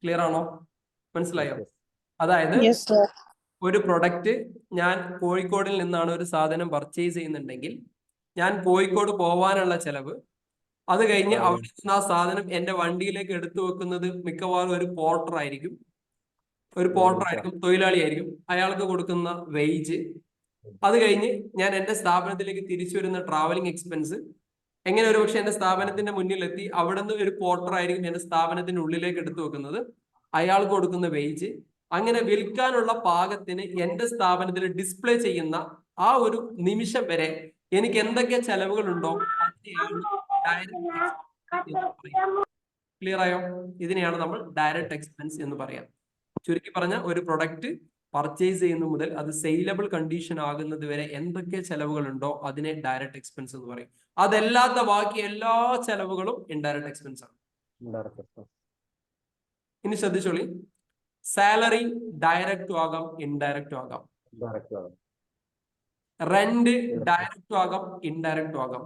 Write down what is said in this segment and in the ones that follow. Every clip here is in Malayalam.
ക്ലിയർ ആണോ? മനസ്സിലായോ? അതായത് ഒരു പ്രൊഡക്റ്റ് ഞാൻ കോഴിക്കോടിൽ നിന്നാണ് ഒരു സാധനം പർച്ചേസ് ചെയ്യുന്നുണ്ടെങ്കിൽ ഞാൻ കോഴിക്കോട് പോവാനുള്ള ചെലവ്, അത് കഴിഞ്ഞ് അവിടെ നിന്ന് ആ സാധനം എന്റെ വണ്ടിയിലേക്ക് എടുത്തു വെക്കുന്നത് മിക്കവാറും ഒരു പോർട്ടർ ആയിരിക്കും, തൊഴിലാളിയായിരിക്കും. അയാൾക്ക് കൊടുക്കുന്ന വേജ്, അത് കഴിഞ്ഞ് ഞാൻ എന്റെ സ്ഥാപനത്തിലേക്ക് തിരിച്ചു വരുന്ന ട്രാവലിംഗ് എക്സ്പെൻസ്, എങ്ങനെ ഒരു പക്ഷെ എന്റെ സ്ഥാപനത്തിന്റെ മുന്നിലെത്തി അവിടെ നിന്ന് ഒരു പോർട്ടർ ആയിരിക്കും എന്റെ സ്ഥാപനത്തിന്റെ ഉള്ളിലേക്ക് എടുത്തു വെക്കുന്നത്, അയാൾക്ക് കൊടുക്കുന്ന വേജ്, അങ്ങനെ വിൽക്കാനുള്ള പാകത്തിന് എന്റെ സ്ഥാപനത്തിൽ ഡിസ്പ്ലേ ചെയ്യുന്ന ആ ഒരു നിമിഷം വരെ എനിക്ക് എന്തൊക്കെ ചെലവുകളുണ്ടോ അതിനെയാണ് ക്ലിയർ ആയോ? ഇതിനെയാണ് നമ്മൾ ഡയറക്റ്റ് എക്സ്പെൻസ് എന്ന് പറയാം. ചുരുക്കി പറഞ്ഞ ഒരു പ്രൊഡക്റ്റ് പർച്ചേസ് ചെയ്യുന്ന മുതൽ അത് സെയിലബിൾ കണ്ടീഷൻ ആകുന്നത് വരെ എന്തൊക്കെ ചെലവുകളുണ്ടോ അതിനെ ഡയറക്റ്റ് എക്സ്പെൻസ് എന്ന് പറയും. അതല്ലാത്ത ബാക്കി എല്ലാ ചെലവുകളും ഇൻഡയറക്റ്റ് എക്സ്പെൻസ് ആണ്. ഇനി ശ്രദ്ധിച്ചോളി, സാലറി ഡയറക്റ്റും ആകാം ഇൻഡയറക്റ്റും ആകാം, റെന്റ് ഡയറക്റ്റും ആകാം ഇൻഡയറക്റ്റും ആകാം,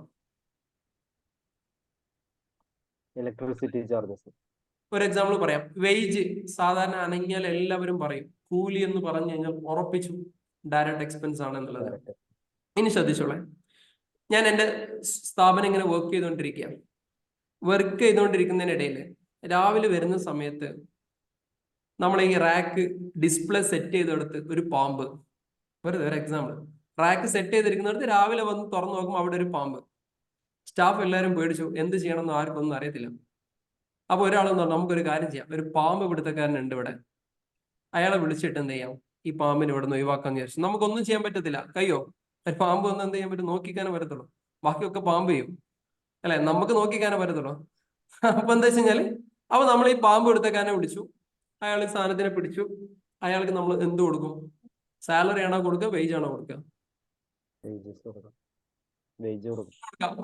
ഇലക്ട്രിസിറ്റി ചാർജസ്. ഒരു എക്സാമ്പിൾ പറയാം. വേജ് സാധാരണ അനങ്ങിയാൽ എല്ലാവരും പറയും, കൂലി എന്ന് പറഞ്ഞു കഴിഞ്ഞാൽ ഉറപ്പിച്ചു ഡയറക്റ്റ് എക്സ്പെൻസ് ആണ് എന്നുള്ളത്. ഇനി ശ്രദ്ധിച്ചോളെ, ഞാൻ എൻ്റെ സ്ഥാപനം ഇങ്ങനെ വർക്ക് ചെയ്തുകൊണ്ടിരിക്കുന്നതിനിടയിൽ രാവിലെ വരുന്ന സമയത്ത് നമ്മൾ ഈ റാക്ക് ഡിസ്പ്ലേ സെറ്റ് ചെയ്തെടുത്ത് ഒരു പാമ്പ്, വെറുതെ ഒരു എക്സാമ്പിൾ, റാക്ക് സെറ്റ് ചെയ്തിരിക്കുന്നിടത്ത് രാവിലെ വന്ന് തുറന്നു നോക്കുമ്പോൾ അവിടെ ഒരു പാമ്പ്. സ്റ്റാഫ് എല്ലാവരും പേടിച്ചു, എന്ത് ചെയ്യണമെന്ന് ആർക്കും ഒന്നും അറിയത്തില്ല. അപ്പൊ ഒരാളെന്ന് പറഞ്ഞു, നമുക്കൊരു കാര്യം ചെയ്യാം, ഒരു പാമ്പ് പിടുത്തക്കാരനുണ്ട് ഇവിടെ, അയാളെ വിളിച്ചിട്ട് എന്ത് ചെയ്യാം, ഈ പാമ്പിനെ ഇവിടെ നിന്ന് ഒഴിവാക്കാന്ന് വിചാരിച്ചു. നമുക്കൊന്നും ചെയ്യാൻ പറ്റത്തില്ല, കയ്യോ, ഒരു പാമ്പ് വന്ന് എന്ത് ചെയ്യാൻ പറ്റും, നോക്കിക്കാനേ പറ്റത്തുള്ളൂ. ബാക്കിയൊക്കെ പാമ്പ് ചെയ്യും അല്ലെ, നമുക്ക് നോക്കിക്കാനേ പറ്റത്തുള്ളൂ. അപ്പൊ എന്താ വെച്ച് കഴിഞ്ഞാല്, അപ്പൊ നമ്മൾ ഈ പാമ്പ് പിടുത്തക്കാരനെ വിളിച്ചു, അയാൾ ഈ സാധനത്തിനെ പിടിച്ചു, അയാൾക്ക് നമ്മൾ എന്ത് കൊടുക്കും? സാലറി ആണോ കൊടുക്കുക, വേജ് ആണോ കൊടുക്കുക?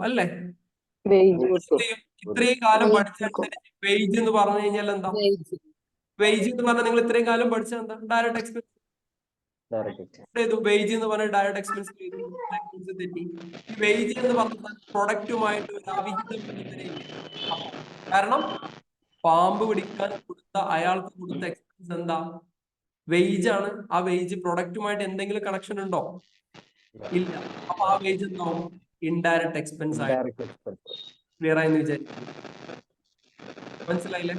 അല്ലേ? ഇത്രയും കാലം പഠിച്ചനുസരിച്ച് വേജ് എന്ന് പറഞ്ഞു കഴിഞ്ഞാൽ എന്താ? വേജ് എന്ന് പറഞ്ഞാൽ നിങ്ങൾ ഇത്രയും കാലം പഠിച്ച എന്താ? Direct expense. വേജ് എന്ന് പറഞ്ഞാൽ ഡയറക്റ്റ് എക്സ്പെൻസ് തെറ്റി. വേജ് എന്ന് പറഞ്ഞാൽ പ്രൊഡക്റ്റുമായിട്ട് ഒരു അവിഹിതം ബന്ധത്തിലേക്ക്. കാരണം പാമ്പ് പിടിക്കാൻ കൊടുത്ത അയാൾക്ക് കൊടുത്ത എക്സ്പെൻസ് എന്താ? വേജ് ആണ്. ആ വേജ് പ്രൊഡക്റ്റുമായിട്ട് എന്തെങ്കിലും കണക്ഷൻ ഉണ്ടോ? ഇല്ല. അപ്പൊ ആ വേജ് എന്താവും? ഇൻഡയറക്റ്റ് എക്സ്പെൻസ് ആയി. ക്ലിയർ ആയെന്ന് വിചാരിക്കും. മനസ്സിലായില്ലേ?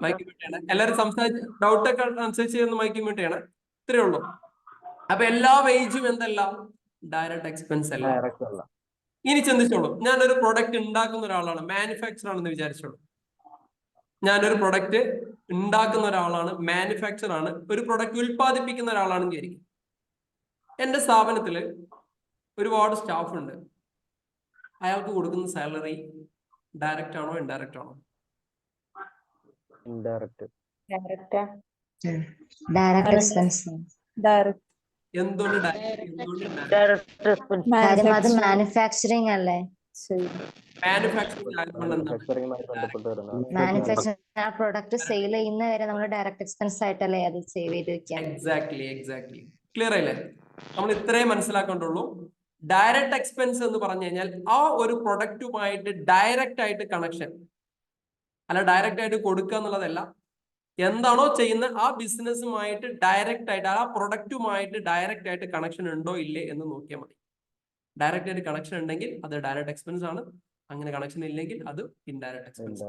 മൈക്ക് മ്യൂട്ടാണ്. എല്ലാവരും സംസാരിച്ച് ഡൗട്ടൊക്കെ അനുസരിച്ച് മൈക്ക് മ്യൂട്ടാണ്. ഇത്രേ ഉള്ളൂ. അപ്പൊ എല്ലാ വേജും എന്തല്ല? ഡയറക്റ്റ് എക്സ്പെൻസ് അല്ല. ഇനി ചിന്തിച്ചോളൂ, ഞാനൊരു പ്രൊഡക്റ്റ് ഉണ്ടാക്കുന്ന ഒരാളാണ്, മാനുഫാക്ചർ ആണെന്ന് വിചാരിച്ചോളൂ. ഞാനൊരു പ്രൊഡക്റ്റ് ഉണ്ടാക്കുന്ന ഒരാളാണ്, മാനുഫാക്ചർ ആണ്, ഒരു പ്രൊഡക്റ്റ് ഉൽപ്പാദിപ്പിക്കുന്ന ഒരാളാണെന്ന് വിചാരിക്കും. എന്റെ സ്ഥാപനത്തില് ഒരുപാട് സ്റ്റാഫ് ഉണ്ട്. അയാൾക്ക് കൊടുക്കുന്ന സാലറി ഡയറക്റ്റ് ആണോ ഇൻഡയറക്റ്റ് ആണോ? ഇൻഡയറക്റ്റ്. എന്തുകൊണ്ട് മാനുഫാക്ചറിങ് അല്ലേ? മാനുഫാക്ചറിങ് പ്രൊഡക്റ്റ് സെയിൽ ചെയ്യുന്നവരെ നമ്മൾ ഡയറക്റ്റ് എക്സ്പെൻസ് ആയിട്ടല്ലേ അത് സേവ് ചെയ്ത് വെക്കാം. എക്സാക്ട്ലി. ക്ലിയർ ആയില്ലേ? നമ്മൾ ഇത്രയും മനസ്സിലാക്കേണ്ടുള്ളൂ. ഡയറക്റ്റ് എക്സ്പെൻസ് എന്ന് പറഞ്ഞു കഴിഞ്ഞാൽ ആ ഒരു പ്രൊഡക്റ്റുമായിട്ട് ഡയറക്റ്റ് ആയിട്ട് കണക്ഷൻ, അല്ല ഡയറക്റ്റ് ആയിട്ട് കൊടുക്കുക എന്നുള്ളതല്ല. എന്താണോ ചെയ്യുന്ന ആ ബിസിനസ്സുമായിട്ട് ഡയറക്റ്റ് ആയിട്ട്, ആ പ്രൊഡക്റ്റുമായിട്ട് ഡയറക്റ്റ് ആയിട്ട് കണക്ഷൻ ഉണ്ടോ ഇല്ലേ എന്ന് നോക്കിയാൽ മതി. ഡയറക്റ്റ് ആയിട്ട് കണക്ഷൻ ഉണ്ടെങ്കിൽ അത് ഡയറക്റ്റ് എക്സ്പെൻസ് ആണ്, അങ്ങനെ കണക്ഷൻ ഇല്ലെങ്കിൽ അത് ഇൻഡയറക്റ്റ് എക്സ്പെൻസ്.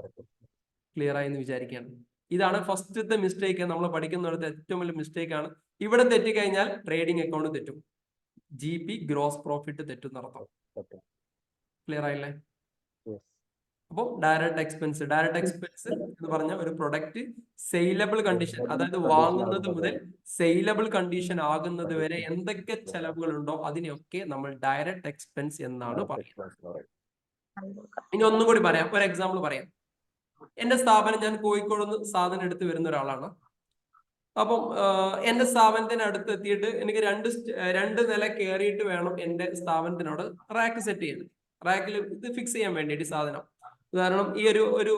ക്ലിയർ ആയി എന്ന് വിചാരിക്കുകയാണ്. ഇതാണ് ഫസ്റ്റത്തെ മിസ്റ്റേക്ക്. നമ്മൾ പഠിക്കുന്നിടത്ത് ഏറ്റവും വലിയ മിസ്റ്റേക്ക് ആണ്. ഇവിടെ തെറ്റിക്കഴിഞ്ഞാൽ ട്രേഡിംഗ് അക്കൗണ്ട് തെറ്റും, GP ഗ്രോസ് പ്രോഫിറ്റ് തെറ്റും നടത്താം. ക്ലിയർ ആയില്ലേ? അപ്പോൾ ഡയറക്റ്റ് എക്സ്പെൻസ് എന്ന് പറഞ്ഞ ഒരു പ്രൊഡക്റ്റ് സെയിലബിൾ കണ്ടീഷൻ, അതായത് വാങ്ങുന്നത് മുതൽ സെയിലബിൾ കണ്ടീഷൻ ആകുന്നത് വരെ എന്തൊക്കെ ചെലവുകൾ ഉണ്ടോ അതിനെയൊക്കെ നമ്മൾ ഡയറക്റ്റ് എക്സ്പെൻസ് എന്നാണ് പറയുന്നത്. ഇനി ഒന്നും കൂടി പറയാം, ഒരു എക്സാമ്പിൾ പറയാം. എന്റെ സ്ഥാപനം, ഞാൻ കോഴിക്കോട് നിന്ന് സാധനം എടുത്ത് വരുന്ന ഒരാളാണ്. അപ്പം എന്റെ സ്ഥാപനത്തിന് അടുത്ത് എത്തിയിട്ട് എനിക്ക് രണ്ട് നില കയറിയിട്ട് വേണം എന്റെ സ്ഥാപനത്തിനോട് റാക്ക് സെറ്റ് ചെയ്യാൻ, റാക്കിൽ ഇത് ഫിക്സ് ചെയ്യാൻ വേണ്ടിയിട്ട് സാധനം. കാരണം ഈ ഒരു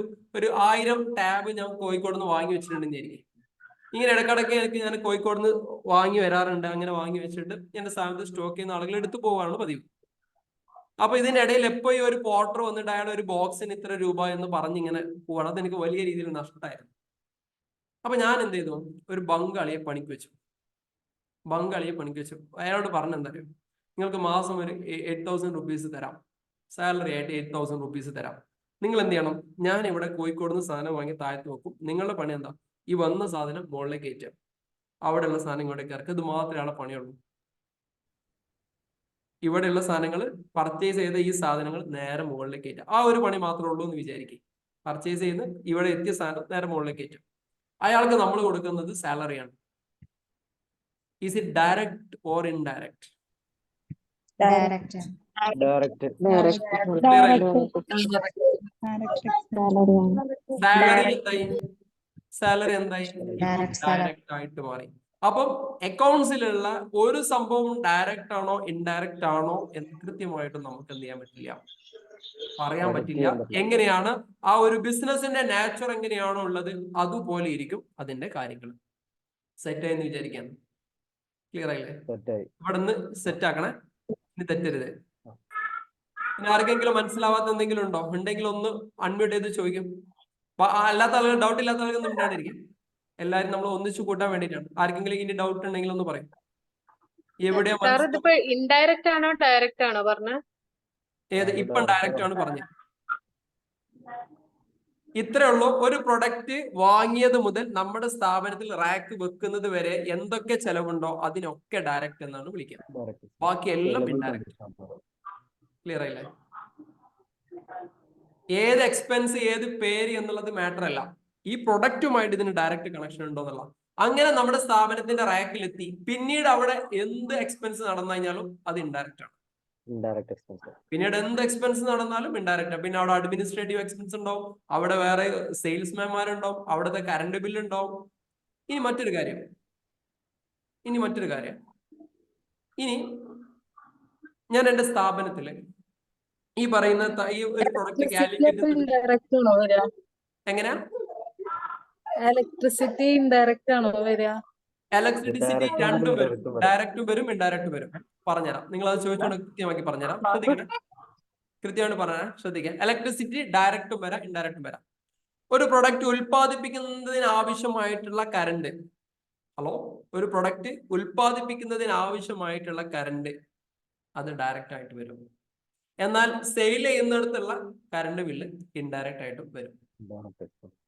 1000 ടാബ് ഞാൻ കോഴിക്കോട് നിന്ന് വാങ്ങി വെച്ചിട്ടുണ്ടെന്ന് എനിക്ക്. ഇങ്ങനെ ഇടക്കിടയ്ക്ക് ഞാൻ കോഴിക്കോട് നിന്ന് വാങ്ങി വരാറുണ്ട്. അങ്ങനെ വാങ്ങി വെച്ചിട്ട് എന്റെ സ്ഥാപനത്തിൽ സ്റ്റോക്ക് ചെയ്യുന്ന ആളുകൾ എടുത്തു പോകാനാണ് പതിവ്. അപ്പൊ ഇതിന്റെ ഇടയിൽ എപ്പോ ഈ ഒരു പോർട്ടർ വന്നിട്ട് അയാൾ ഒരു ബോക്സിന് ഇത്ര രൂപ എന്ന് പറഞ്ഞിങ്ങനെ പോവാണ്. അത് എനിക്ക് വലിയ രീതിയിൽ നഷ്ടമായിരുന്നു. അപ്പൊ ഞാൻ എന്ത് ചെയ്തു, ഒരു ബംഗാളിയെ പണിക്ക് വെച്ചു. അയാളോട് പറഞ്ഞെന്താ അറിയോ, നിങ്ങൾക്ക് മാസം ഒരു 8,000 റുപ്പീസ് തരാം, സാലറി ആയിട്ട് 8,000 റുപ്പീസ് തരാം. നിങ്ങൾ എന്ത് ചെയ്യണം, ഞാൻ ഇവിടെ കോഴിക്കോട് നിന്ന് സാധനം വാങ്ങി താഴത്ത് വെക്കും. നിങ്ങളുടെ പണി എന്താ, ഈ വന്ന സാധനം മുകളിലേക്ക് കയറ്റുക, അവിടെയുള്ള സാധനം ഇങ്ങോട്ടേക്ക് ഇറക്കുക. ഇത് മാത്രമേ പണിയുള്ളൂ. ഇവിടെയുള്ള സാധനങ്ങൾ പർച്ചേസ് ചെയ്ത ഈ സാധനങ്ങൾ നേരെ മുകളിലേക്ക് കയറ്റുക. ആ ഒരു പണി മാത്രമേ ഉള്ളൂ എന്ന് വിചാരിക്കും. പർച്ചേസ് ചെയ്ത് ഇവിടെ എത്തിയ സാധനം നേരെ മുകളിലേക്ക് കയറ്റും. അയാൾക്ക് നമ്മൾ കൊടുക്കുന്നത് സാലറിയാണ്. Is it direct or indirect? Direct. Salary എന്തായി? ഡയറക്റ്റ് ആയിട്ട് മാറി. അപ്പം അക്കൗണ്ട്സിലുള്ള ഒരു സംഭവം ഡയറക്റ്റ് ആണോ ഇൻഡയറക്റ്റ് ആണോ എന്ന് കൃത്യമായിട്ട് നമുക്ക് എന്ത് ചെയ്യാൻ പറ്റില്ല, പറയാൻ പറ്റില്ല. എങ്ങനെയാണ് ആ ഒരു ബിസിനസിന്റെ നാച്ചർ എങ്ങനെയാണോ ഉള്ളത് അതുപോലെ ഇരിക്കും അതിന്റെ കാര്യങ്ങൾ. സെറ്റ് ആയെന്ന് വിചാരിക്കാൻ. ക്ലിയർ ആയില്ലേ? ഇവിടെ നിന്ന് സെറ്റ് ആക്കണേ, ഇനി തെറ്റരുത്. പിന്നെ ആർക്കെങ്കിലും മനസ്സിലാവാത്ത എന്തെങ്കിലും ഉണ്ടോ? ഉണ്ടെങ്കിൽ ഒന്ന് അൺമ്യൂട്ട് ചെയ്ത് ചോദിക്കും. അല്ലാത്ത ആളുകൾ, ഡൗട്ട് ഇല്ലാത്ത ആളുകൾ ഒന്നും മിണ്ടാണ്ടിരിക്കും. എല്ലാരും നമ്മൾ ഒന്നിച്ചു കൂട്ടാൻ വേണ്ടിയിട്ടാണ്. ആർക്കെങ്കിലും ഇനി ഡൗട്ട് ഉണ്ടെങ്കിൽ ഒന്ന് പറയും. എവിടെയാ ഇൻഡയറക്റ്റ് ആണോ ഡയറക്റ്റ് ആണോ പറഞ്ഞ? ഏത്? ഇപ്പം ഡയറക്റ്റ് ആണ് പറഞ്ഞത്. ഇത്രേ ഉള്ളൂ. ഒരു പ്രൊഡക്റ്റ് വാങ്ങിയത് മുതൽ നമ്മുടെ സ്ഥാപനത്തിൽ റാക്ക് വെക്കുന്നത് വരെ എന്തൊക്കെ ചെലവുണ്ടോ അതിനൊക്കെ ഡയറക്റ്റ് എന്നാണ് വിളിക്കുക. ബാക്കി എല്ലാം ഇൻഡയറക്റ്റ്. ക്ലിയർ ആയില്ലേ? ഏത് എക്സ്പെൻസ്, ഏത് പേര് എന്നുള്ളത് മാറ്റർ അല്ല. ഈ പ്രൊഡക്റ്റുമായിട്ട് ഇതിന് ഡയറക്റ്റ് കണക്ഷൻ ഉണ്ടോ എന്നുള്ള. അങ്ങനെ നമ്മുടെ സ്ഥാപനത്തിന്റെ റാക്കിലെത്തി പിന്നീട് അവിടെ എന്ത് എക്സ്പെൻസ് നടന്നു കഴിഞ്ഞാലും അത് ഇൻഡയറക്റ്റ് ആണ്. പിന്നീട് എന്ത് എക്സ്പെൻസ് നടന്നാലും ഇൻഡയറക്റ്റ് ആണ്. പിന്നെ അവിടെ അഡ്മിനിസ്ട്രേറ്റീവ് എക്സ്പെൻസ് ഉണ്ടാവും, അവിടെ വേറെ സെയിൽസ്മാൻമാരുണ്ടാവും, അവിടുത്തെ കറണ്ട് ബില്ല് ഉണ്ടാവും. ഇനി മറ്റൊരു കാര്യം, ഇനി ഞാൻ എന്റെ സ്ഥാപനത്തില് ഈ പറയുന്ന ഈ ഒരു പ്രൊഡക്റ്റ് കാലിക്കറ്റ് എങ്ങനെയാ? ഇലക്ട്രിസിറ്റി ഇൻഡയറക്റ്റ് ആണോ വരിക? ഇലക്ട്രിസിറ്റി രണ്ടും വരും, ഡയറക്റ്റും വരും ഇൻഡയറക്റ്റും വരും. പറഞ്ഞുതരാം, നിങ്ങൾ അത് ചോദിച്ചോണ്ട് കൃത്യമാക്കി പറഞ്ഞുതരാം. ശ്രദ്ധിക്കണം, കൃത്യമായിട്ട് പറഞ്ഞുതരാം, ശ്രദ്ധിക്കാം. ഇലക്ട്രിസിറ്റി ഡയറക്റ്റും വരാം ഇൻഡയറക്റ്റും വരാം. ഒരു പ്രൊഡക്റ്റ് ഉൽപ്പാദിപ്പിക്കുന്നതിന് ആവശ്യമായിട്ടുള്ള കറണ്ട്, ഒരു പ്രൊഡക്റ്റ് ഉൽപ്പാദിപ്പിക്കുന്നതിന് ആവശ്യമായിട്ടുള്ള കറണ്ട് അത് ഡയറക്റ്റ് ആയിട്ട് വരും. എന്നാൽ സെയിൽ ചെയ്യുന്നിടത്തുള്ള കറണ്ട് ബില്ല് ഇൻഡയറക്റ്റ് ആയിട്ടും വരും.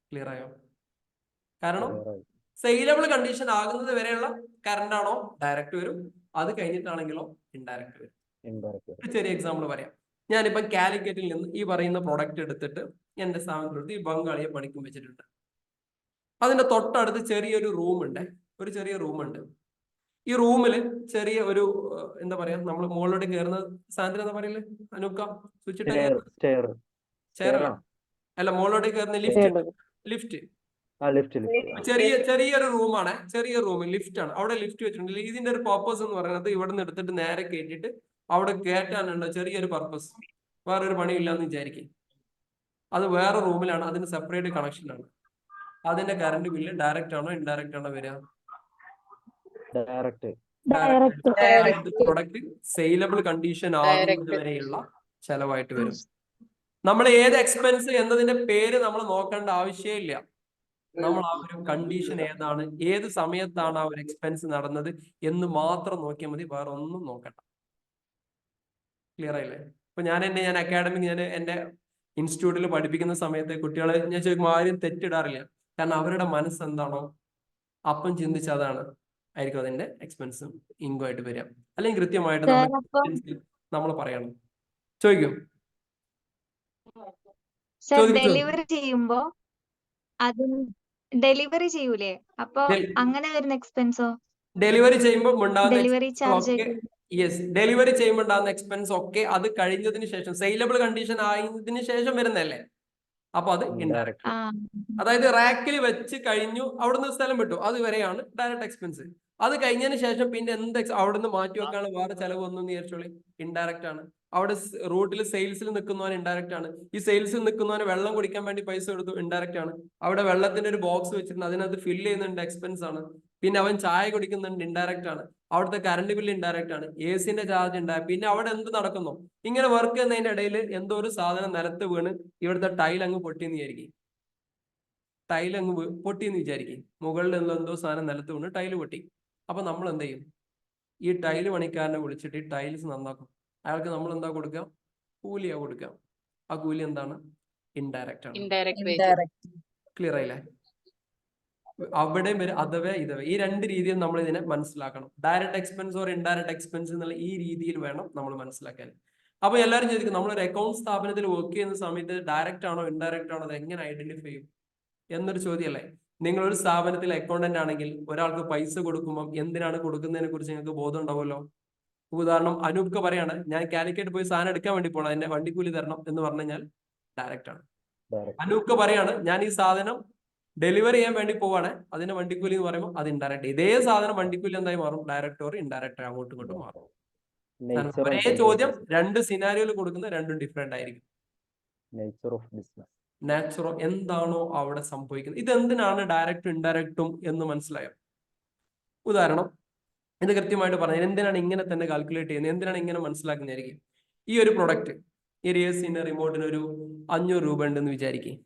ക്ലിയർ ആയോ? കാരണം സെയിലബിൾ കണ്ടീഷൻ ആകുന്നത് വരെയുള്ള കറണ്ട് ആണോ ഡയറക്റ്റ് വരും, അത് കഴിഞ്ഞിട്ടാണെങ്കിലോ ഇൻഡയറക്റ്റ് വരും. ഒരു ചെറിയ എക്സാമ്പിൾ പറയാം. ഞാനിപ്പം കാലിക്കറ്റിൽ നിന്ന് ഈ പറയുന്ന പ്രൊഡക്റ്റ് എടുത്തിട്ട് എന്റെ സ്ഥാപനത്തിലെടുത്ത് ഈ ബംഗാളിയെ പണിക്കും വെച്ചിട്ടുണ്ട്. അതിന്റെ തൊട്ടടുത്ത് ചെറിയൊരു റൂമുണ്ട്, ഒരു ചെറിയ റൂമുണ്ട്. ഈ റൂമില് ചെറിയ ഒരു എന്താ പറയാ, നമ്മൾ മുകളിലോട്ട് കയറുന്ന സാധനത്തിന് എന്താ പറയല്ലേ അനുക്ക, സ്വിച്ചിട്ട് ചെയറല്ല, അല്ല മുകളിലോട്ട് കയറുന്ന ലിഫ്റ്റ്. ചെറിയൊരു റൂമാണ്, ചെറിയ റൂം, ലിഫ്റ്റ് ആണ്. അവിടെ ലിഫ്റ്റ് വെച്ചിട്ടുണ്ട്. ഇതിന്റെ ഒരു പർപ്പസ് എന്ന് പറയുന്നത് ഇവിടെ നിന്ന് എടുത്തിട്ട് നേരെ കയറ്റിയിട്ട് അവിടെ കയറ്റാനുണ്ട് ചെറിയൊരു പർപ്പസ്. വേറൊരു പണിയില്ലാന്ന് വിചാരിക്കും. അത് വേറെ റൂമിലാണ്, അതിന് സെപ്പറേറ്റ് കണക്ഷൻ ആണ്. അതിന്റെ കറണ്ട് ബില്ല് ഡയറക്റ്റ് ആണോ ഇൻഡയറക്റ്റ് ആണോ വരിക? പ്രൊഡക്റ്റ് സെയിലബിൾ കണ്ടീഷൻ ആകുന്നത് വരെയുള്ള ചെലവായിട്ട് വരും. നമ്മൾ ഏത് എക്സ്പെൻസ് എന്നതിന്റെ പേര് നമ്മൾ നോക്കേണ്ട ആവശ്യമില്ല. നമ്മൾ ആ ഒരു കണ്ടീഷൻ ഏതാണ്, ഏത് സമയത്താണ് ആ ഒരു എക്സ്പെൻസ് നടന്നത് എന്ന് മാത്രം നോക്കിയാൽ മതി, വേറെ ഒന്നും നോക്കണ്ട. ക്ലിയർ ആയില്ലേ? ഇപ്പൊ ഞാൻ അക്കാഡമിക്, ഞാൻ എന്റെ ഇൻസ്റ്റിറ്റ്യൂട്ടിൽ പഠിപ്പിക്കുന്ന സമയത്ത് കുട്ടികളെ ഞാൻ ചോദിക്കുമ്പോൾ ആരും തെറ്റിടാറില്ല. കാരണം അവരുടെ മനസ്സ് എന്താണോ അപ്പം ചിന്തിച്ചതാണ് ആയിരിക്കും അതിന്റെ എക്സ്പെൻസും ഇൻകം ആയിട്ട് വരിക. അല്ലെങ്കിൽ കൃത്യമായിട്ട് നമ്മൾ പറയണം. ചോദിക്കും. ഡെലിവറി ചെയ്യുമ്പോ അതും ഡെലിവറി ചെയ്യൂലേ, അപ്പൊ അങ്ങനെ വരുന്ന എക്സ്പെൻസോ? ഡെലിവറി ചെയ്യുമ്പോൾ ഡെലിവറി ചാർജ്. യെസ്, ഡെലിവറി ചെയ്യുമ്പോൾ ഉണ്ടാകുന്ന എക്സ്പെൻസ് ഒക്കെ അത് കഴിഞ്ഞതിന് ശേഷം, സെയിലബിൾ കണ്ടീഷൻ ആയതിനു ശേഷം വരുന്നല്ലേ. അപ്പൊ അത് ഇൻഡയറക്റ്റ്. അതായത് റാക്കിൽ വെച്ച് കഴിഞ്ഞു, അവിടുന്ന് സ്ഥലം വിട്ടു, അത് വരെയാണ് ഡയറക്റ്റ് എക്സ്പെൻസ്. അത് കഴിഞ്ഞതിന് ശേഷം പിന്നെ അവിടുന്ന് മാറ്റി വെക്കാനുള്ള വേറെ ചെലവ് ഒന്നും വിചാരിച്ചോളി, ഇൻഡയറക്റ്റ് ആണ്. അവിടെ റൂട്ടിൽ സെയിൽസിൽ നിൽക്കുന്നവൻ ഇൻഡയറക്റ്റ് ആണ്. ഈ സെയിൽസിൽ നിൽക്കുന്നവന് വെള്ളം കുടിക്കാൻ വേണ്ടി പൈസ കൊടുത്തു, ഇൻഡയറക്റ്റ് ആണ്. അവിടെ വെള്ളത്തിന്റെ ഒരു ബോക്സ് വെച്ചിട്ടുണ്ട്, അതിനകത്ത് ഫില്ല് ചെയ്യുന്നുണ്ട്, എക്സ്പെൻസ് ആണ്. പിന്നെ അവൻ ചായ കുടിക്കുന്നുണ്ട്, ഇൻഡയറക്റ്റ് ആണ്. അവിടുത്തെ കറണ്ട് ബില്ല് ഇൻഡയറക്റ്റ് ആണ്. AC-ന്റെ ചാർജ് ഉണ്ടായി. പിന്നെ അവിടെ എന്ത് നടക്കുന്നു? ഇങ്ങനെ വർക്ക് ചെയ്യുന്നതിന്റെ ഇടയിൽ എന്തോ ഒരു സാധനം നിലത്ത് വീണ് ഇവിടുത്തെ ടൈൽ അങ്ങ് പൊട്ടിയെന്ന് വിചാരിക്കും. ടൈൽ അങ്ങ് പൊട്ടിയെന്ന് വിചാരിക്കും. മുകളിൽ എന്തോ സാധനം നിലത്ത് വീണ് ടൈല് പൊട്ടി. അപ്പൊ നമ്മൾ എന്ത് ചെയ്യും? ഈ ടൈല് പണിക്കാരനെ വിളിച്ചിട്ട് ഈ ടൈൽസ് നന്നാക്കും. അയാൾക്ക് നമ്മൾ എന്താ കൊടുക്കുക? കൂലിയാ കൊടുക്കുക. ആ കൂലി എന്താണ്? ഇൻഡയറക്റ്റ് ആണ്. Indirect wage. ഇൻഡയറക്റ്റ്. ക്ലിയർ ആയില്ലേ? അവിടെ വരെ അഥവേ ഇതവേ ഈ രണ്ട് രീതിയിൽ നമ്മൾ ഇതിനെ മനസ്സിലാക്കണം. Direct expense or indirect expense എന്നുള്ള ഈ രീതിയിൽ വേണം നമ്മൾ മനസ്സിലാക്കാൻ. അപ്പൊ എല്ലാവരും ചോദിക്കും, നമ്മളൊരു അക്കൗണ്ട് സ്ഥാപനത്തിൽ വർക്ക് ചെയ്യുന്ന സമയത്ത് ഡയറക്റ്റ് ആണോ ഇൻഡയറക്റ്റ് ആണോ അത് എങ്ങനെ ഐഡന്റിഫൈ ചെയ്യും എന്നൊരു ചോദ്യമല്ലേ? നിങ്ങളൊരു സ്ഥാപനത്തിൽ അക്കൗണ്ടന്റ് ആണെങ്കിൽ ഒരാൾക്ക് പൈസ കൊടുക്കുമ്പോൾ എന്തിനാണ് കൊടുക്കുന്നതിനെ കുറിച്ച് നിങ്ങൾക്ക് ബോധം ഉണ്ടാവുമല്ലോ. ഉദാഹരണം, അനൂപ്ക്ക് പറയാണ്, ഞാൻ കാലിക്കറ്റ് പോയി സാധനം എടുക്കാൻ വേണ്ടി പോകണം, എന്റെ വണ്ടിക്കൂലി തരണം എന്ന് പറഞ്ഞു കഴിഞ്ഞാൽ ഡയറക്റ്റ് ആണ്. അനൂപ്ക്ക് പറയാണ്, ഞാൻ ഈ സാധനം ഡെലിവറി ചെയ്യാൻ വേണ്ടി പോവാണ്, അതിന്റെ വണ്ടിക്കൂലി എന്ന് പറയുമ്പോൾ അത് ഇൻഡയറക്റ്റ്. ഇതേ സാധനം വണ്ടിക്കൂലി എന്തായി മാറും? ഡയറക്റ്റ് ഓർ ഇൻഡയറക്റ്റ് അങ്ങോട്ടും ഇങ്ങോട്ടും മാറും. ഒരേ ചോദ്യം രണ്ട് സിനാരിയോയിൽ കൊടുക്കുന്ന രണ്ടും ഡിഫറെന്റ് ആയിരിക്കും. Nature of business. നാച്ചുറൽ എന്താണോ അവിടെ സംഭവിക്കുന്നത്. ഇതെന്തിനാണ് ഡയറക്റ്റും ഇൻഡയറക്റ്റും എന്ന് മനസ്സിലായോ? ഉദാഹരണം, ഇത് കൃത്യമായിട്ട് പറഞ്ഞു എന്തിനാണ് ഇങ്ങനെ തന്നെ കാൽക്കുലേറ്റ് ചെയ്യുന്നത്, എന്തിനാണ് ഇങ്ങനെ മനസ്സിലാക്കുന്നതായിരിക്കും. ഈ ഒരു പ്രൊഡക്റ്റ്, ഈ AC-ന്റെ റിമോട്ടിന് ഒരു 500 രൂപ ഉണ്ടെന്ന് വിചാരിക്കും.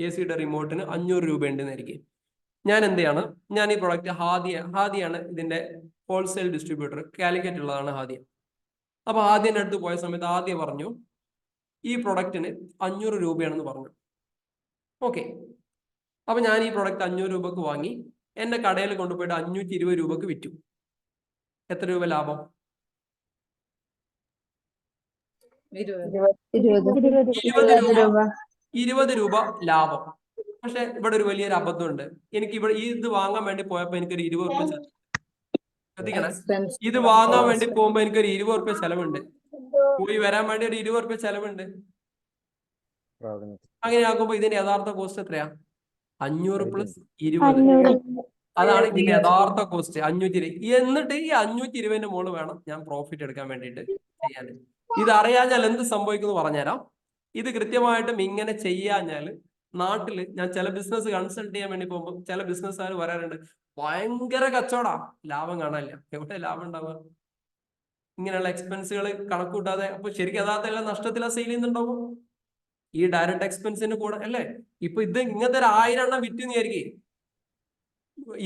AC-യുടെ റിമോട്ടിന് 500 രൂപ ഉണ്ടെന്നായിരിക്കും. ഞാൻ എന്ത് ചെയ്യാണ്? ഞാൻ ഈ പ്രൊഡക്റ്റ് ഹാദിയാണ് ഇതിന്റെ ഹോൾസെയിൽ ഡിസ്ട്രിബ്യൂട്ടർ, കാലിക്കറ്റ് ഉള്ളതാണ് ഹാദിയ. അപ്പൊ ഹാദിയന്റെ അടുത്ത് പോയ സമയത്ത് ഹാദിയ പറഞ്ഞു ഈ പ്രൊഡക്റ്റിന് 500 രൂപയാണെന്ന് പറഞ്ഞു. ഓക്കെ, അപ്പൊ ഞാൻ ഈ പ്രൊഡക്റ്റ് 500 രൂപക്ക് വാങ്ങി എന്റെ കടയിൽ കൊണ്ടുപോയിട്ട് 520 രൂപക്ക് വിറ്റു. എത്ര രൂപ ലാഭം? 20 രൂപ ലാഭം. പക്ഷെ ഇവിടെ ഒരു വലിയൊരു അബദ്ധമുണ്ട്. എനിക്ക് ഇവിടെ ഇത് വാങ്ങാൻ വേണ്ടി പോയപ്പോ എനിക്കൊരു 20 രൂപ ശ്രദ്ധിക്കണേ, ഇത് വാങ്ങാൻ വേണ്ടി പോകുമ്പോ എനിക്കൊരു 20 രൂപ ചെലവുണ്ട്. പോയി വരാൻ വേണ്ടി ഒരു 20 രൂപ ചെലവുണ്ട്. അങ്ങനെ ആകുമ്പോ ഇതിന്റെ യഥാർത്ഥ കോസ്റ്റ് എത്രയാ? 500 + 20. അതാണ് ഇതിന്റെ യഥാർത്ഥ കോസ്റ്റ്, 520. എന്നിട്ട് ഈ 520ന്റെ മുകളിൽ വേണം ഞാൻ പ്രോഫിറ്റ് എടുക്കാൻ വേണ്ടിയിട്ട് ചെയ്യാൻ. ഇത് അറിയാഞ്ഞാൽ എന്ത് സംഭവിക്കുന്നു പറഞ്ഞുതരാം. ഇത് കൃത്യമായിട്ടും ഇങ്ങനെ ചെയ്യാഞ്ഞാല് നാട്ടില് ഞാൻ ചില ബിസിനസ് കൺസൾട്ട് ചെയ്യാൻ വേണ്ടി പോകുമ്പോൾ ചില ബിസിനസ്സുകാർ പറയാറുണ്ട്, ഭയങ്കര കച്ചവടാ, ലാഭം കാണാനില്ല. എവിടെ ലാഭം ഉണ്ടാവുക? ഇങ്ങനെയുള്ള എക്സ്പെൻസുകൾ കണക്കൂട്ടാതെ. അപ്പൊ ശരിക്കും യഥാർത്ഥ എല്ലാം നഷ്ടത്തിലാ സെയിൽ ചെയ്യുന്നുണ്ടാവും. ഈ ഡയറക്റ്റ് എക്സ്പെൻസിന് കൂടെ അല്ലേ? ഇപ്പൊ ഇത് ഇങ്ങനത്തെ ഒരു 1000 എണ്ണം വിറ്റെന്ന് വിചാരിക്കേ,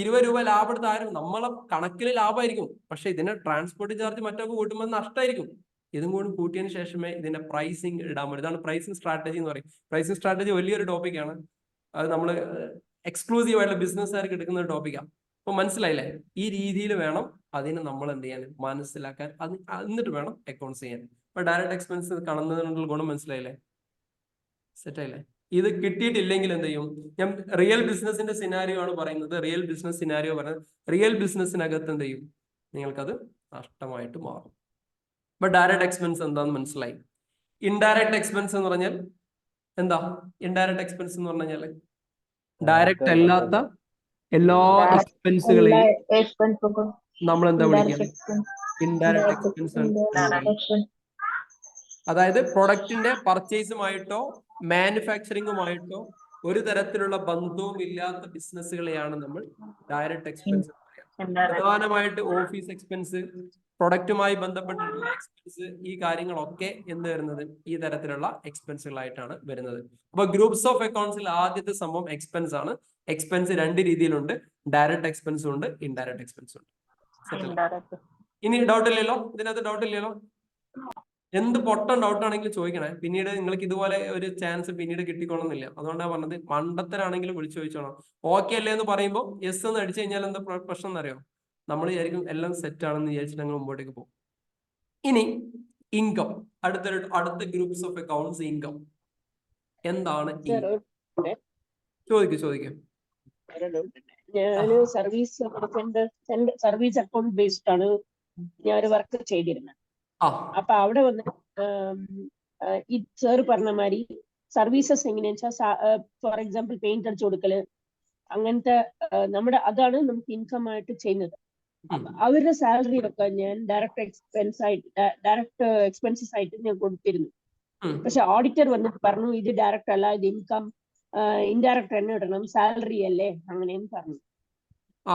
20 രൂപ ലാഭം എടുത്ത ആരും നമ്മളെ കണക്കിൽ ലാഭമായിരിക്കും. പക്ഷെ ഇതിന്റെ ട്രാൻസ്പോർട്ട് ചാർജ് മറ്റൊക്കെ കൂട്ടുമ്പോൾ നഷ്ടമായിരിക്കും. ഇതും കൂടി കൂട്ടിയതിന് ശേഷമേ ഇതിന്റെ പ്രൈസിങ് ഇടാൻ പറ്റും. ഇതാണ് പ്രൈസിങ് സ്ട്രാറ്റജി എന്ന് പറയും. പ്രൈസിങ് സ്ട്രാറ്റജി വലിയൊരു ടോപ്പിക്കാണ്. അത് നമ്മൾ എക്സ്ക്ലൂസീവ് ആയിട്ടുള്ള ബിസിനസ്സുകാർക്ക് എടുക്കുന്ന ഒരു ടോപ്പിക്കാണ്. അപ്പൊ മനസ്സിലായില്ലേ? ഈ രീതിയിൽ വേണം അതിന് നമ്മൾ എന്ത് ചെയ്യാൻ, മനസ്സിലാക്കാൻ. എന്നിട്ട് വേണം അക്കൗണ്ട്സ് ചെയ്യാൻ. അപ്പൊ ഡയറക്റ്റ് എക്സ്പെൻസ് കാണുന്നതിനുള്ള ഗുണം മനസ്സിലായില്ലേ? സെറ്റ് ആയില്ലേ? ഇത് കിട്ടിയിട്ടില്ലെങ്കിൽ എന്ത് ചെയ്യും? ഞാൻ റിയൽ ബിസിനസിന്റെ സിനാരിയോ ആണ് പറയുന്നത്. റിയൽ ബിസിനസ് സിനാരിയോ പറയുന്നത് റിയൽ ബിസിനസ്സിനകത്ത് എന്ത് ചെയ്യും? നിങ്ങൾക്കത് നഷ്ടമായിട്ട് മാറും. അപ്പൊ ഡയറക്റ്റ് എക്സ്പെൻസ് എന്താന്ന് മനസ്സിലായി. ഇൻഡയറക്റ്റ് എക്സ്പെൻസ് എന്ന് പറഞ്ഞാൽ എന്താ? ഇൻഡയറക്റ്റ് എക്സ്പെൻസ് എന്ന് പറഞ്ഞാൽ ഡയറക്റ്റ് അല്ലാത്ത എല്ലാ എക്സ്പെൻസുകളെയും നമ്മൾ എന്താ വിളിക്കുക? Indirect expense. അതായത് പ്രൊഡക്റ്റിന്റെ പർച്ചേസുമായിട്ടോ മാനുഫാക്ചറിങ്ങുമായിട്ടോ ഒരു തരത്തിലുള്ള ബന്ധവും ഇല്ലാത്ത ബിസിനസ്സുകളെയാണ് നമ്മൾ ഡയറക്റ്റ് എക്സ്പെൻസ് പറയാം. പ്രധാനമായിട്ട് ഓഫീസ് എക്സ്പെൻസ്, പ്രൊഡക്റ്റുമായി ബന്ധപ്പെട്ടിട്ടുള്ള എക്സ്പെൻസ്, ഈ കാര്യങ്ങളൊക്കെ എന്ത് വരുന്നത്? ഈ തരത്തിലുള്ള എക്സ്പെൻസുകളായിട്ടാണ് വരുന്നത്. അപ്പൊ ഗ്രൂപ്പ്സ് ഓഫ് അക്കൗണ്ട്സിൽ ആദ്യത്തെ സംഭവം എക്സ്പെൻസ് ആണ്. എക്സ്പെൻസ് രണ്ട് രീതിയിലുണ്ട്, ഡയറക്റ്റ് എക്സ്പെൻസും ഉണ്ട്, ഇൻഡയറക്റ്റ് എക്സ്പെൻസും ഉണ്ട്. ഇനി ഡൗട്ട് ഇല്ലല്ലോ? ഇതിനകത്ത് ഡൗട്ട് ഇല്ലല്ലോ? എന്ത് പൊട്ടൻ ഡൗട്ട് ആണെങ്കിലും ചോദിക്കണേ. പിന്നീട് നിങ്ങൾക്ക് ഇതുപോലെ ഒരു ചാൻസ് പിന്നീട് കിട്ടിക്കോണമെന്നില്ല. അതുകൊണ്ടാണ് പറഞ്ഞത്, മണ്ടത്തരാണെങ്കിലും വിളിച്ചു ചോദിച്ചോണം. ഓക്കെ അല്ലേ എന്ന് പറയുമ്പോൾ യെസ് എന്ന് അടിച്ചു കഴിഞ്ഞാൽ എന്താ പ്രശ്നം എന്നറിയോ? നമ്മൾ വിചാരിക്കും എല്ലാം സെറ്റ് ആണെന്ന് വിചാരിച്ചിട്ട് ഞങ്ങൾ മുമ്പോട്ടേക്ക് പോകും. ഇനി ഇൻകം, അടുത്ത ഗ്രൂപ്പ്സ് ഓഫ് അക്കൗണ്ട്സ്. ഇൻകം എന്താണ്? ചോദിക്കും. ഞാന് സർവീസ് അക്കൗണ്ട് ബേസ്ഡ് ആണ് ഞാൻ ഒരു വർക്ക് ചെയ്തിരുന്നത്. അപ്പൊ അവിടെ വന്ന് ഈ സാറ് പറഞ്ഞ മാതിരി സർവീസസ് എങ്ങനെയാ വെച്ചാൽ, ഫോർ എക്സാമ്പിൾ പെയിന്റ് അടിച്ചു കൊടുക്കല്, അങ്ങനത്തെ അതാണ് നമുക്ക് ഇൻകം ആയിട്ട് ചെയ്യുന്നത്. അവരുടെ സാലറി ഒക്കെ ഞാൻ ഡയറക്റ്റ് എക്സ്പെൻസസ് ആയിട്ട് ഞാൻ കൊടുത്തിരുന്നു. പക്ഷെ ഓഡിറ്റർ വന്നിട്ട് പറഞ്ഞു, ഇത് ഡയറക്റ്റ് അല്ല, ഇത് ഇൻഡയറക്റ്റ് തന്നെ ഇടണം, സാലറി അല്ലേ അങ്ങനെയെന്ന് പറഞ്ഞു. ആ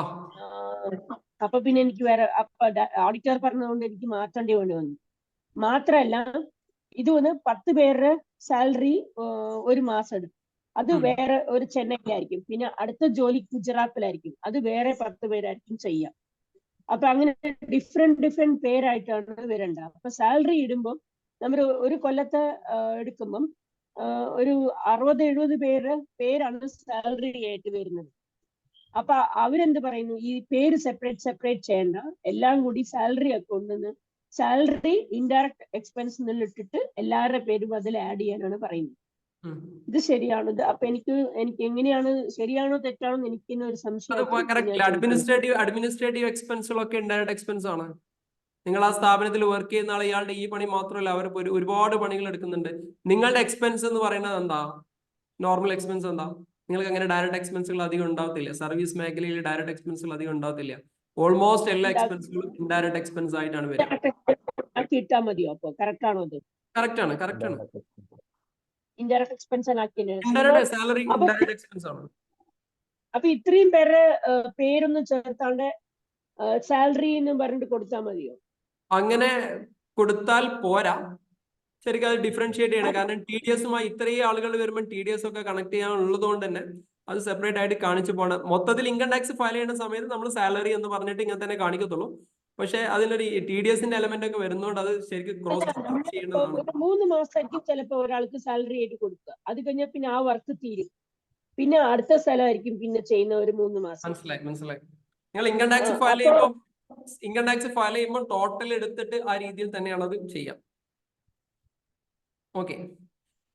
അപ്പൊ പിന്നെ എനിക്ക് വേറെ ഓഡിറ്റർ പറഞ്ഞതുകൊണ്ട് എനിക്ക് മാറ്റേണ്ടി വേണ്ടി വന്നു. മാത്രല്ല ഇത് വന്ന് 10 പേരുടെ സാലറി ഒരു മാസം എടുക്കും. അത് വേറെ ഒരു ചെന്നൈയിലായിരിക്കും. പിന്നെ അടുത്ത ജോലി ഗുജറാത്തിലായിരിക്കും. അത് വേറെ 10 പേരായിരിക്കും ചെയ്യാം. അപ്പൊ അങ്ങനെ ഡിഫറെന്റ് പേരായിട്ടാണ് വരേണ്ട. അപ്പൊ സാലറി ഇടുമ്പോൾ നമ്മൾ ഒരു കൊല്ലത്തെ എടുക്കുമ്പം ഒരു 60-70 പേരാണ് സാലറി ആയിട്ട് വരുന്നത്. അപ്പൊ അവരെന്ത് പറയുന്നു, ഈ പേര് സെപ്പറേറ്റ് ചെയ്യണ്ട, എല്ലാം കൂടി സാലറി അക്കൗണ്ടിൽ നിന്ന് സാലറി ഇൻഡയറക്ട് എക്സ്പെൻസ് ഇട്ടിട്ട് എല്ലാവരുടെ പേരും അതിൽ ആഡ് ചെയ്യാനാണ് പറയുന്നത്. ഇത് ശരിയാണോ? ഇത് അപ്പൊ എനിക്ക് എങ്ങനെയാണ്, ശരിയാണോ തെറ്റാണോ എനിക്ക് ഒരു സംശയം. അഡ്മിനിസ്ട്രേറ്റീവ് എക്സ്പെൻസുകളൊക്കെ ഇൻഡയറക്ട് എക്സ്പെൻസ് ആണ്. നിങ്ങൾ ആ സ്ഥാപനത്തിൽ വർക്ക് ചെയ്യുന്ന ആൾ ഇയാളുടെ ഈ പണി മാത്രമല്ല, അവർ ഒരുപാട് പണികൾ എടുക്കുന്നുണ്ട്. നിങ്ങളുടെ എക്സ്പെൻസ് എന്ന് പറയുന്നത് എന്താ? നോർമൽ എക്സ്പെൻസ് എന്താ? നിങ്ങൾക്ക് അങ്ങനെ ഡയറക്ട് എക്സ്പെൻസുകൾ അധികം ഉണ്ടാവത്തില്ല. സർവീസ് മേഖലയിൽ ഡയറക്ട് എക്സ്പെൻസുകൾ അധികം ഉണ്ടാവത്തില്ല. ഓൾമോസ്റ്റ് എല്ലാ എക്സ്പെൻസുകളും ഇൻഡയറക്ട് എക്സ്പെൻസ് ആയിട്ടാണ് വരിക. ഇട്ടാൽ മതിയോ? അപ്പൊ കറക്റ്റ് ആണോ? അത് കറക്റ്റ് ആണ്. Indirect expense salary indirect expense ആണ്. അപ്പൊ ഇത്രയും പേരുടെ പേരൊന്നും ചേർത്താണ്ട് സാലറി എന്ന് പറഞ്ഞിട്ട് കൊടുത്താൽ മതിയോ? അങ്ങനെ കൊടുത്താൽ പോരാ. ശരിക്കും അത് ഡിഫറൻഷിയേറ്റ് ചെയ്യണം. കാരണം TDSുമായി ഇത്രയും ആളുകൾ വരുമ്പോൾ TDS ഒക്കെ കണക്ട് ചെയ്യാനുള്ളത് കൊണ്ട് തന്നെ അത് സെപ്പറേറ്റ് ആയിട്ട് കാണിച്ചു പോകണം. മൊത്തത്തിൽ ഇൻകം ടാക്സ് ഫയൽ ചെയ്യുന്ന സമയത്ത് നമ്മൾ സാലറി എന്ന് പറഞ്ഞിട്ട് ഇങ്ങനെ തന്നെ കാണിക്കത്തുള്ളൂ. പക്ഷെ അതിലൊരു TDSന്റെ എലമെന്റ് ഒക്കെ വരുന്നതുകൊണ്ട് അത് ശരിക്കും ക്രോസ് ചെയ്യേണ്ടതാണ്. 3 മാസമായിരിക്കും ചിലപ്പോൾ ഒരാൾക്ക് സാലറി ആയിട്ട് കൊടുക്കുക. അത് കഴിഞ്ഞാൽ പിന്നെ ആ വർക്ക് തീരും. പിന്നെ അടുത്ത സ്ഥലമായിരിക്കും പിന്നെ ചെയ്യുന്ന ഒരു 3 മാസം. മനസ്സിലായി. നിങ്ങൾ ഇൻകം ടാക്സ് ഫയൽ ചെയ്യുമ്പോൾ ടോട്ടൽ എടുത്തിട്ട് ആ രീതിയിൽ തന്നെയാണ് അത് ചെയ്യാം. ഓക്കെ,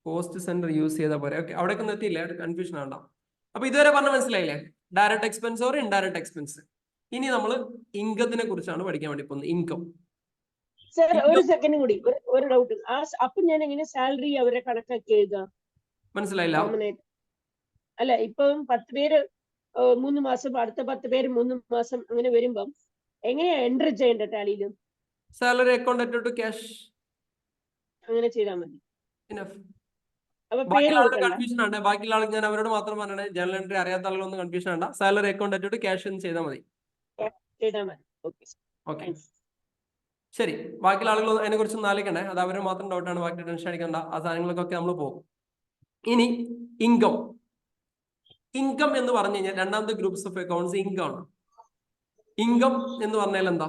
കോസ്റ്റ് സെന്റർ യൂസ് ചെയ്താൽ പോരെ. ഓക്കെ, അവിടേക്ക് എത്തിയില്ല, കൺഫ്യൂഷൻ ആണോ? അപ്പൊ ഇതുവരെ പറഞ്ഞ മനസ്സിലായില്ലേ? Direct expense or indirect expense. ഇനി നമ്മൾ ഇൻകത്തിനെ കുറിച്ചാണ് പഠിക്കാൻ വേണ്ടി പോകുന്നത്. ഇൻകം. സർ, ഒരു സെക്കൻഡ് കൂടി, ഒരു ഡൗട്ട്. അപ്പൊ ഞാൻ എങ്ങനെ സാലറി അവരെ കണക്കാക്കി എഴുതാം? മനസ്സിലായില്ല? അല്ല, ഇപ്പം 10 പേര് 3 മാസം, അടുത്ത 10 പേര് 3 മാസം അങ്ങനെ വരുമ്പം എങ്ങനെയാ എൻട്രി ചെയ്യേണ്ട ടാലിയില്? സാലറി അക്കൗണ്ട് ടു ക്യാഷ് അങ്ങനെ ചെയ്താൽ മതി. കൺഫ്യൂഷൻ ആണ്. ബാക്കിയുള്ള ആൾക്ക് ഞാൻ അവരോട് മാത്രം പറഞ്ഞത്, ജനറൽ എൻട്രി അറിയാത്ത ആളുകളൊന്നും കൺഫ്യൂഷൻ ആണ്. സാലറി അക്കൗണ്ട് ടു ക്യാഷ് എന്ന് ചെയ്താൽ മതി. ഓക്കെ, ശരി. ബാക്കിയുള്ള ആളുകൾ അതിനെ കുറിച്ചൊന്നും ആലോചിക്കണ്ടേ. അത് അവരെ മാത്രം ഡൗട്ടാണ്. ബാക്കി ടെൻഷൻ അടിക്കണ്ട. ആ സാധനങ്ങൾക്കൊക്കെ നമ്മൾ പോകും. ഇനി ഇൻകം എന്ന് പറഞ്ഞു കഴിഞ്ഞാൽ രണ്ടാമത്തെ ഗ്രൂപ്പ്സ് ഓഫ് അക്കൗണ്ട്സ് ഇൻകം ആണ്. ഇൻകം എന്ന് പറഞ്ഞാൽ എന്താ?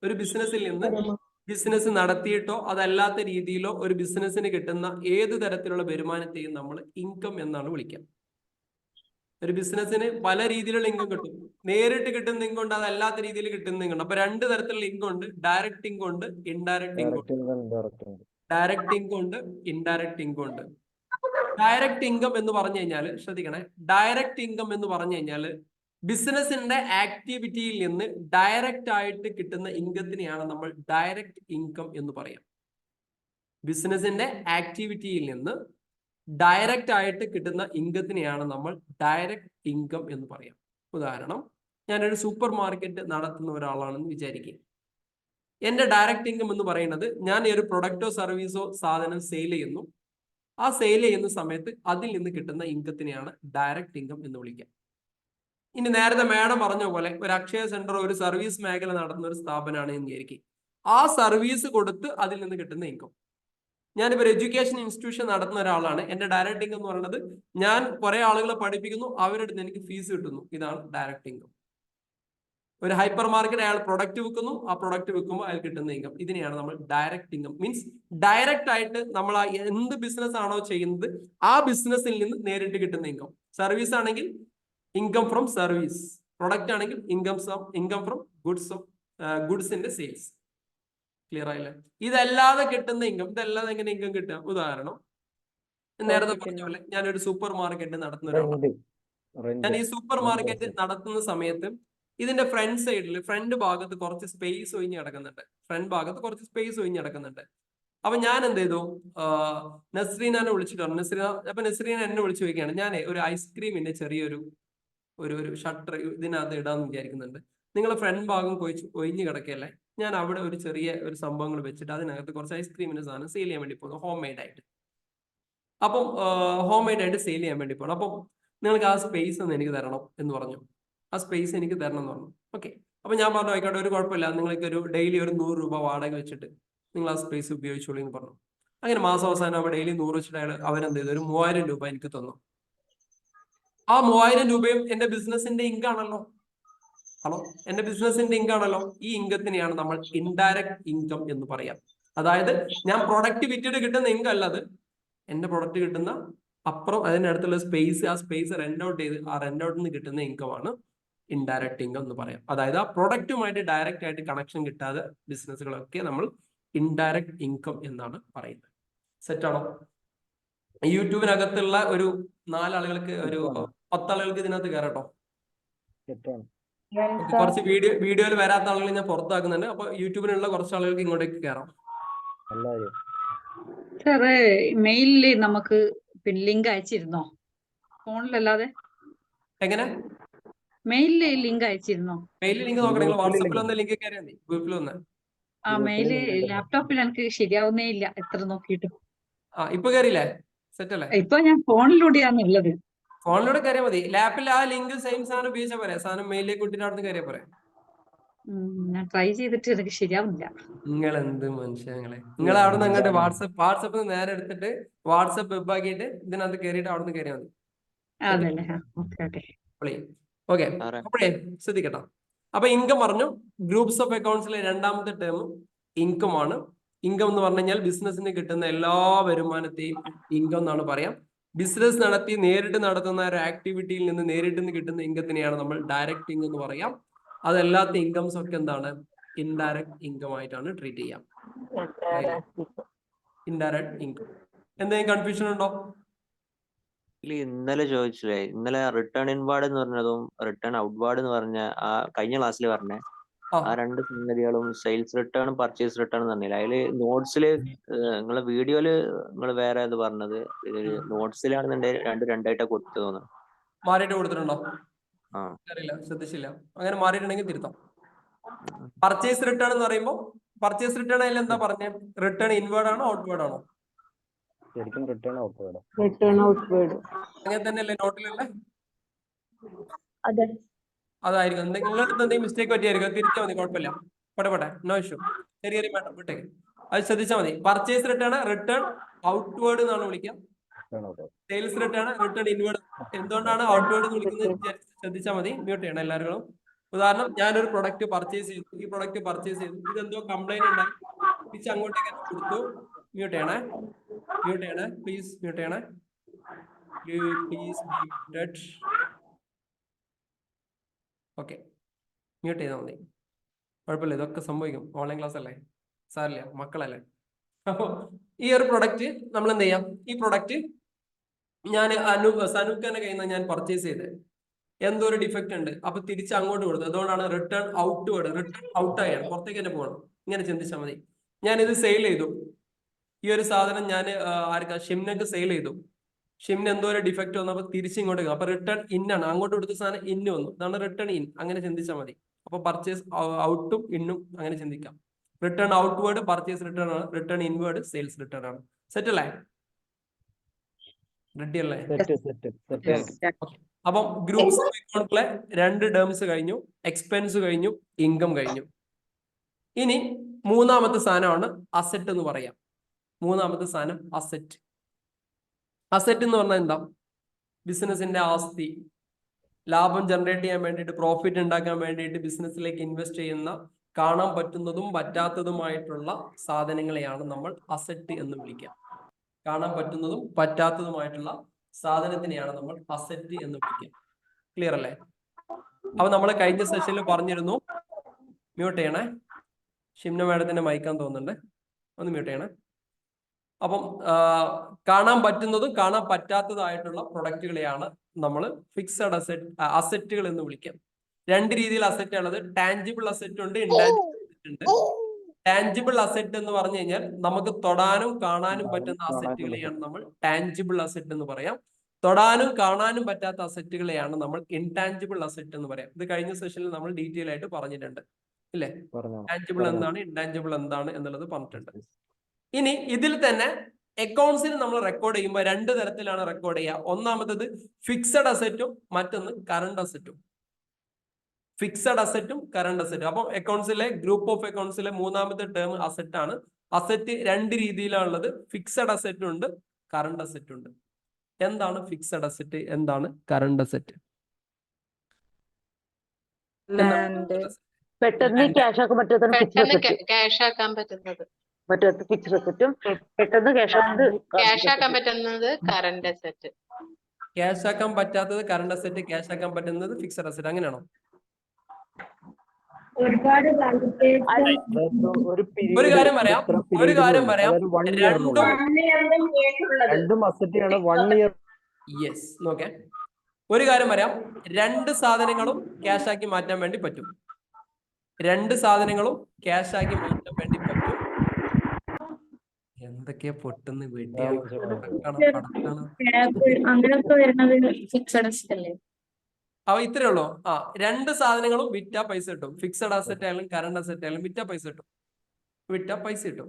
ഒരു ബിസിനസ്സിൽ നിന്ന് ബിസിനസ് നടത്തിയിട്ടോ അതല്ലാത്ത രീതിയിലോ ഒരു ബിസിനസ്സിന് കിട്ടുന്ന ഏത് തരത്തിലുള്ള വരുമാനത്തെയും നമ്മൾ ഇൻകം എന്നാണ് വിളിക്കുക. ഒരു ബിസിനസ്സിന് പല രീതിയിലുള്ള ഇൻകം കിട്ടും. നേരിട്ട് കിട്ടുന്ന ഇൻകം ഉണ്ട്, അതല്ലാത്ത രീതിയിൽ കിട്ടുന്ന ഇൻകം ഉണ്ട്. അപ്പൊ 2 തരത്തിലുള്ള ഇൻകം ഉണ്ട്. ഡയറക്റ്റ് ഇൻകം ഉണ്ട്, ഇൻഡയറക്റ്റ് ഇൻകം ഉണ്ട്. ഡയറക്റ്റ് ഇൻകം ഉണ്ട്, ഇൻഡയറക്റ്റ് ഇൻകം ഉണ്ട്. ഡയറക്റ്റ് ഇൻകം എന്ന് പറഞ്ഞു കഴിഞ്ഞാൽ ശ്രദ്ധിക്കണേ, ഡയറക്റ്റ് ഇൻകം എന്ന് പറഞ്ഞു കഴിഞ്ഞാൽ ബിസിനസിന്റെ ആക്ടിവിറ്റിയിൽ നിന്ന് ഡയറക്റ്റ് ആയിട്ട് കിട്ടുന്ന ഇൻകത്തിനെയാണ് നമ്മൾ ഡയറക്റ്റ് ഇൻകം എന്ന് പറയാം. ബിസിനസിന്റെ ആക്ടിവിറ്റിയിൽ നിന്ന് ഡയറക്റ്റ് ആയിട്ട് കിട്ടുന്ന ഇൻകത്തിനെയാണ് നമ്മൾ ഡയറക്റ്റ് ഇൻകം എന്ന് പറയാം. ഉദാഹരണം, ഞാനൊരു സൂപ്പർ മാർക്കറ്റ് നടത്തുന്ന ഒരാളാണെന്ന് വിചാരിക്കുക. എന്റെ ഡയറക്റ്റ് ഇൻകം എന്ന് പറയുന്നത്, ഞാൻ ഒരു പ്രൊഡക്റ്റോ സർവീസോ സാധനം സെയിൽ ചെയ്യുന്നു. ആ സെയിൽ ചെയ്യുന്ന സമയത്ത് അതിൽ നിന്ന് കിട്ടുന്ന ഇൻകത്തിനെയാണ് ഡയറക്റ്റ് ഇൻകം എന്ന് വിളിക്കുക. ഇനി നേരത്തെ മാഡം പറഞ്ഞ പോലെ ഒരു അക്ഷയ സെന്റർ, ഒരു സർവീസ് മേഖല നടത്തുന്ന ഒരു സ്ഥാപനമാണ് എന്ന് വിചാരിക്കുക. ആ സർവീസ് കൊടുത്ത് അതിൽ നിന്ന് കിട്ടുന്ന ഇൻകം. ഞാനിപ്പോൾ ഒരു എഡ്യൂക്കേഷൻ ഇൻസ്റ്റിറ്റ്യൂഷൻ നടത്തുന്ന ഒരാളാണ്. എന്റെ ഡയറക്റ്റ് ഇൻകം എന്ന് പറയുന്നത്, ഞാൻ കുറെ ആളുകളെ പഠിപ്പിക്കുന്നു, അവരുടെ അടുത്ത് എനിക്ക് ഫീസ് കിട്ടുന്നു. ഇതാണ് ഡയറക്റ്റ് ഇൻകം. ഒരു ഹൈപ്പർ മാർക്കറ്റ് അയാൾ പ്രൊഡക്റ്റ് വിൽക്കുന്നു, ആ പ്രൊഡക്റ്റ് വിൽക്കുമ്പോൾ അയാൾ കിട്ടുന്ന ഇൻകം. ഇതിനെയാണ് നമ്മൾ ഡയറക്റ്റ് ഇൻകം. മീൻസ് ഡയറക്റ്റ് ആയിട്ട് നമ്മൾ എന്ത് ബിസിനസ് ആണോ ചെയ്യുന്നത് ആ ബിസിനസ്സിൽ നിന്ന് നേരിട്ട് കിട്ടുന്ന ഇൻകം. സർവീസ് ആണെങ്കിൽ ഇൻകം ഫ്രം സർവീസ്, പ്രൊഡക്റ്റ് ആണെങ്കിൽ ഇൻകം ഫ്രം ഗുഡ്സിന്റെ സെയിൽസ്. ക്ലിയർ ആയില്ലേ? ഇതല്ലാതെ കിട്ടുന്ന ഇൻകം, ഇതല്ലാതെ എങ്ങനെ ഇൻകം കിട്ടുക? ഉദാഹരണം, നേരത്തെ പറഞ്ഞ പോലെ ഞാനൊരു സൂപ്പർ മാർക്കറ്റ് നടത്തുന്ന ഒരാളാണ്. ഞാൻ ഈ സൂപ്പർ മാർക്കറ്റ് നടത്തുന്ന സമയത്ത് ഇതിന്റെ ഫ്രണ്ട് ഭാഗത്ത് കുറച്ച് സ്പേസ് ഒഴിഞ്ഞ് കിടക്കുന്നുണ്ട്. അപ്പൊ ഞാൻ എന്ത് ചെയ്തു, നസ്രീനെ വിളിച്ചിട്ട് പറഞ്ഞു. നസ്രീന എന്നെ വിളിച്ചു ചോദിക്കുകയാണ്, ഞാൻ ഒരു ഐസ്ക്രീമിന്റെ ചെറിയൊരു ഷട്ടർ ഇതിനകത്ത് ഇടാന്ന് വിചാരിക്കുന്നുണ്ട്. നിങ്ങളെ ഫ്രണ്ട് ഭാഗം ഒഴിഞ്ഞു കിടക്കല്ലേ, ഞാൻ അവിടെ ഒരു ചെറിയ ഒരു സംഭവങ്ങൾ വെച്ചിട്ട് അതിനകത്ത് കുറച്ച് ഐസ്ക്രീമിന്റെ സാധനം സെയിൽ ചെയ്യാൻ വേണ്ടി പോകുന്നു, ഹോം മെയ്ഡ് ആയിട്ട്. അപ്പം ഹോം മെയ്ഡ് ആയിട്ട് സെയിൽ ചെയ്യാൻ വേണ്ടി പോകണം. അപ്പം നിങ്ങൾക്ക് ആ സ്പേസ് ഒന്ന് എനിക്ക് തരണം എന്ന് പറഞ്ഞു. ആ സ്പേസ് എനിക്ക് തരണം എന്ന് പറഞ്ഞു. ഓക്കെ, അപ്പൊ ഞാൻ പറഞ്ഞു ആയിക്കോട്ടെ, ഒരു കുഴപ്പമില്ല, നിങ്ങൾക്ക് ഒരു ഡെയിലി ഒരു 100 രൂപ വാടക വെച്ചിട്ട് നിങ്ങൾ ആ സ്പേസ് ഉപയോഗിച്ചോളൂ എന്ന് പറഞ്ഞു. അങ്ങനെ മാസം അവസാനം അവ ഡെയിലി 100 വെച്ചിട്ട് അവരെന്ത് ചെയ്തു, ഒരു 3000 രൂപ എനിക്ക് തന്നു. ആ 3000 രൂപയും എന്റെ ബിസിനസിന്റെ ഇൻകം ആണല്ലോ. ഹലോ, എന്റെ ബിസിനസിന്റെ ഇൻകം ആണല്ലോ. ഈ ഇൻകത്തിനെയാണ് നമ്മൾ ഇൻഡയറക്ട് ഇൻകം എന്ന് പറയാം. അതായത് ഞാൻ പ്രൊഡക്റ്റ് വിറ്റിട്ട് കിട്ടുന്ന ഇൻകം അല്ല അത്, എന്റെ പ്രൊഡക്റ്റ് കിട്ടുന്ന അപ്പുറം അതിന്റെ അടുത്തുള്ള സ്പേസ്, ആ സ്പേസ് റെന്റ് ഔട്ട് ചെയ്ത് ആ റെന്റ് ഔട്ടിൽ നിന്ന് കിട്ടുന്ന ഇൻകം ആണ് ഇൻഡയറക്ട് ഇൻകം എന്ന് പറയാം. അതായത് ആ പ്രൊഡക്റ്റുമായിട്ട് ഡയറക്റ്റ് ആയിട്ട് കണക്ഷൻ കിട്ടാതെ ബിസിനസ്സുകളൊക്കെ നമ്മൾ ഇൻഡയറക്ട് ഇൻകം എന്നാണ് പറയുന്നത്. സെറ്റ് ആണോ? യൂട്യൂബിനകത്തുള്ള ഒരു 4 ആളുകൾക്ക്, ഒരു 10 ആളുകൾക്ക് ഇതിനകത്ത് കയറട്ടോ. കുറച്ച് വീഡിയോയിൽ വരാത്ത ആളുകൾ ഞാൻ പുറത്താക്കുന്നുണ്ട്. അപ്പൊ യൂട്യൂബിലുള്ള കുറച്ച് ആളുകൾക്ക് ഇങ്ങോട്ടേക്ക് കയറാം. സാറേ, മെയിലില് നമുക്ക് ലിങ്ക് അയച്ചിരുന്നോ? ഫോണിലല്ലാതെ എങ്ങനെ? മെയിലില് ലിങ്ക് അയച്ചിരുന്നോ? മെയിലിൽ ലിങ്ക് നോക്കണം. നിങ്ങൾ വാട്സാപ്പിൽ ഒന്ന് ലിങ്ക് കയറിയാൽ മതി, ഗ്രൂപ്പിൽ ഒന്ന്. ആ മെയില് ലാപ്ടോപ്പിൽ എനിക്ക് ശരിയാവുന്നേ ഇല്ല, എത്ര നോക്കിയിട്ടും. ഇപ്പൊ കയറിയില്ലേ? സെറ്റ് അല്ലേ? ഇപ്പൊ ഞാൻ ഫോണിലൂടെയാണ് ഉള്ളത്. ഫോണിലൂടെ കയറിയാൽ മതി. ലാപ്പിൽ ആ ലിങ്ക് സെയിം സാധനം ഉപയോഗിച്ചാൽ പോരെ. സാധനം മെയിലിലേക്ക് വിട്ടിട്ട് അവിടെ നിന്ന് കയറിയാൽ പോരെ. ഞാൻ ട്രൈ ചെയ്തിട്ട് എനിക്ക് ശരിയാവുന്നില്ല. നിങ്ങൾ എന്ത് മനുഷ്യങ്ങളെ, നിങ്ങൾ അവിടെ നിന്ന് അങ്ങോട്ട് വാട്സപ്പ് നേരെ എടുത്തിട്ട് വാട്സപ്പ് വെബ് ആക്കിയിട്ട് ഇതിനകത്ത് കയറിയിട്ട് അവിടെ നിന്ന് കയറിയാൽ മതി. അതല്ലേ? ഓക്കെ, അപ്പോഴേ ശ്രദ്ധിക്കട്ടോ. അപ്പൊ ഇൻകം പറഞ്ഞു. ഗ്രൂപ്പ്സ് ഓഫ് അക്കൗണ്ട്സിലെ രണ്ടാമത്തെ ടേം ഇൻകം ആണ്. ഇൻകം എന്ന് പറഞ്ഞു കഴിഞ്ഞാൽ ബിസിനസ്സിന് കിട്ടുന്ന എല്ലാ വരുമാനത്തെയും ഇൻകം എന്നാണ് പറയാം. ബിസിനസ് നടത്തി നേരിട്ട് നടത്തുന്ന ഒരു ആക്ടിവിറ്റിയിൽ നിന്ന് നേരിട്ട് കിട്ടുന്ന ഇൻകത്തിനെയാണ് നമ്മൾ ഡയറക്റ്റ് ഇൻകം എന്ന് പറയാം. അതല്ലാത്ത ഇൻകംസ് ഒക്കെ എന്താണ്? ഇൻഡയറക്റ്റ് ഇൻകം ആയിട്ടാണ് ട്രീറ്റ് ചെയ്യാം. Indirect income. എന്തെങ്കിലും കൺഫ്യൂഷൻ ഉണ്ടോ? ഇന്നലെ ചോദിച്ചില്ലേ, ഇന്നലെ റിട്ടേൺ ഇൻവാർഡ് എന്ന് പറഞ്ഞതും റിട്ടേൺ ഔട്ട്വാർഡ് എന്ന് പറഞ്ഞ ആ കഴിഞ്ഞ ക്ലാസ്സിൽ പറഞ്ഞ ആ രണ്ട് സംഗതികളും സെയിൽസ് റിട്ടേണും പർച്ചേസ് റിട്ടേൺ എന്ന് പറഞ്ഞില്ല. അതില് നോട്ട്സില് നിങ്ങളെ വീഡിയോയില് നിങ്ങൾ വേറെ ഇത് പറഞ്ഞത്, നോട്ട്സിലാണെന്നുണ്ടെങ്കിൽ രണ്ടായിട്ടാ കൊടുത്തു തോന്നുന്നു. മാറിയിട്ട് കൊടുത്തിട്ടുണ്ടോ? അറിയില്ല, ശ്രദ്ധിച്ചില്ല. അങ്ങനെ മാറിയിട്ടുണ്ടെങ്കിൽ തിരുത്താം. പർച്ചേസ് റിട്ടേൺ എന്ന് പറയുമ്പോൾ പർച്ചേസ് റിട്ടേൺ അതിൽ എന്താ പറഞ്ഞ? റിട്ടേൺ ഇൻവേർഡ് ആണോ ഔട്ട്വേർഡ് ആണോ? Return outward. അങ്ങനെ തന്നെയല്ലേ നോട്ടിലുള്ള? അതെ. അതായിരിക്കും. നിങ്ങളുടെ അടുത്ത് എന്തെങ്കിലും മിസ്റ്റേക്ക് പറ്റിയായിരിക്കും, തിരിച്ചാൽ മതി, കുഴപ്പമില്ല. പോട്ടെ, നോ ഇഷ്യൂ. ചെറിയ മാറ്റം വിട്ടേക്ക്, അത് ശ്രദ്ധിച്ചാൽ മതി. പർച്ചേസ് റിട്ടേൺ ഔട്ട്വേർഡ് എന്നാണ് വിളിക്കുക. Sales return return inward. എന്തുകൊണ്ടാണ് ഔട്ട്വേർഡ് എന്ന് വിളിക്കുന്നത് ശ്രദ്ധിച്ചാൽ മതി. മ്യൂട്ട് ചെയ്യണം എല്ലാവരും. ഉദാഹരണം, ഞാനൊരു പ്രൊഡക്റ്റ് പർച്ചേസ് ചെയ്തു. ഈ പ്രൊഡക്റ്റ് പർച്ചേസ് ചെയ്തു, ഇതെന്തോ കംപ്ലൈന്റ് ഉണ്ടായി, തിരിച്ച് അങ്ങോട്ടേക്ക് കൊടുത്തു. മ്യൂട്ട് ചെയ്യണേ, പ്ലീസ് മ്യൂട്ട് ചെയ്യണേ. ഓക്കെ, മ്യൂട്ട് ചെയ്താൽ മതി, കുഴപ്പമില്ല. ഇതൊക്കെ സംഭവിക്കും, ഓൺലൈൻ ക്ലാസ് അല്ലേ, സാരില്ല, മക്കളല്ലേ. അപ്പോൾ ഈ ഒരു പ്രൊഡക്റ്റ് നമ്മൾ എന്ത് ചെയ്യാം? ഈ പ്രൊഡക്റ്റ് ഞാൻ സനൂഖന്റെ കയ്യിൽ നിന്ന് ഞാൻ പർച്ചേസ് ചെയ്ത് എന്തോ ഒരു ഡിഫക്റ്റ് ഉണ്ട്, അപ്പൊ തിരിച്ച് അങ്ങോട്ട് കൊടുത്തു. അതുകൊണ്ടാണ് റിട്ടേൺ ഔട്ട്വേർഡ്. റിട്ടേൺ ഔട്ടായാണ്, പുറത്തേക്ക് തന്നെ പോകണം. ഇങ്ങനെ ചിന്തിച്ചാൽ മതി. ഞാനിത് സെയിൽ ചെയ്തു. ഈ ഒരു സാധനം ഞാൻ ഷിംനക്ക് സെയിൽ ചെയ്തു. ഷിംന് എന്തോ ഒരു ഡിഫക്റ്റ് വന്നു, അപ്പൊ തിരിച്ച് ഇങ്ങോട്ട്. അപ്പൊ റിട്ടേൺ ഇൻ ആണ്, അങ്ങോട്ട് കൊടുത്ത സാധനം ഇന്ന് വന്നു. അതാണ് റിട്ടേൺ ഇൻ. അങ്ങനെ ചിന്തിച്ചാൽ മതി. അപ്പൊ പർച്ചേസ് ഔട്ടും ഇന്നും അങ്ങനെ ചിന്തിക്കാം. റിട്ടേൺ ഔട്ട്വേർഡ് പർച്ചേസ് റിട്ടേൺ ആണ്, റിട്ടേൺ ഇൻവേർഡ് സെയിൽസ് റിട്ടേൺ ആണ്. സെറ്റ് അല്ലേ? റെഡി അല്ലേ? അപ്പം ഗ്രൂപ്പ്സ് അക്കൗണ്ടിലെ 2 ടേംസ് കഴിഞ്ഞു, എക്സ്പെൻസ് കഴിഞ്ഞു, ഇൻകം കഴിഞ്ഞു. ഇനി മൂന്നാമത്തെ സാധനമാണ് അസറ്റ് എന്ന് പറയാം. മൂന്നാമത്തെ സാധനം അസറ്റ്. അസറ്റ് എന്ന് പറഞ്ഞാൽ എന്താ? ബിസിനസിന്റെ ആസ്തി, ലാഭം ജനറേറ്റ് ചെയ്യാൻ വേണ്ടിയിട്ട്, പ്രോഫിറ്റ് ഉണ്ടാക്കാൻ വേണ്ടിയിട്ട് ബിസിനസ്സിലേക്ക് ഇൻവെസ്റ്റ് ചെയ്യുന്ന, കാണാൻ പറ്റുന്നതും പറ്റാത്തതുമായിട്ടുള്ള സാധനങ്ങളെയാണ് നമ്മൾ അസറ്റ് എന്ന് വിളിക്കുക. കാണാൻ പറ്റുന്നതും പറ്റാത്തതുമായിട്ടുള്ള സാധനത്തിനെയാണ് നമ്മൾ അസറ്റ് എന്ന് വിളിക്കുക. ക്ലിയർ അല്ലേ? അപ്പൊ നമ്മൾ കഴിഞ്ഞ സെഷനിൽ പറഞ്ഞിരുന്നു. മ്യൂട്ട് ചെയ്യണേ, ഷിംന മാഡത്തിന്റെ മൈക്കാൻ തോന്നുന്നുണ്ട്, ഒന്ന് മ്യൂട്ട് ചെയ്യണേ. അപ്പം കാണാൻ പറ്റുന്നതും കാണാൻ പറ്റാത്തതായിട്ടുള്ള പ്രൊഡക്റ്റുകളെയാണ് നമ്മൾ ഫിക്സഡ് അസറ്റുകൾ എന്ന് വിളിക്കാം. 2 രീതിയിൽ അസറ്റ് ഉള്ളത്. ടാഞ്ചിബിൾ അസറ്റ് ഉണ്ട്, ഇൻടാഞ്ചിബിൾ അസറ്റ് ഉണ്ട്. ടാഞ്ചിബിൾ അസറ്റ് എന്ന് പറഞ്ഞു കഴിഞ്ഞാൽ നമുക്ക് തൊടാനും കാണാനും പറ്റുന്ന അസറ്റുകളെയാണ് നമ്മൾ ടാഞ്ചിബിൾ അസറ്റ് എന്ന് പറയാം. തൊടാനും കാണാനും പറ്റാത്ത അസറ്റുകളെയാണ് നമ്മൾ ഇൻടാഞ്ചിബിൾ അസറ്റ് എന്ന് പറയാം. ഇത് കഴിഞ്ഞ സെഷനിൽ നമ്മൾ ഡീറ്റെയിൽ ആയിട്ട് പറഞ്ഞിട്ടുണ്ട്, ഇല്ലേ? ടാഞ്ചിബിൾ എന്താണ്, ഇൻടാഞ്ചിബിൾ എന്താണ് എന്നുള്ളത് പറഞ്ഞിട്ടുണ്ട്. ഇനി ഇതിൽ തന്നെ അക്കൗണ്ട്സിന് നമ്മൾ റെക്കോർഡ് ചെയ്യുമ്പോൾ 2 തരത്തിലാണ് റെക്കോർഡ് ചെയ്യുക. ഒന്നാമത്തത് ഫിക്സഡ് അസറ്റും, മറ്റൊന്ന് കറണ്ട് അസറ്റും. ഫിക്സഡ് അസറ്റും കറണ്ട് അസറ്റും. അപ്പം അക്കൗണ്ട്സിലെ ഗ്രൂപ്പ് ഓഫ് അക്കൗണ്ട്സിലെ മൂന്നാമത്തെ ടേം അസറ്റ് ആണ്. അസറ്റ് രണ്ട് രീതിയിലാണുള്ളത്. ഫിക്സഡ് അസറ്റ് ഉണ്ട്, കറണ്ട് അസറ്റ് ഉണ്ട്. എന്താണ് ഫിക്സഡ് അസറ്റ്, എന്താണ് കറണ്ട് അസറ്റ്? പെട്ടെന്ന് ക്യാഷ് ആക്കാൻ പറ്റാത്ത പെട്ടെന്ന് ക്യാഷ് ആക്കാൻ പറ്റുന്നത് ഫിക്സ്ഡ് അസറ്റും പെട്ടെന്ന് ക്യാഷ് ആക്കാൻ പറ്റുന്നത് കറണ്ട് അസറ്റ്. ക്യാഷ് ആക്കാൻ പറ്റാത്തത് കറണ്ട് അസറ്റ്, ക്യാഷ് ആക്കാൻ പറ്റുന്നത് ഫിക്സഡ് അസറ്റ്. അങ്ങനെയാണോ? ഒരുപാട് ഒരു കാര്യം പറയാം, രണ്ടും അസറ്റാണ് 1 ഇയർ. യെസ്, നോക്കേ, ഒരു കാര്യം പറയാം, രണ്ട് സാധനങ്ങളും ക്യാഷ് ആക്കി മാറ്റാൻ വേണ്ടി പറ്റും. രണ്ട് സാധനങ്ങളും ക്യാഷ് ആക്കി മാറ്റാൻ വേണ്ടി പറ്റും. എന്തൊക്കെയാ പൊട്ടുന്ന വെട്ടിയാണ്. അങ്ങനെയൊക്കെ വരുന്നത് ഫിക്സഡ് അസറ്റ് അല്ലേ? അവ ഇത്രേ ഉള്ളൂ. രണ്ട് സാധനങ്ങളും വിറ്റാ പൈസ കിട്ടും. ഫിക്സഡ് അസറ്റ് ആയാലും കറണ്ട് അസറ്റ് ആയാലും വിറ്റാ പൈസ കിട്ടും. വിറ്റാ പൈസ കിട്ടും.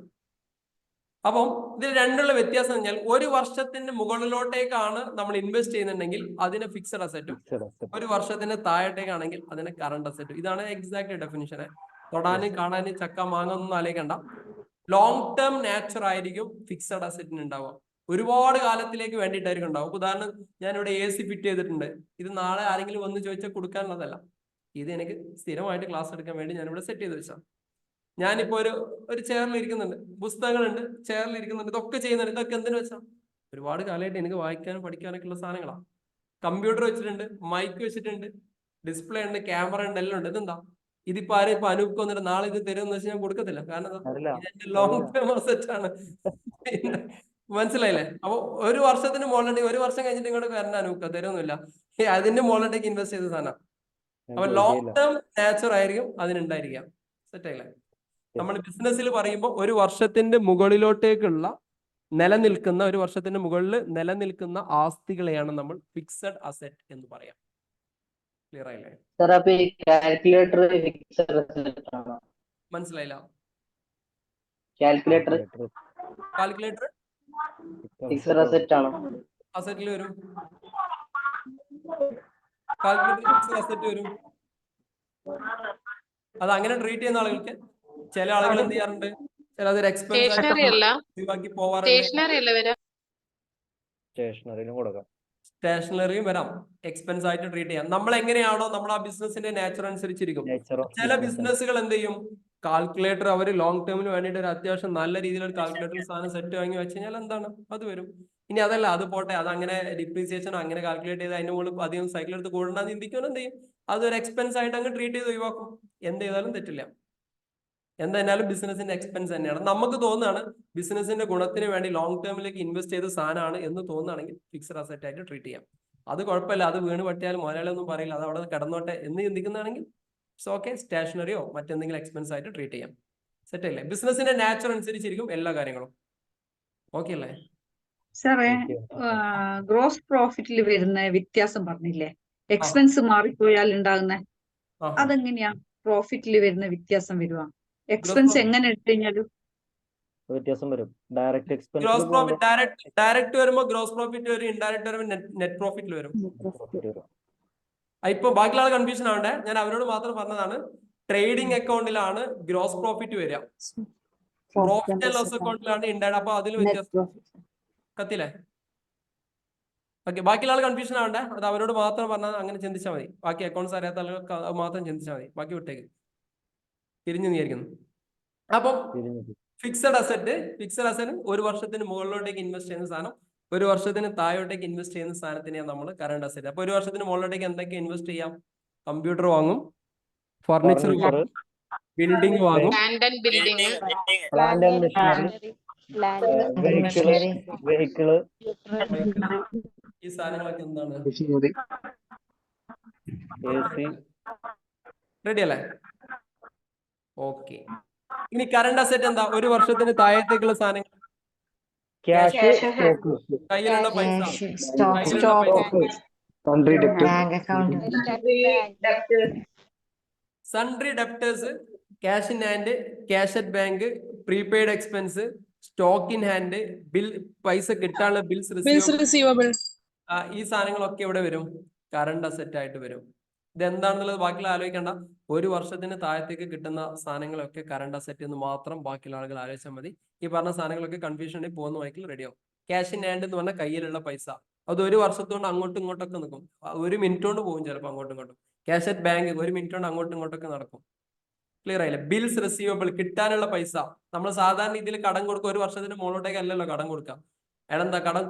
അപ്പം ഇതിൽ രണ്ടുള്ള വ്യത്യാസം പറഞ്ഞാൽ, ഒരു വർഷത്തിന് മുകളിലോട്ടേക്കാണ് നമ്മൾ ഇൻവെസ്റ്റ് ചെയ്യുന്നുണ്ടെങ്കിൽ അതിന് ഫിക്സഡ് അസറ്റും, ഒരു വർഷത്തിന് താഴോട്ടേക്കാണെങ്കിൽ അതിന് കറണ്ട് അസറ്റും. ഇതാണ് എക്സാക്ട് ഡെഫിനിഷൻ. തൊടാനും കാണാനും ചക്ക മാങ്ങ ഒന്നും ആലോചിക്കണ്ട. ലോങ് ടേം നാച്ചർ ആയിരിക്കും ഫിക്സഡ് അസറ്റിന് ഉണ്ടാവുക. ഒരുപാട് കാലത്തിലേക്ക് വേണ്ടിയിട്ടായിരിക്കും ഉണ്ടാവും. ഉദാഹരണം, ഞാനിവിടെ AC ഫിറ്റ് ചെയ്തിട്ടുണ്ട്. ഇത് നാളെ ആരെങ്കിലും വന്ന് ചോദിച്ചാൽ കൊടുക്കാനുള്ളതല്ല. ഇത് എനിക്ക് സ്ഥിരമായിട്ട് ക്ലാസ് എടുക്കാൻ വേണ്ടി ഞാനിവിടെ സെറ്റ് ചെയ്ത് വെച്ചാൽ. ഞാനിപ്പോ ഒരു ചെയറിൽ ഇരിക്കുന്നുണ്ട്, പുസ്തകങ്ങളുണ്ട്, ചെയറിൽ ഇരിക്കുന്നുണ്ട്, ഇതൊക്കെ ചെയ്യുന്നുണ്ട്. ഇതൊക്കെ എന്തിനു വെച്ചാൽ ഒരുപാട് കാലമായിട്ട് എനിക്ക് വായിക്കാനും പഠിക്കാനൊക്കെ ഉള്ള സാധനങ്ങളാണ്. കമ്പ്യൂട്ടർ വെച്ചിട്ടുണ്ട്, മൈക്ക് വെച്ചിട്ടുണ്ട്, ഡിസ്പ്ലേ ഉണ്ട്, ക്യാമറ ഉണ്ട്, എല്ലാം ഉണ്ട്. ഇതെന്താ? ഇതിപ്പോ ആരും ഇപ്പൊ അനൂപ് വന്നിട്ട് നാളെ ഇത് തരുമെന്ന് വെച്ചാൽ ഞാൻ കൊടുക്കത്തില്ല. കാരണം ഇതെന്റെ ലോങ് ടേം അസറ്റ് ആണ്. മനസ്സിലായില്ലേ? അപ്പൊ ഒരു വർഷത്തിന് മുകളിലേക്ക്, ഒരു വർഷം കഴിഞ്ഞിട്ട് ഇങ്ങോട്ട് വരണ അനൂപ് തരുമൊന്നുമില്ല. അതിന്റെ മുകളിലേക്ക് ഇൻവെസ്റ്റ് ചെയ്ത സാധനം. അപ്പൊ ലോങ് ടേം നാച്ചർ ആയിരിക്കും അതിനുണ്ടായിരിക്കാം. സെറ്റായില്ലേ? നമ്മൾ ബിസിനസ്സിൽ പറയുമ്പോൾ ഒരു വർഷത്തിന്റെ മുകളിലോട്ടേക്കുള്ള നിലനിൽക്കുന്ന, ഒരു വർഷത്തിന്റെ മുകളിൽ നിലനിൽക്കുന്ന ആസ്തികളെയാണ് നമ്മൾ ഫിക്സഡ് അസറ്റ് എന്ന് പറയാം. ക്ലിയർ ആയില്ലേ? മനസ്സിലായില്ല? കാൽക്കുലേറ്റർ അസറ്റിൽ വരും. കാൽക്കുലേറ്റർ ഫിക്സഡ് അസറ്റ് വരും. അത് അങ്ങനെ ട്രീറ്റ് ചെയ്യുന്ന ആളുകൾക്ക്, ചില ആളുകൾ എന്ത് ചെയ്യാറുണ്ട്, ചില അതൊരു എക്സ്പെൻസ് ഒഴിവാക്കി പോവാറുണ്ട്. സ്റ്റേഷനറിയും വരാം, എക്സ്പെൻസ് ആയിട്ട് ട്രീറ്റ് ചെയ്യാം. നമ്മൾ എങ്ങനെയാണോ നമ്മൾ ആ ബിസിനസിന്റെ നാച്ചർ അനുസരിച്ചിരിക്കും. ചില ബിസിനസ്സുകൾ എന്ത് ചെയ്യും, കാൽക്കുലേറ്റർ അവർ ലോങ് ടേമിന് വേണ്ടിയിട്ട് ഒരു അത്യാവശ്യം നല്ല രീതിയിലുള്ള കാൽക്കുലേറ്റർ സാധനം സെറ്റ് വാങ്ങി വെച്ച് കഴിഞ്ഞാൽ എന്താണ് അത് വരും. ഇനി അതല്ല, അത് പോട്ടെ, അത് അങ്ങനെ ഡിപ്രീസിയേഷൻ അങ്ങനെ കാൽക്കുലേറ്റ് ചെയ്ത് അതിന്റെ മുകളിൽ അധികം സൈക്കിൾ എടുത്ത് കൂടണ്ടെന്ന് ചിന്തിക്കുമ്പോൾ എന്ത് ചെയ്യും, അതൊരു എക്സ്പെൻസ് ആയിട്ട് അങ്ങ് ട്രീറ്റ് ചെയ്ത് ഒഴിവാക്കും. എന്ത് ചെയ്താലും തെറ്റില്ല. എന്തായാലും ബിസിനസിന്റെ എക്സ്പെൻസ് തന്നെയാണ്. നമുക്ക് തോന്നുകയാണ് ബിസിനസിന്റെ ഗുണത്തിന് വേണ്ടി ലോങ് ടേമിലേക്ക് ഇൻവെസ്റ്റ് ചെയ്ത സാധനമാണ് എന്ന് തോന്നുകയാണെങ്കിൽ ഫിക്സഡ് അസറ്റ് ആയിട്ട് ട്രീറ്റ് ചെയ്യാം. അത് കുഴപ്പമില്ല, അത് വീണ് പറ്റിയാലും മുതലാളിയൊന്നും പറയില്ല, അത് അവിടെ കിടന്നോട്ടെ എന്ന് ചിന്തിക്കുന്നതാണെങ്കിൽ ഇറ്റ്സ് ഓക്കെ. സ്റ്റേഷനറിയോ മറ്റെന്തെങ്കിലും എക്സ്പെൻസ് ആയിട്ട് ട്രീറ്റ് ചെയ്യാം. സെറ്റ് അല്ലേ? ബിസിനസിന്റെ നാച്ചർ അനുസരിച്ചിരിക്കും എല്ലാ കാര്യങ്ങളും. ഓക്കെ അല്ലേ? സാറേ, ഗ്രോസ് പ്രോഫിറ്റിൽ വരുന്ന വ്യത്യാസം പറഞ്ഞില്ലേ, എക്സ്പെൻസ് മാറിപ്പോയാൽ ഉണ്ടാകുന്ന, അതെങ്ങനെയാ പ്രോഫിറ്റിൽ വരുന്ന വ്യത്യാസം വരുവാ? എക്സ്പെൻസ് എങ്ങനെ എടുത്തു കഴിഞ്ഞാലും വ്യത്യാസം വരും. Direct expense, gross profit direct വരുമ്പോൾ ഗ്രോസ് പ്രോഫിറ്റ് വരും, ഇൻഡയറക്റ്റ് വരുമ്പോൾ നെറ്റ് പ്രോഫിറ്റിൽ വരും. ഇപ്പൊ ബാക്കിയുള്ള കൺഫ്യൂഷൻ ആവണ്ടേ, ഞാൻ അവരോട് മാത്രം പറഞ്ഞതാണ്. ട്രേഡിംഗ് അക്കൗണ്ടിലാണ് ഗ്രോസ് പ്രോഫിറ്റ് വരിക, പ്രോഫിറ്റ് ആൻഡ് ലോസ് അക്കൗണ്ടിലാണ് ഇൻഡയറക്റ്റ്. അപ്പൊ അതിൽ വ്യത്യാസം കത്തില്ലേ? ഓക്കെ, ബാക്കിയുള്ള ആൾ കൺഫ്യൂഷൻ ആവണ്ടേ, അത് അവരോട് മാത്രം പറഞ്ഞാൽ അങ്ങനെ ചിന്തിച്ചാൽ മതി. ബാക്കി അക്കൗണ്ട്സ് അറിയാത്ത ആളുകൾക്ക് അത് മാത്രം ചിന്തിച്ചാൽ മതി, ബാക്കി വിട്ടേക്ക്. തിരിഞ്ഞു നീയിരിക്കുന്നു. അപ്പം ഫിക്സഡ് അസറ്റ് ഒരു വർഷത്തിന് മുകളിലോട്ടേക്ക് ഇൻവെസ്റ്റ് ചെയ്യുന്ന സാധനം, ഒരു വർഷത്തിന് താഴോട്ടേക്ക് ഇൻവെസ്റ്റ് ചെയ്യുന്ന സാധനത്തിനെയാണ് നമ്മൾ കറണ്ട് അസറ്റ്. അപ്പൊ ഒരു വർഷത്തിന് മുകളിലോട്ടേക്ക് എന്തൊക്കെ ഇൻവെസ്റ്റ് ചെയ്യാം? കമ്പ്യൂട്ടർ വാങ്ങും, ഫർണിച്ചർ വാങ്ങും, ബിൽഡിംഗ് വാങ്ങും, ഈ സാധനങ്ങളൊക്കെ എന്താണ്? റെഡി അല്ലേ? ഓക്കെ. ഇനി കറണ്ട് അസറ്റ് എന്താ? ഒരു വർഷത്തിന് താഴത്തേക്കുള്ള സാധനങ്ങൾ, കയ്യിലുള്ള പൈസ, sundry debtors, cash in hand, cash at bank, prepaid expense, stock in hand, bill, പൈസ കിട്ടാനുള്ള ബിൽസ് റിസീവബിൾ, ഈ സാധനങ്ങളൊക്കെ ഇവിടെ വരും, കറണ്ട് അസറ്റ് ആയിട്ട് വരും. ഇതെന്താണെന്നുള്ളത് ബാക്കിയുള്ള ആലോചിക്കേണ്ട. ഒരു വർഷത്തിന് താഴത്തേക്ക് കിട്ടുന്ന സാധനങ്ങളൊക്കെ കറണ്ട് അസറ്റ് എന്ന് മാത്രം ബാക്കിയുള്ള ആളുകൾ ആലോചിച്ചാൽ മതി. ഈ പറഞ്ഞ സാധനങ്ങളൊക്കെ കൺഫ്യൂഷൻ ഉണ്ടെങ്കിൽ പോകുന്ന വാക്കിൽ റെഡിയാവും. ക്യാഷ് ഇൻ ഹാൻഡ് എന്ന് പറഞ്ഞാൽ കയ്യിലുള്ള പൈസ, അത് ഒരു വർഷത്തോണ്ട് അങ്ങോട്ടും ഇങ്ങോട്ടൊക്കെ നിൽക്കും. ഒരു മിനിറ്റ് കൊണ്ട് പോകും ചിലപ്പോൾ അങ്ങോട്ടും ഇങ്ങോട്ടും. ക്യാഷ് അറ്റ് ബാങ്ക് ഒരു മിനിറ്റ് കൊണ്ട് അങ്ങോട്ടും ഇങ്ങോട്ടൊക്കെ നടക്കും. ക്ലിയർ ആയില്ലേ? ബിൽസ് റിസീവബിൾ, കിട്ടാനുള്ള പൈസ. നമ്മൾ സാധാരണ ഇതിൽ കടം കൊടുക്കുക ഒരു വർഷത്തിന് മുകളിലോട്ടേക്ക് അല്ലല്ലോ കടം കൊടുക്കാം. എടാ കടം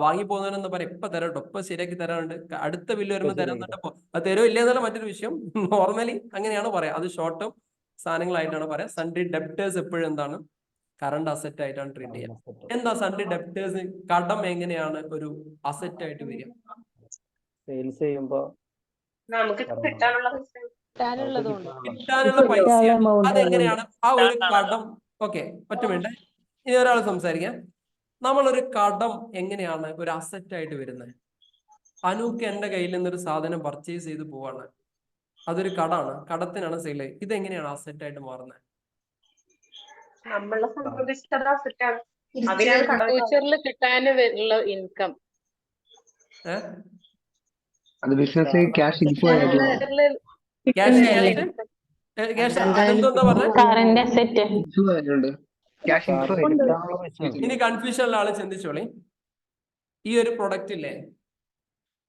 വാങ്ങി പോകുന്നവരെന്ന് പറയാം ഇപ്പൊ തരാം കേട്ടോ, ഇപ്പൊ ശരിയാക്കി തരാറുണ്ട്, അടുത്ത ബില്ല് വരുമ്പോൾ തരാൻ തട്ടപ്പോ അത് തരോ ഇല്ല എന്നുള്ള മറ്റൊരു വിഷയം. നോർമലി അങ്ങനെയാണ് പറയാം, അത് ഷോർട്ട് ടേം സാധനങ്ങളായിട്ടാണ് പറയാം. സൺഡേ ഡെപ്റ്റേഴ്സ് എപ്പോഴും എന്താണ് കറണ്ട് അസറ്റ് ആയിട്ടാണ് ട്രീറ്റ് ചെയ്യുക. എന്താ സൺഡേ ഡെപ്റ്റേഴ്സ്? കടം എങ്ങനെയാണ് ഒരു അസറ്റ് ആയിട്ട് വരിക? സെയിൽസ് ചെയ്യുമ്പോ നമുക്ക് കിട്ടാനുള്ള പൈസ അതെങ്ങനെയാണ് ആ ഒരു കടം? ഓക്കെ, ഒറ്റ മിനിറ്റ്, ഇനി ഒരാൾ സംസാരിക്കാം. നമ്മളൊരു കടം എങ്ങനെയാണ് ഒരു അസറ്റ് ആയിട്ട് വരുന്നത്? അനൂക്ക് എന്റെ കയ്യിൽ നിന്നൊരു സാധനം പർച്ചേസ് ചെയ്ത് പോവാണ്, അതൊരു കടാണ്, കടത്തിനാണ് സെയിൽ. ഇതെങ്ങനെയാണ് അസറ്റ് ആയിട്ട് മാറുന്നത്? നമ്മളെ സംബന്ധിച്ചത് അസറ്റാണ്. ഫ്യൂച്ചറിൽ കിട്ടാനുള്ള ഇൻകം. അത് ബിസിനസ് ക്യാഷ് ഇൻഫ്ലോ ഇനി കൺഫ്യൂഷനുള്ള ആള് ചിന്തിച്ചോളി. ഈ ഒരു പ്രൊഡക്റ്റ് ഇല്ലേ,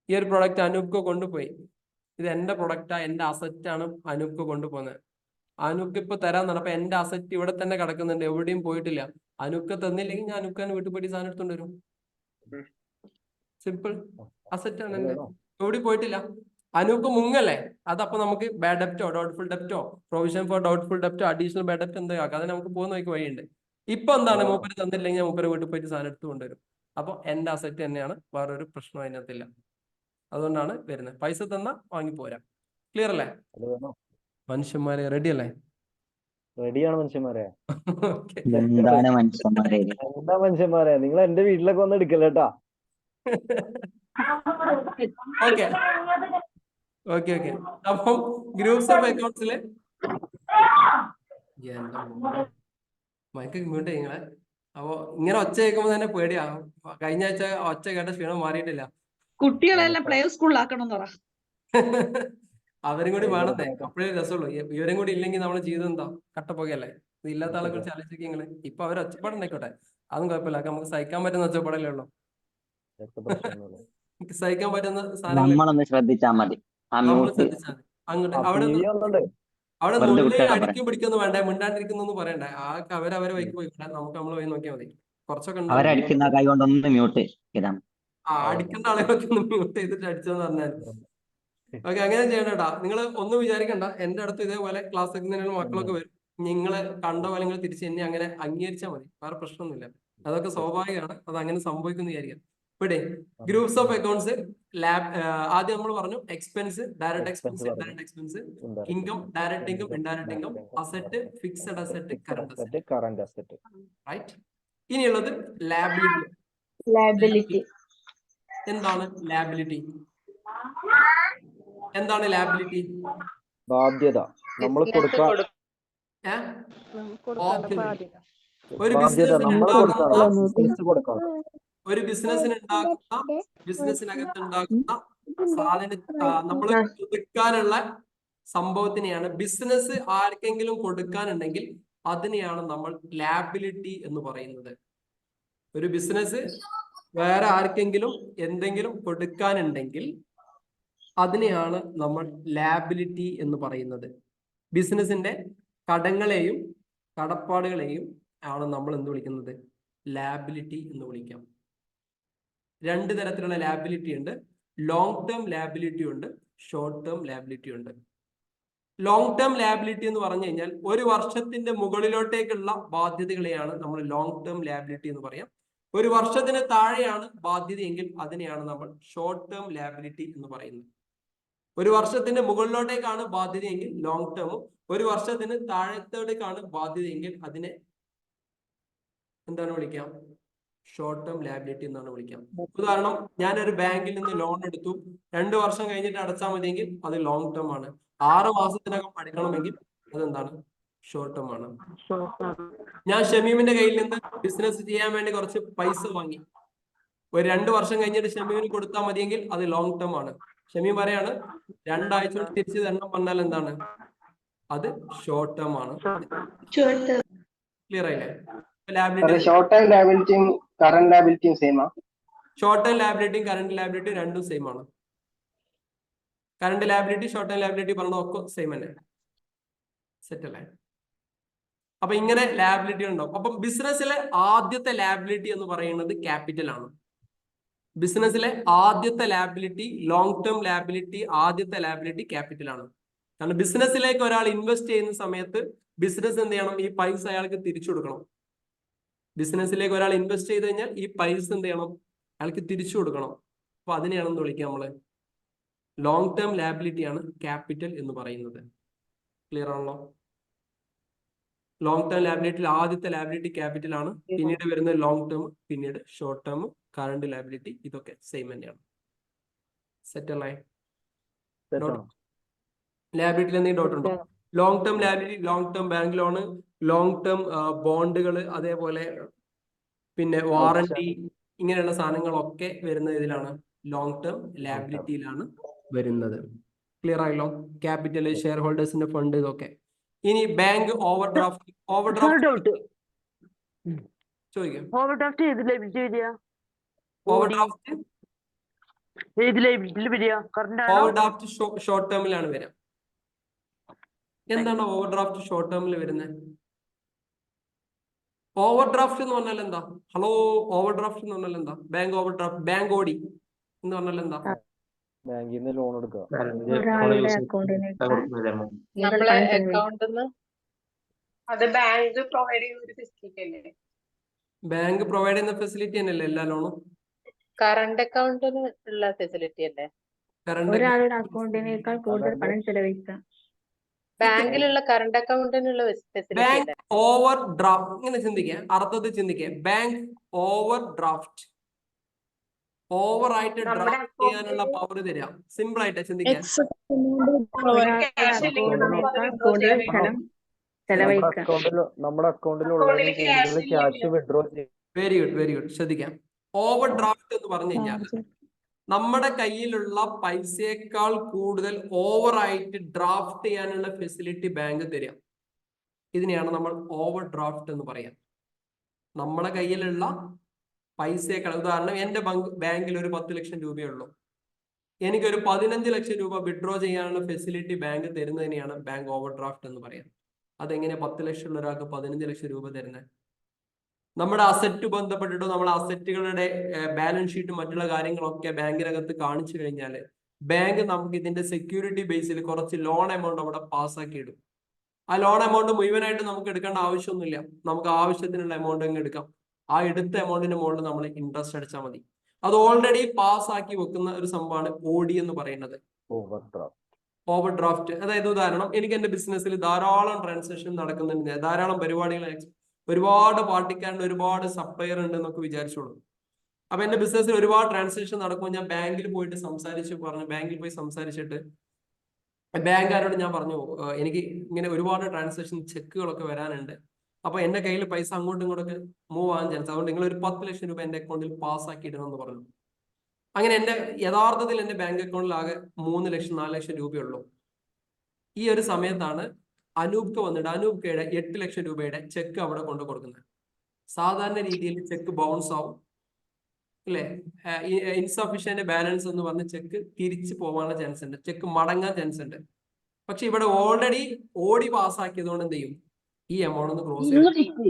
ഈ ഒരു പ്രൊഡക്റ്റ് അനൂപ്കോ കൊണ്ടുപോയി, ഇത് എന്റെ പ്രൊഡക്റ്റാ, എന്റെ അസറ്റ് ആണ് അനൂപ്കോ കൊണ്ടുപോകുന്നത്. അനൂക്ക് ഇപ്പൊ തരാൻ നടപ്പോ എന്റെ അസറ്റ് ഇവിടെ തന്നെ കിടക്കുന്നുണ്ട്, എവിടെയും പോയിട്ടില്ല. അനൂക്ക് തന്നില്ലെങ്കിൽ ഞാൻ അനൂക്കാന് വീട്ടിൽ പോയിട്ട് സാധനം എടുത്തോണ്ട് വരും. സിമ്പിൾ. അസറ്റ് ആണ് എന്റെ, എവിടെയും പോയിട്ടില്ല. അനൂക്ക് മുങ്ങല്ലേ, അതപ്പോ നമുക്ക് ബാഡ് ഡെപ്റ്റോ ഡൗട്ട്ഫുൾ ഡെപ്റ്റോ പ്രൊവിഷൻ ഫോർ ഡൗട്ട്ഫുൾ ഡെപ്റ്റോ അഡീഷണൽ ബാഡ് ഡെപ്റ്റ് എന്താ ആക്കാം, അതിന് നമുക്ക് പോകുന്ന വഴിക്ക് വഴിയുണ്ട്. ഇപ്പൊ എന്താണ് മൂപ്പര് തന്നില്ലെങ്കിൽ മൂപ്പര് വീട്ടിൽ പോയിട്ട് സാധനം എടുത്ത് കൊണ്ടുവരും. അപ്പൊ എന്റെ അസറ്റ് തന്നെയാണ്, വേറൊരു പ്രശ്നം അതിനകത്തില്ല. അതുകൊണ്ടാണ് വരുന്നത്. പൈസ തന്നാ വാങ്ങിപ്പോരാ. ക്ലിയർ അല്ലേ മനുഷ്യന്മാരെ? റെഡി അല്ലേ? റെഡിയാണ് മനുഷ്യന്മാരെ. മനുഷ്യന്മാരെ എന്താ മനുഷ്യന്മാരെ, നിങ്ങൾ എന്റെ വീട്ടിലൊക്കെ വന്ന് എടുക്കല്ലേട്ടാ. Okay okay okay. അപ്പം ഗ്രൂപ്പ്സ് ഓഫ് അക്കൗണ്ട്സില് മൈക്ക് മ്യൂട്ട് ചെയ്യങ്ങളെ. അപ്പൊ ഇങ്ങനെ ഒച്ച കേൾക്കുമ്പോ തന്നെ പേടിയാ. കഴിഞ്ഞ ആഴ്ച ഒച്ച കേട്ട ക്ഷീണം മാറിയിട്ടില്ല. കുട്ടികളെല്ലാം പ്ലേ സ്കൂളിലാക്കണം എന്ന് പറ. അവരും കൂടി വേണത്തെ, അപ്പോഴേ രസമുള്ളൂ. ഇവരും കൂടി ഇല്ലെങ്കിൽ നമ്മുടെ ജീവിതം എന്താ കട്ടപ്പോകയല്ലേ? ഇത് ഇല്ലാത്ത ആളെ കുറിച്ച് ആലോചിക്കുക നിങ്ങള്. ഇപ്പൊ അവർ ഒച്ചപ്പാടുണ്ടായിക്കോട്ടെ, അതും കുഴപ്പമില്ല. നമുക്ക് സഹിക്കാൻ പറ്റുന്ന ഒച്ചപ്പാടല്ലേ ഉള്ളൂ. സഹിക്കാൻ പറ്റുന്ന നമ്മളൊന്ന് ശ്രദ്ധിച്ചാൽ മതി. നമ്മൾ ശ്രദ്ധിച്ചാൽ മതി. അങ്ങോട്ട് അവിടെ അടിക്കും പിടിക്കൊന്നും വേണ്ട, മിണ്ടാണ്ടിരിക്കുന്നു പറയണ്ടേ. അവരവരെ വൈക്ക് പോയി, നമുക്ക് നമ്മളെ വഴി നോക്കിയാൽ മതി. കുറച്ചൊക്കെ അവരടിക്കുന്ന കൈ കൊണ്ടൊന്ന് മ്യൂട്ട് ചെയ്താൽ അടിക്കേണ്ട ആളുകളൊക്കെ ഒന്ന് മ്യൂട്ട് ചെയ്തിട്ട് അടിച്ചെന്ന് പറഞ്ഞാൽ ഓക്കെ. അങ്ങനെ ചെയ്യണ്ടാ. നിങ്ങൾ ഒന്നും വിചാരിക്കണ്ട. എന്റെ അടുത്ത് ഇതേപോലെ ക്ലാസ് എടുക്കുന്നതിനുള്ള മക്കളൊക്കെ വരും. നിങ്ങളെ കണ്ട പോലെ നിങ്ങൾ തിരിച്ച് എന്നെ അങ്ങനെ അംഗീകരിച്ചാൽ മതി, വേറെ പ്രശ്നമൊന്നുമില്ല. അതൊക്കെ സ്വാഭാവികമാണ്, അത് അങ്ങനെ സംഭവിക്കുന്ന വിചാരിക്കാം. ഇവിടെ ഗ്രൂപ്പ്സ് ഓഫ് അക്കൗണ്ട്സ് ആദ്യം നമ്മൾ പറഞ്ഞു expense, direct expense, indirect expense, income, direct income, indirect income, asset, fixed asset, current asset. Right. ഇനിയുള്ളത് ലാബിലിറ്റി. എന്താണ് ലാബിലിറ്റി? എന്താണ് ലാബിലിറ്റി? ബാധ്യത. നമ്മൾ കൊടുക്കാൻ ഒരു ബിസിനസ്സിനകത്ത് ഉണ്ടാകുന്ന സാധനം നമ്മൾ കൊടുക്കാനുള്ള സംഭവത്തിനെയാണ്, ബിസിനസ് ആർക്കെങ്കിലും കൊടുക്കാനുണ്ടെങ്കിൽ അതിനെയാണ് നമ്മൾ ലാബിലിറ്റി എന്ന് പറയുന്നത്. ഒരു ബിസിനസ് വേറെ ആർക്കെങ്കിലും എന്തെങ്കിലും കൊടുക്കാനുണ്ടെങ്കിൽ അതിനെയാണ് നമ്മൾ ലാബിലിറ്റി എന്ന് പറയുന്നത്. ബിസിനസിന്റെ കടങ്ങളെയും കടപ്പാടുകളെയും ആണ് നമ്മൾ എന്ത് വിളിക്കുന്നത്? ലാബിലിറ്റി എന്ന് വിളിക്കാം. രണ്ട് തരത്തിലുള്ള ലാബിലിറ്റി ഉണ്ട്. ലോങ് ടേം ലാബിലിറ്റി ഉണ്ട്, ഷോർട്ട് ടേം ലാബിലിറ്റി ഉണ്ട്. ലോങ് ടേം ലാബിലിറ്റി എന്ന് പറഞ്ഞു കഴിഞ്ഞാൽ ഒരു വർഷത്തിന്റെ മുകളിലോട്ടേക്കുള്ള ബാധ്യതകളെയാണ് നമ്മൾ ലോങ് ടേം ലാബിലിറ്റി എന്ന് പറയാം. ഒരു വർഷത്തിന് താഴെയാണ് ബാധ്യതയെങ്കിൽ അതിനെയാണ് നമ്മൾ ഷോർട്ട് ടേം ലാബിലിറ്റി എന്ന് പറയുന്നത്. ഒരു വർഷത്തിന്റെ മുകളിലോട്ടേക്കാണ് ബാധ്യതയെങ്കിൽ ലോങ് ടേമും, ഒരു വർഷത്തിന് താഴത്തേക്കാണ് ബാധ്യതയെങ്കിൽ അതിനെ എന്താണ് വിളിക്കാം? ഷോർട്ട് ടേം ലാബിലിറ്റി എന്നാണ് വിളിക്കാം. ഉദാഹരണം, ഞാനൊരു ബാങ്കിൽ നിന്ന് ലോൺ എടുത്തു, 2 വർഷം കഴിഞ്ഞിട്ട് അടച്ചാൽ മതിയെങ്കിൽ അത് ലോങ് ടേം ആണ്. 6 മാസത്തിനകം അടയ്ക്കണമെങ്കിൽ അതെന്താണ്? ഷോർട്ട് ടേം ആണ്. ഞാൻ ഷമീമിന്റെ കയ്യിൽ നിന്ന് ബിസിനസ് ചെയ്യാൻ വേണ്ടി കുറച്ച് പൈസ വാങ്ങി, ഒരു 2 വർഷം കഴിഞ്ഞിട്ട് ഷമീമിന് കൊടുത്താൽ മതിയെങ്കിൽ അത് ലോങ് ടേം ആണ്. ഷമീം പറയാണ് 2 ആഴ്ച കൊണ്ട് തിരിച്ചു തരണം പറഞ്ഞാൽ എന്താണ്? അത് ഷോർട്ട് ടേം ആണ്. ക്ലിയർ ആയില്ലേ? ലാബിലിറ്റി ഷോർട്ട് ടൈം ലയബിലിറ്റിയും കറന്റ് ലയബിലിറ്റിയും സെയിം ആ? ഷോർട്ട് ടൈം ലാബിലിറ്റിയും കറണ്ട് ലാബിലിറ്റിയും രണ്ടും സെയിം ആണ്. Current liability short time liability പറഞ്ഞതൊക്കെ സെയിം തന്നെ. സെറ്റ് അല്ലേ? അപ്പൊ ഇങ്ങനെ ലാബിലിറ്റി ഉണ്ടാവും. അപ്പൊ ബിസിനസ്സിലെ ആദ്യത്തെ ലാബിലിറ്റി എന്ന് പറയുന്നത് ക്യാപിറ്റൽ ആണ്. ബിസിനസ്സിലെ ആദ്യത്തെ ലാബിലിറ്റി, ലോങ് ടേം ലാബിലിറ്റി, ആദ്യത്തെ ലാബിലിറ്റി ക്യാപിറ്റൽ ആണ്. കാരണം ബിസിനസ്സിലേക്ക് ഒരാൾ ഇൻവെസ്റ്റ് ചെയ്യുന്ന സമയത്ത് ബിസിനസ് എന്ത് ചെയ്യണം? ഈ പൈസ അയാൾക്ക് തിരിച്ചു കൊടുക്കണം. ബിസിനസ്സിലേക്ക് ഒരാൾ ഇൻവെസ്റ്റ് ചെയ്ത് കഴിഞ്ഞാൽ ഈ പൈസ എന്ത് ചെയ്യണം? അയാൾക്ക് തിരിച്ചു കൊടുക്കണം. അപ്പൊ അതിനെയാണെന്ന് വിളിക്കുക നമ്മള് ലോങ് ടേം ലാബിലിറ്റി ആണ് ക്യാപിറ്റൽ എന്ന് പറയുന്നത്. ക്ലിയർ ആണല്ലോ? ലോങ് ടേം ലാബിലിറ്റിയിൽ ആദ്യത്തെ ലാബിലിറ്റി ക്യാപിറ്റൽ ആണ്, പിന്നീട് വരുന്ന ലോങ് ടേം, പിന്നീട് ഷോർട്ട് ടേം, കറണ്ട് ലാബിലിറ്റി, ഇതൊക്കെ സെയിം തന്നെയാണ്. സെറ്റ് അല്ലേ? ലാബിലിറ്റിയിൽ എന്തെങ്കിലും ഡൗട്ട് ഉണ്ടോ? Long term liability, long term bank loan, long term ബോണ്ടുകൾ, അതേപോലെ പിന്നെ വാറന്റി, ഇങ്ങനെയുള്ള സാധനങ്ങളൊക്കെ വരുന്നത് ഇതിലാണ്, ലോങ് ടേം ലാബിലിറ്റിയിലാണ് വരുന്നത്. ക്ലിയർ ആയല്ലോ? ക്യാപിറ്റൽ, ഷെയർ ഹോൾഡേഴ്സിന്റെ ഫണ്ട്, ഇതൊക്കെ. ഇനി ബാങ്ക് ഓവർഡ്രാഫ്റ്റ്. ഓവർഡ്രാഫ്റ്റ് ചോദിക്കാം. ഓവർഡ്രാഫ്റ്റ് ഏത് ലൈബിലിറ്റി വരിക? ഓവർഡ്രാഫ്റ്റ് ഏത് ലൈബിലിറ്റിയിൽ വരിക? കറന്റ് ആണോ? ഓവർഡ്രാഫ്റ്റ് ഷോർട്ട് ടേമിലാണ് വരിക. എന്താണ് ഓവർഡ്രാഫ്റ്റ് ഷോർട്ട് ടേമിൽ വരുന്നത്? ഓവർഡ്രാഫ്റ്റ് എന്ന് പറഞ്ഞാൽ എന്താ? ഹലോ, ഓവർഡ്രാഫ്റ്റ് എന്ന് പറഞ്ഞാൽ എന്താ? ബാങ്ക് ഓവർഡ്രാഫ്റ്റ്, ബാങ്ക് ഓടി എന്ന് പറഞ്ഞാൽ എന്താ? ബാങ്കിൽ നിന്ന് ലോൺ എടുക്കുക. നമ്മളെ അക്കൗണ്ടിന്ന് അത് ബാങ്ക് പ്രൊവൈഡ് ചെയ്യുന്ന ഒരു ഫെസിലിറ്റി അല്ലേ? ബാങ്ക് പ്രൊവൈഡ് ചെയ്യുന്ന ഫെസിലിറ്റി തന്നെയല്ലേ എല്ലാ ലോണും? കറണ്ട് അക്കൗണ്ടിന് ഉള്ള ഫെസിലിറ്റി അല്ലേ? ഒരാളുടെ അക്കൗണ്ടിനേക്കാൾ കൂടുതൽ പണം ചെലവഴിക്കാം. ബാങ്കിലുള്ള കറണ്ട് അക്കൗണ്ടിനുള്ള ഫെസിലിറ്റി ബാങ്ക് അല്ലേ? Over draft. ഇങ്ങനെ ചിന്തിക്കുക, അർത്ഥത്തിൽ ചിന്തിക്കുക. ബാങ്ക് ഓവർ ഡ്രാഫ്റ്റ്, ഓവർ ആയിട്ട് ഡ്രാഫ്റ്റ് ചെയ്യാനുള്ള പവർ തരിക. സിമ്പിൾ ആയിട്ട് ചിന്തിക്കുക. നമ്മുടെ അക്കൗണ്ടിലുള്ളതിന് കൂടുതൽ ക്യാഷ് വിഡ്രോ ചെയ്യും. Very good, very good. ശ്രദ്ധിക്കാം. ഓവർ ഡ്രാഫ്റ്റ് എന്ന് പറഞ്ഞു കഴിഞ്ഞാൽ നമ്മുടെ കയ്യിലുള്ള പൈസയേക്കാൾ കൂടുതൽ ഓവർ ആയിട്ട് ഡ്രാഫ്റ്റ് ചെയ്യാനുള്ള ഫെസിലിറ്റി ബാങ്ക് തരിക. ഇതിനെയാണ് നമ്മൾ ഓവർ ഡ്രാഫ്റ്റ് എന്ന് പറയാം. നമ്മുടെ കയ്യിലുള്ള പൈസയേക്കാൾ, ഉദാഹരണം എന്റെ ബാങ്കിൽ ഒരു 10 ലക്ഷം രൂപയേ ഉള്ളൂ, എനിക്കൊരു 15 ലക്ഷം രൂപ വിഡ്രോ ചെയ്യാനുള്ള ഫെസിലിറ്റി ബാങ്ക് തരുന്നതിനെയാണ് ബാങ്ക് ഓവർ ഡ്രാഫ്റ്റ് എന്ന് പറയാം. അതെങ്ങനെ 10 ലക്ഷം ഉള്ള ഒരാൾക്ക് 15 ലക്ഷം രൂപ തരുന്നത്? നമ്മുടെ അസറ്റ് ബന്ധപ്പെട്ടിട്ടോ നമ്മുടെ അസറ്റുകളുടെ ബാലൻസ് ഷീറ്റ്, മറ്റുള്ള കാര്യങ്ങളൊക്കെ ബാങ്കിനകത്ത് കാണിച്ചു കഴിഞ്ഞാൽ ബാങ്ക് നമുക്ക് ഇതിന്റെ സെക്യൂരിറ്റി ബേസിൽ കുറച്ച് ലോൺ എമൗണ്ട് അവിടെ പാസ്സാക്കി ഇടും. ആ ലോൺ എമൗണ്ട് മുഴുവനായിട്ട് നമുക്ക് എടുക്കേണ്ട ആവശ്യമൊന്നുമില്ല. നമുക്ക് ആവശ്യത്തിനുള്ള എമൗണ്ട് അങ്ങ് എടുക്കാം. ആ എടുത്ത എമൗണ്ടിന്റെ മുകളിൽ നമ്മൾ ഇൻട്രസ്റ്റ് അടിച്ചാൽ മതി. അത് ഓൾറെഡി പാസ്സാക്കി വെക്കുന്ന ഒരു സംഭവമാണ് ഓഡി എന്ന് പറയുന്നത്, ഓവർ ഡ്രാഫ്റ്റ്. അതായത് ഉദാഹരണം, എനിക്ക് എന്റെ ബിസിനസ്സിൽ ധാരാളം ട്രാൻസാക്ഷൻ നടക്കുന്നുണ്ട്, ധാരാളം പരിപാടികൾ, ഒരുപാട് പാർട്ടിക്കാരുണ്ട്, ഒരുപാട് സപ്ലയർ ഉണ്ട് എന്നൊക്കെ വിചാരിച്ചോളൂ. അപ്പൊ എന്റെ ബിസിനസ്സിൽ ഒരുപാട് ട്രാൻസാക്ഷൻ നടക്കുമ്പോൾ ഞാൻ ബാങ്കിൽ പോയിട്ട് ബാങ്കിൽ പോയി സംസാരിച്ചിട്ട് ബാങ്കുകാരോട് ഞാൻ പറഞ്ഞു, എനിക്ക് ഇങ്ങനെ ഒരുപാട് ട്രാൻസാക്ഷൻ ചെക്കുകളൊക്കെ വരാനുണ്ട്, അപ്പൊ എന്റെ കയ്യിൽ പൈസ അങ്ങോട്ടും ഇങ്ങോട്ടൊക്കെ മൂവ് ആകാൻ ചാൻസ്, അതുകൊണ്ട് നിങ്ങൾ ഒരു 10 ലക്ഷം രൂപ എന്റെ അക്കൗണ്ടിൽ പാസ്സാക്കി ഇടണമെന്ന് പറഞ്ഞു. അങ്ങനെ യഥാർത്ഥത്തിൽ എന്റെ ബാങ്ക് അക്കൗണ്ടിൽ ആകെ 3 ലക്ഷം 4 ലക്ഷം രൂപയുള്ളൂ. ഈ ഒരു സമയത്താണ് അനൂപ്ക്ക് വന്നിട്ട് അനൂപ്കയുടെ 8 ലക്ഷം രൂപയുടെ ചെക്ക് അവിടെ കൊണ്ടു കൊടുക്കുന്നത്. സാധാരണ രീതിയിൽ ചെക്ക് ബൗൺസ് ആവും, അല്ലെ? ഇൻസഫിഷ്യന്റ് ബാലൻസ് എന്ന് പറഞ്ഞ് ചെക്ക് തിരിച്ചു പോകാനുള്ള ചാൻസ് ഉണ്ട്, ചെക്ക് മടങ്ങാൻ ചാൻസ് ഉണ്ട്. പക്ഷെ ഇവിടെ ഓൾറെഡി ഓടി പാസ്സാക്കിയതുകൊണ്ട് എന്ത് ചെയ്യും? ഈ എമൗണ്ട് ഒന്ന് ക്ലോസ് ചെയ്ത്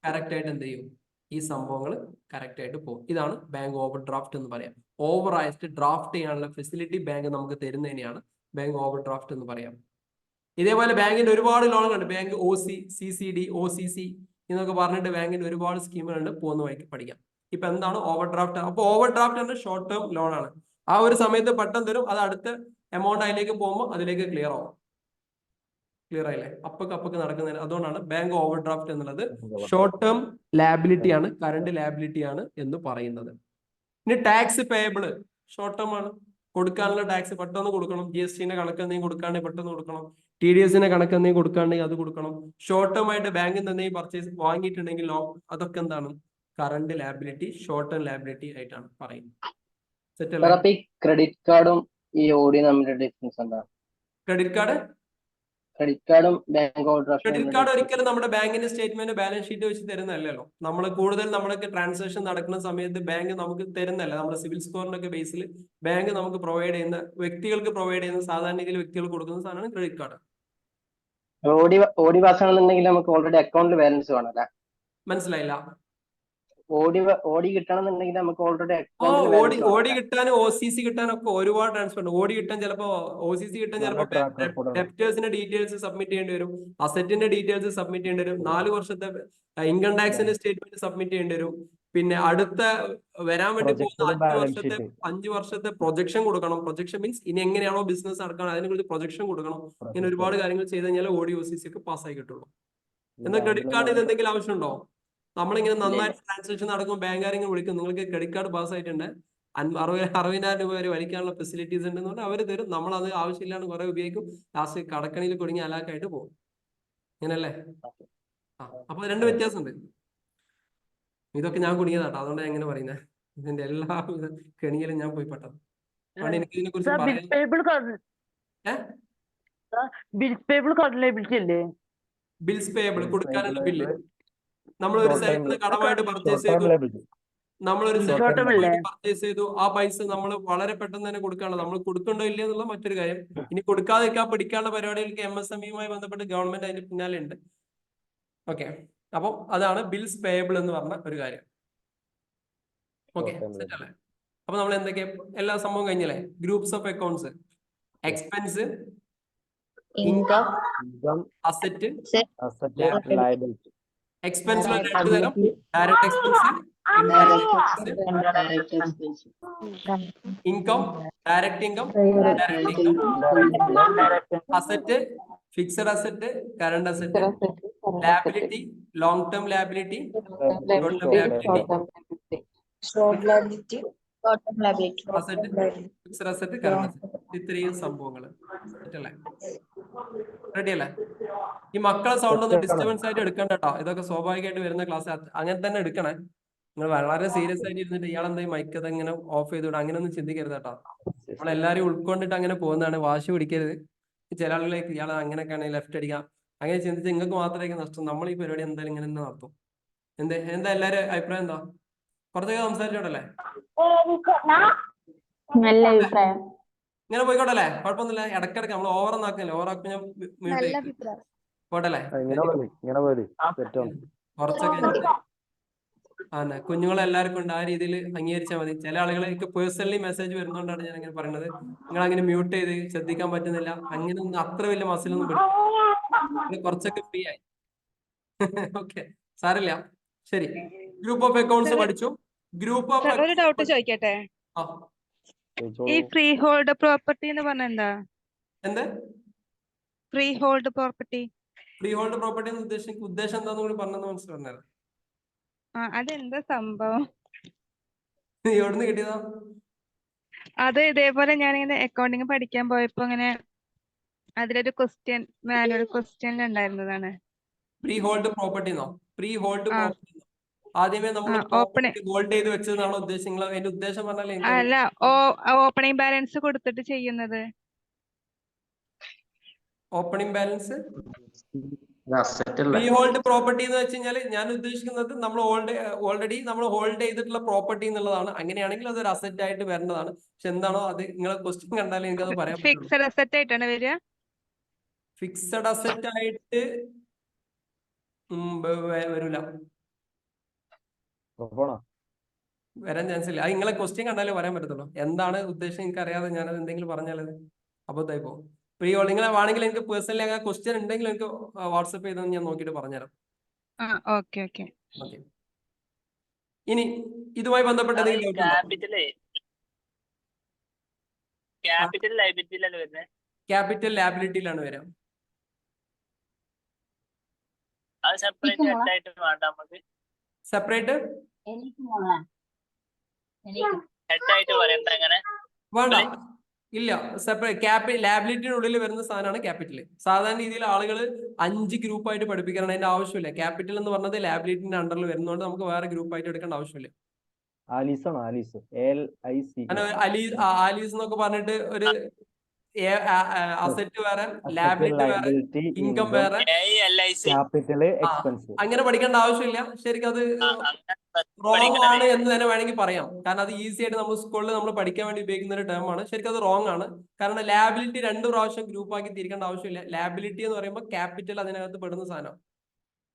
കറക്റ്റ് ആയിട്ട് എന്ത് ചെയ്യും? ഈ സംഭവങ്ങൾ കറക്റ്റ് ആയിട്ട് പോകും. ഇതാണ് ബാങ്ക് ഓവർ ഡ്രാഫ്റ്റ് എന്ന് പറയാം. ഓവർ ആയിട്ട് ഡ്രാഫ്റ്റ് ചെയ്യാനുള്ള ഫെസിലിറ്റി ബാങ്ക് നമുക്ക് തരുന്നതിനെയാണ് ബാങ്ക് ഓവർ ഡ്രാഫ്റ്റ് എന്ന് പറയാം. ഇതേപോലെ ബാങ്കിന്റെ ഒരുപാട് ലോണുകളുണ്ട്. ബാങ്ക് OC, CCD, OCC എന്നൊക്കെ പറഞ്ഞിട്ട് ബാങ്കിന്റെ ഒരുപാട് സ്കീമുകളുണ്ട്. പോകുന്ന വഴിക്ക് പഠിക്കാം. ഇപ്പൊ എന്താണ് ഓവർ ഡ്രാഫ്റ്റ്? അപ്പൊ ഓവർ ഡ്രാഫ്റ്റ് ആണ് ഷോർട്ട് ടേം ലോൺ ആണ്. ആ ഒരു സമയത്ത് പെട്ടെന്ന് തരും, അത് അടുത്ത എമൗണ്ട് അതിലേക്ക് പോകുമ്പോൾ അതിലേക്ക് ക്ലിയർ ആവും. ക്ലിയർ ആയില്ലേ? അപ്പൊക്കെ നടക്കുന്നതിന് അതുകൊണ്ടാണ് ബാങ്ക് ഓവർ ഡ്രാഫ്റ്റ് എന്നുള്ളത് ഷോർട്ട് ടേം ലാബിലിറ്റി ആണ്, കറണ്ട് ലാബിലിറ്റി ആണ് എന്ന് പറയുന്നത്. ഇനി ടാക്സ് പേയബിള് ഷോർട്ട് ടേം ആണ്. കൊടുക്കാനുള്ള ടാക്സ് പെട്ടെന്ന് കൊടുക്കണം. GST കണക്ക് എന്തെങ്കിലും കൊടുക്കാണ്ടെങ്കിൽ പെട്ടെന്ന് കൊടുക്കണം. TDS കണക്ക് എന്തെങ്കിലും കൊടുക്കാണ്ടെങ്കിൽ അത് കൊടുക്കണം. ഷോർട്ട് ടേം ആയിട്ട് ബാങ്കിൽ നിന്ന് എന്തെങ്കിലും പർച്ചേസ് വാങ്ങിയിട്ടുണ്ടെങ്കിൽ അതൊക്കെ എന്താണ്? Current liability, short term liability ആയിട്ടാണ് പറയുന്നത്. ക്രെഡിറ്റ് കാർഡും ഈ ഓടി നമ്മുടെ ഡിഫറൻസ് എന്താ? ക്രെഡിറ്റ് കാർഡ് ബാങ്ക് ഓവർ ഡ്രാഫ്റ്റും ക്രെഡിറ്റ് കാർഡ് ഒരിക്കലും നമ്മുടെ ബാങ്കിന്റെ സ്റ്റേറ്റ്മെന്റ് ബാലൻസ് ഷീറ്റ് വെച്ച് തരുന്നല്ലോ. നമ്മൾ കൂടുതൽ നമ്മൾക്ക് ട്രാൻസാക്ഷൻ നടക്കുന്ന സമയത്ത് ബാങ്ക് നമുക്ക് തരുന്നല്ല. നമ്മുടെ സിവിൽ സ്കോറിന്റെ ഒക്കെ ബേസിൽ ബാങ്ക് നമുക്ക് പ്രൊവൈഡ് ചെയ്യുന്ന, വ്യക്തികൾക്ക് പ്രൊവൈഡ് ചെയ്യുന്ന, സാധാരണ രീതിയിൽ വ്യക്തികൾക്ക് കൊടുക്കുന്ന സാധനമാണ് ക്രെഡിറ്റ് കാർഡ്. ഓടി പാസ് ആണെന്നുണ്ടെങ്കിൽ നമുക്ക് ഓൾറെഡി അക്കൗണ്ടിൽ ബാലൻസ് വേണം അല്ലേ? മനസ്സിലായില്ല? ഓടി കിട്ടണമെന്നുണ്ടെങ്കിൽ നമുക്ക് ഓൾറെഡി ഓടി കിട്ടാനും OCC കിട്ടാനൊക്കെ ഒരുപാട് ട്രാൻസ്ഫർ ഉണ്ട്. ഓടി കിട്ടാൻ ചിലപ്പോ OCC കിട്ടാൻ ചിലപ്പോ ഡെപ്റ്റേഴ്സിന്റെ ഡീറ്റെയിൽസ് സബ്മിറ്റ് ചെയ്യേണ്ടി വരും, അസറ്റിന്റെ ഡീറ്റെയിൽസ് സബ്മിറ്റ് ചെയ്യേണ്ടി വരും, 4 വർഷത്തെ ഇൻകം ടാക്സിന്റെ സ്റ്റേറ്റ്മെന്റ് സബ്മിറ്റ് ചെയ്യേണ്ടി വരും. പിന്നെ അടുത്ത വരാൻ വേണ്ടി പോകുന്ന 5 വർഷത്തെ പ്രൊജക്ഷൻ കൊടുക്കണം. പ്രൊജക്ഷൻ മീൻസ് ഇനി എങ്ങനെയാണോ ബിസിനസ് നടക്കണം അതിനെ കുറിച്ച് പ്രൊജക്ഷൻ കൊടുക്കണം. ഇങ്ങനെ ഒരുപാട് കാര്യങ്ങൾ ചെയ്ത് കഴിഞ്ഞാൽ ഓടി OCC ഒക്കെ പാസ്സായി കിട്ടുള്ളൂ. എന്നാൽ ക്രെഡിറ്റ് കാർഡ് ഇത് എന്തെങ്കിലും ആവശ്യമുണ്ടോ? നമ്മളിങ്ങനെ നന്നായിട്ട് ട്രാൻസാക്ഷൻ നടക്കുമ്പോൾ ബാങ്കുകാരിങ്ങനെ വിളിക്കും, നിങ്ങൾക്ക് ക്രെഡിറ്റ് കാർഡ് പാസ് ആയിട്ടുണ്ട്, 60,000 രൂപ വരെ വലിക്കാനുള്ള ഫെസിലിറ്റീസ് ഉണ്ടെന്ന് പറഞ്ഞാൽ അവർ തരും. നമ്മളത് ആവശ്യമില്ലാണ്ട് കുറെ ഉപയോഗിക്കും, ലാസ്റ്റ് കടക്കണിയിൽ കുടുങ്ങി അലാക്കായിട്ട് പോകും. ഇങ്ങനല്ലേ? അപ്പൊ 2 വ്യത്യാസമുണ്ട്. ഇതൊക്കെ ഞാൻ കുടുങ്ങിയതാട്ടോ, അതുകൊണ്ട് ഞാൻ എങ്ങനെ പറയുന്നത്. ഇതിന്റെ എല്ലാ കെണിയിലും ഞാൻ പോയി പെട്ടത്. അതുകൊണ്ട് എനിക്ക് ഇതിനെ കുറിച്ച് ബിൽസ് പേയബിൾ കൊടുക്കാനുള്ള ബില്ല് നമ്മളൊരു സൈറ്റിൽ കടമായിട്ട് പർച്ചേസ് ചെയ്തു, ആ പൈസ നമ്മൾ വളരെ പെട്ടെന്ന് തന്നെ കൊടുക്കാനുള്ള, നമ്മൾ കൊടുക്കണ്ടോ ഇല്ല എന്നുള്ള മറ്റൊരു കാര്യം. ഇനി കൊടുക്കാതിരിക്കാൻ പിടിക്കാനുള്ള പരിപാടികൾക്ക് MSMEയുമായി ബന്ധപ്പെട്ട് ഗവൺമെന്റ് അതിന്റെ പിന്നാലെ ഉണ്ട്. ഓക്കെ, അപ്പം അതാണ് ബിൽസ് പേയബിൾ എന്ന് പറഞ്ഞ ഒരു കാര്യം. ഓക്കെ, സെറ്റ് അല്ലേ? അപ്പൊ നമ്മൾ എന്തൊക്കെയാ എല്ലാ സംഭവം കഴിഞ്ഞല്ലേ? Groups of accounts, expense, income, asset, liability. എക്സ്പെൻസിൽ 2 തരം, direct expense, income, direct income, asset, fixed asset, current asset, liability, long term liability, short term liability, asset, fixed asset, current asset. ഇത്രയും സംഭവങ്ങൾ അല്ലേ? റെഡി അല്ലേ? ഈ മക്കളെ സൗണ്ട് ഒന്നും ഡിസ്റ്റർബൻസ് ആയിട്ട് എടുക്കണ്ട കേട്ടോ. ഇതൊക്കെ സ്വാഭാവികമായിട്ട് വരുന്ന ക്ലാസ്, അങ്ങനെ തന്നെ എടുക്കണേ. നിങ്ങൾ വളരെ സീരിയസ് ആയിട്ട് ഇരുന്നിട്ട് ഇയാളെന്തായി മൈക്ക് ഇങ്ങനെ ഓഫ് ചെയ്തുവിടും, അങ്ങനെയൊന്നും ചിന്തിക്കരുത് കേട്ടോ. നമ്മളെല്ലാരും ഉൾക്കൊണ്ടിട്ട് അങ്ങനെ പോകുന്നതാണ്, വാശി പിടിക്കരുത്. ചില ആളുകളേക്ക് ഇയാൾ അങ്ങനെയൊക്കെയാണ് ലെഫ്റ്റ് അടിക്കാം, അങ്ങനെ ചിന്തിച്ച് നിങ്ങൾക്ക് മാത്രമേ നഷ്ടം. നമ്മൾ ഈ പരിപാടി എന്തായാലും ഇങ്ങനെ തന്നെ നടത്തും. എന്താ എല്ലാവരും അഭിപ്രായം എന്താ? കുറച്ചൊക്കെ സംസാരിച്ചോട്ടല്ലേ? നല്ല അഭിപ്രായം. ഇങ്ങനെ പോയിക്കോട്ടല്ലേ? കുഴപ്പമൊന്നുമില്ല. ഇടയ്ക്കിടയ്ക്ക് നമ്മൾ ഓവറൊന്നും ആക്കുന്നില്ല. ഓവറാക്കുമ്പോൾ ഞാൻ പോട്ടല്ലേ? കുറച്ചൊക്കെ കുഞ്ഞുങ്ങളെല്ലാവർക്കും ഉണ്ട്, ആ രീതിയിൽ അംഗീകരിച്ചാൽ മതി. ചില ആളുകളെ പേഴ്സണലി മെസ്സേജ് വരുന്നതുകൊണ്ടാണ് ഞാൻ അങ്ങനെ പറയുന്നത്. നിങ്ങൾ അങ്ങനെ മ്യൂട്ട് ചെയ്ത് ശ്രദ്ധിക്കാൻ പറ്റുന്നില്ല, അങ്ങനെ ഒന്നും അത്ര വലിയ മസിലൊന്നും പിടിക്കും, കുറച്ചൊക്കെ ഫ്രീ ആയി. ഓക്കെ, സാരില്ല. ശരി, ഗ്രൂപ്പ് ഓഫ് അക്കൗണ്ട്സ് പഠിച്ചു. ഗ്രൂപ്പ് ഓഫ് ഒരു ഡൗട്ട് ചോദിക്കട്ടെ, ഈ ഫ്രീ ഹോൾഡ് പ്രോപ്പർട്ടി എന്ന് പറഞ്ഞ എന്താ? എന്ത് free hold property? Freehold property ഉദ്ദേശം എന്താന്ന് കൂടി പറഞ്ഞെന്ന് മനസ്സിലായിരുന്നു. അതെന്താ സംഭവം? എവിടുന്ന് കിട്ടിയതാ? അത് ഇതേപോലെ ഞാനിങ്ങനെ അക്കൗണ്ടിങ് പഠിക്കാൻ പോയപ്പോ ഇങ്ങനെ അതിലൊരു ക്വസ്റ്റ്യൻ, മാനുവൽ ക്വസ്റ്റ്യനിൽ ഉണ്ടായിരുന്നതാണ്. Freehold property freehold property ആദ്യമേ നമ്മൾ ഹോൾഡ് ചെയ്ത് വെച്ചതാണോ ഉദ്ദേശിക്കുന്നത്? അതിന്റെ ഉദ്ദേശം പറഞ്ഞാൽ അല്ല, ഓപ്പണിംഗ് ബാലൻസ് കൊടുത്തിട്ട് ചെയ്യുന്നത്. Opening balance free hold property എന്ന് വെച്ച് കഴിഞ്ഞാൽ ഞാൻ ഉദ്ദേശിക്കുന്നത് നമ്മൾ ഓൾറെഡി നമ്മൾ ഹോൾഡ് ചെയ്തിട്ടുള്ള പ്രോപ്പർട്ടി എന്നുള്ളതാണ്. അങ്ങനെയാണെങ്കിൽ അതൊരു അസറ്റ് ആയിട്ട് വരേണ്ടതാണ്. പക്ഷെ എന്താണോ അത് നിങ്ങളെ ക്വസ്റ്റ്യൻ കണ്ടാലേ എനിക്കത് പറയാൻ പറ്റും. ഫിക്സഡ് അസറ്റ് ആയിട്ടാണ് വരിക? ഫിക്സഡ് അസറ്റ് ആയിട്ട് വരൂല, വരാൻ ചാൻസ് ഇല്ല. അത് നിങ്ങളെ ക്വസ്റ്റ്യൻ കണ്ടാലേ പറയാൻ പറ്റത്തുള്ളൂ. എന്താണ് ഉദ്ദേശം എനിക്ക് അറിയാതെ ഞാനത് എന്തെങ്കിലും പറഞ്ഞാലത് അബദ്ധമായി പോകും. ഫ്രീ ഹോൾഡ് നിങ്ങളെ വേണമെങ്കിൽ എനിക്ക് പേഴ്സണലി അങ്ങനെ ക്വസ്റ്റ്യൻ ഉണ്ടെങ്കിൽ എനിക്ക് വാട്സപ്പ് ചെയ്തെന്ന് ഞാൻ നോക്കിയിട്ട് പറഞ്ഞുതരാം. ഓക്കെ. ഇനി ഇതുമായി ബന്ധപ്പെട്ട ക്യാപിറ്റൽ ലാബിലിറ്റിയിലാണ് വരിക. സെപ്പറേറ്റ് വേണ്ട, ഇല്ല. സെപ്പറേറ്റ് ലാബിലിറ്റിനുള്ളിൽ വരുന്ന സാധനമാണ് ക്യാപിറ്റൽ. സാധാരണ രീതിയിൽ ആളുകൾ 5 ഗ്രൂപ്പായിട്ട് പഠിപ്പിക്കണം, അതിന്റെ ആവശ്യമില്ല. ക്യാപിറ്റൽ എന്ന് പറഞ്ഞത് ലാബിലിറ്റിന്റെ അണ്ടറിൽ വരുന്നതുകൊണ്ട് നമുക്ക് വേറെ ഗ്രൂപ്പായിട്ട് എടുക്കേണ്ട ആവശ്യമില്ല. ആലീസ് ആണോ? Alice, ALIC. ആലീസ് എന്നൊക്കെ പറഞ്ഞിട്ട് ഒരു അസറ്റ് വേറെ, ലാബിലിറ്റി വേറെ, ലയബിലിറ്റി, ഇൻകം വേറെ, ക്യാപിറ്റൽ, ആ എക്സ്പെൻസ്. അങ്ങനെ പഠിക്കേണ്ട ആവശ്യമില്ല. ശരിക്കും അത് റോങ് ആണ് എന്ന് തന്നെ വേണമെങ്കിൽ പറയാം. കാരണം അത് ഈസി ആയിട്ട് നമ്മൾ സ്കൂളിൽ നമ്മൾ പഠിക്കാൻ വേണ്ടി ഉപയോഗിക്കുന്ന ഒരു ടേം ആണ്. ശരിക്കും അത് റോങ് ആണ്. കാരണം ലാബിലിറ്റി 2 പ്രാവശ്യം ഗ്രൂപ്പ് ആക്കി തിരിക്കേണ്ട ആവശ്യമില്ല. ലാബിലിറ്റി എന്ന് പറയുമ്പോൾ ക്യാപിറ്റൽ അതിനകത്ത് പെടുന്ന സാധനം.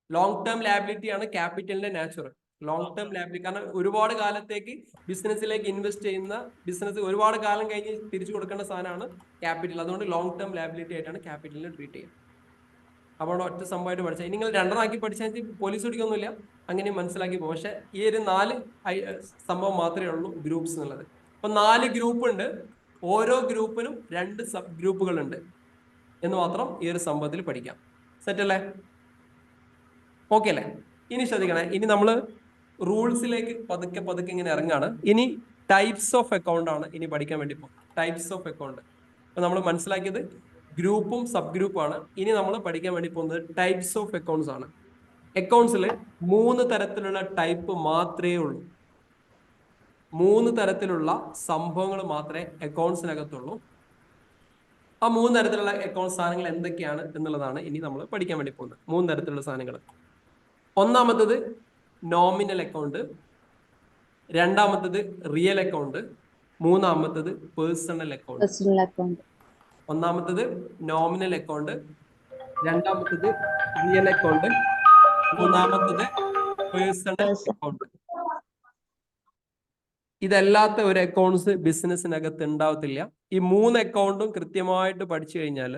ലോങ് ടേം ലാബിലിറ്റി ആണ് ക്യാപിറ്റലിന്റെ നാച്ചുറൽ. ലോങ് ടേം ലാബിലിറ്റി കാരണം ഒരുപാട് കാലത്തേക്ക് ബിസിനസ്സിലേക്ക് ഇൻവെസ്റ്റ് ചെയ്യുന്ന, ബിസിനസ് ഒരുപാട് കാലം കഴിഞ്ഞ് തിരിച്ചു കൊടുക്കേണ്ട സാധനമാണ് ക്യാപിറ്റൽ. അതുകൊണ്ട് ലോങ് ടേം ലാബിലിറ്റി ആയിട്ടാണ് ക്യാപിറ്റലിനെ ട്രീറ്റ് ചെയ്യുക. അപ്പോൾ ഒറ്റ സംഭവമായിട്ട് പഠിച്ചാൽ നിങ്ങൾ 2 ആക്കി പഠിച്ചാൽ പോലീസ് പിടിക്കൊന്നുമില്ല, അങ്ങനെ മനസ്സിലാക്കി പോകും. പക്ഷെ ഈ ഒരു 4 സംഭവം മാത്രമേ ഉള്ളൂ ഗ്രൂപ്പ്സ് എന്നുള്ളത്. അപ്പൊ 4 ഗ്രൂപ്പ് ഉണ്ട്. ഓരോ ഗ്രൂപ്പിനും 2 സബ് ഗ്രൂപ്പുകളുണ്ട് എന്ന് മാത്രം ഈ ഒരു സംഭവത്തിൽ പഠിക്കാം. സെറ്റ് അല്ലേ? ഓക്കെ അല്ലേ? ഇനി ശ്രദ്ധിക്കണേ, ഇനി നമ്മൾ റൂൾസിലേക്ക് പതുക്കെ പതുക്കെ ഇങ്ങനെ ഇറങ്ങാണ്. ഇനി ടൈപ്സ് ഓഫ് അക്കൗണ്ട് ആണ് ഇനി പഠിക്കാൻ വേണ്ടി പോകും. Types of account. അപ്പൊ നമ്മൾ മനസ്സിലാക്കിയത് ഗ്രൂപ്പും സബ് ഗ്രൂപ്പും ആണ്. ഇനി നമ്മൾ പഠിക്കാൻ വേണ്ടി പോകുന്നത് ടൈപ്സ് ഓഫ് അക്കൗണ്ട്സ് ആണ്. അക്കൗണ്ട്സിൽ 3 തരത്തിലുള്ള ടൈപ്പ് മാത്രമേ ഉള്ളൂ. 3 തരത്തിലുള്ള സംഭവങ്ങൾ മാത്രമേ അക്കൗണ്ട്സിനകത്തുള്ളൂ. ആ 3 തരത്തിലുള്ള അക്കൗണ്ട് സാധനങ്ങൾ എന്തൊക്കെയാണ് എന്നുള്ളതാണ് ഇനി നമ്മൾ പഠിക്കാൻ വേണ്ടി പോകുന്നത്. 3 തരത്തിലുള്ള സാധനങ്ങൾ. ഒന്നാമത്തത് നോമിനൽ അക്കൗണ്ട്, രണ്ടാമത്തത് റിയൽ അക്കൗണ്ട്, മൂന്നാമത്തത് പേഴ്സണൽ അക്കൗണ്ട്. ഒന്നാമത്തത് നോമിനൽ അക്കൗണ്ട്, രണ്ടാമത്തത് റിയൽ അക്കൗണ്ട്, മൂന്നാമത്തത് പേഴ്സണൽ അക്കൗണ്ട്. ഇതല്ലാത്ത ഒരു അക്കൗണ്ട്സ് ബിസിനസ്സിനകത്ത് ഉണ്ടാവത്തില്ല. ഈ 3 അക്കൗണ്ടും കൃത്യമായിട്ട് പഠിച്ചു കഴിഞ്ഞാൽ,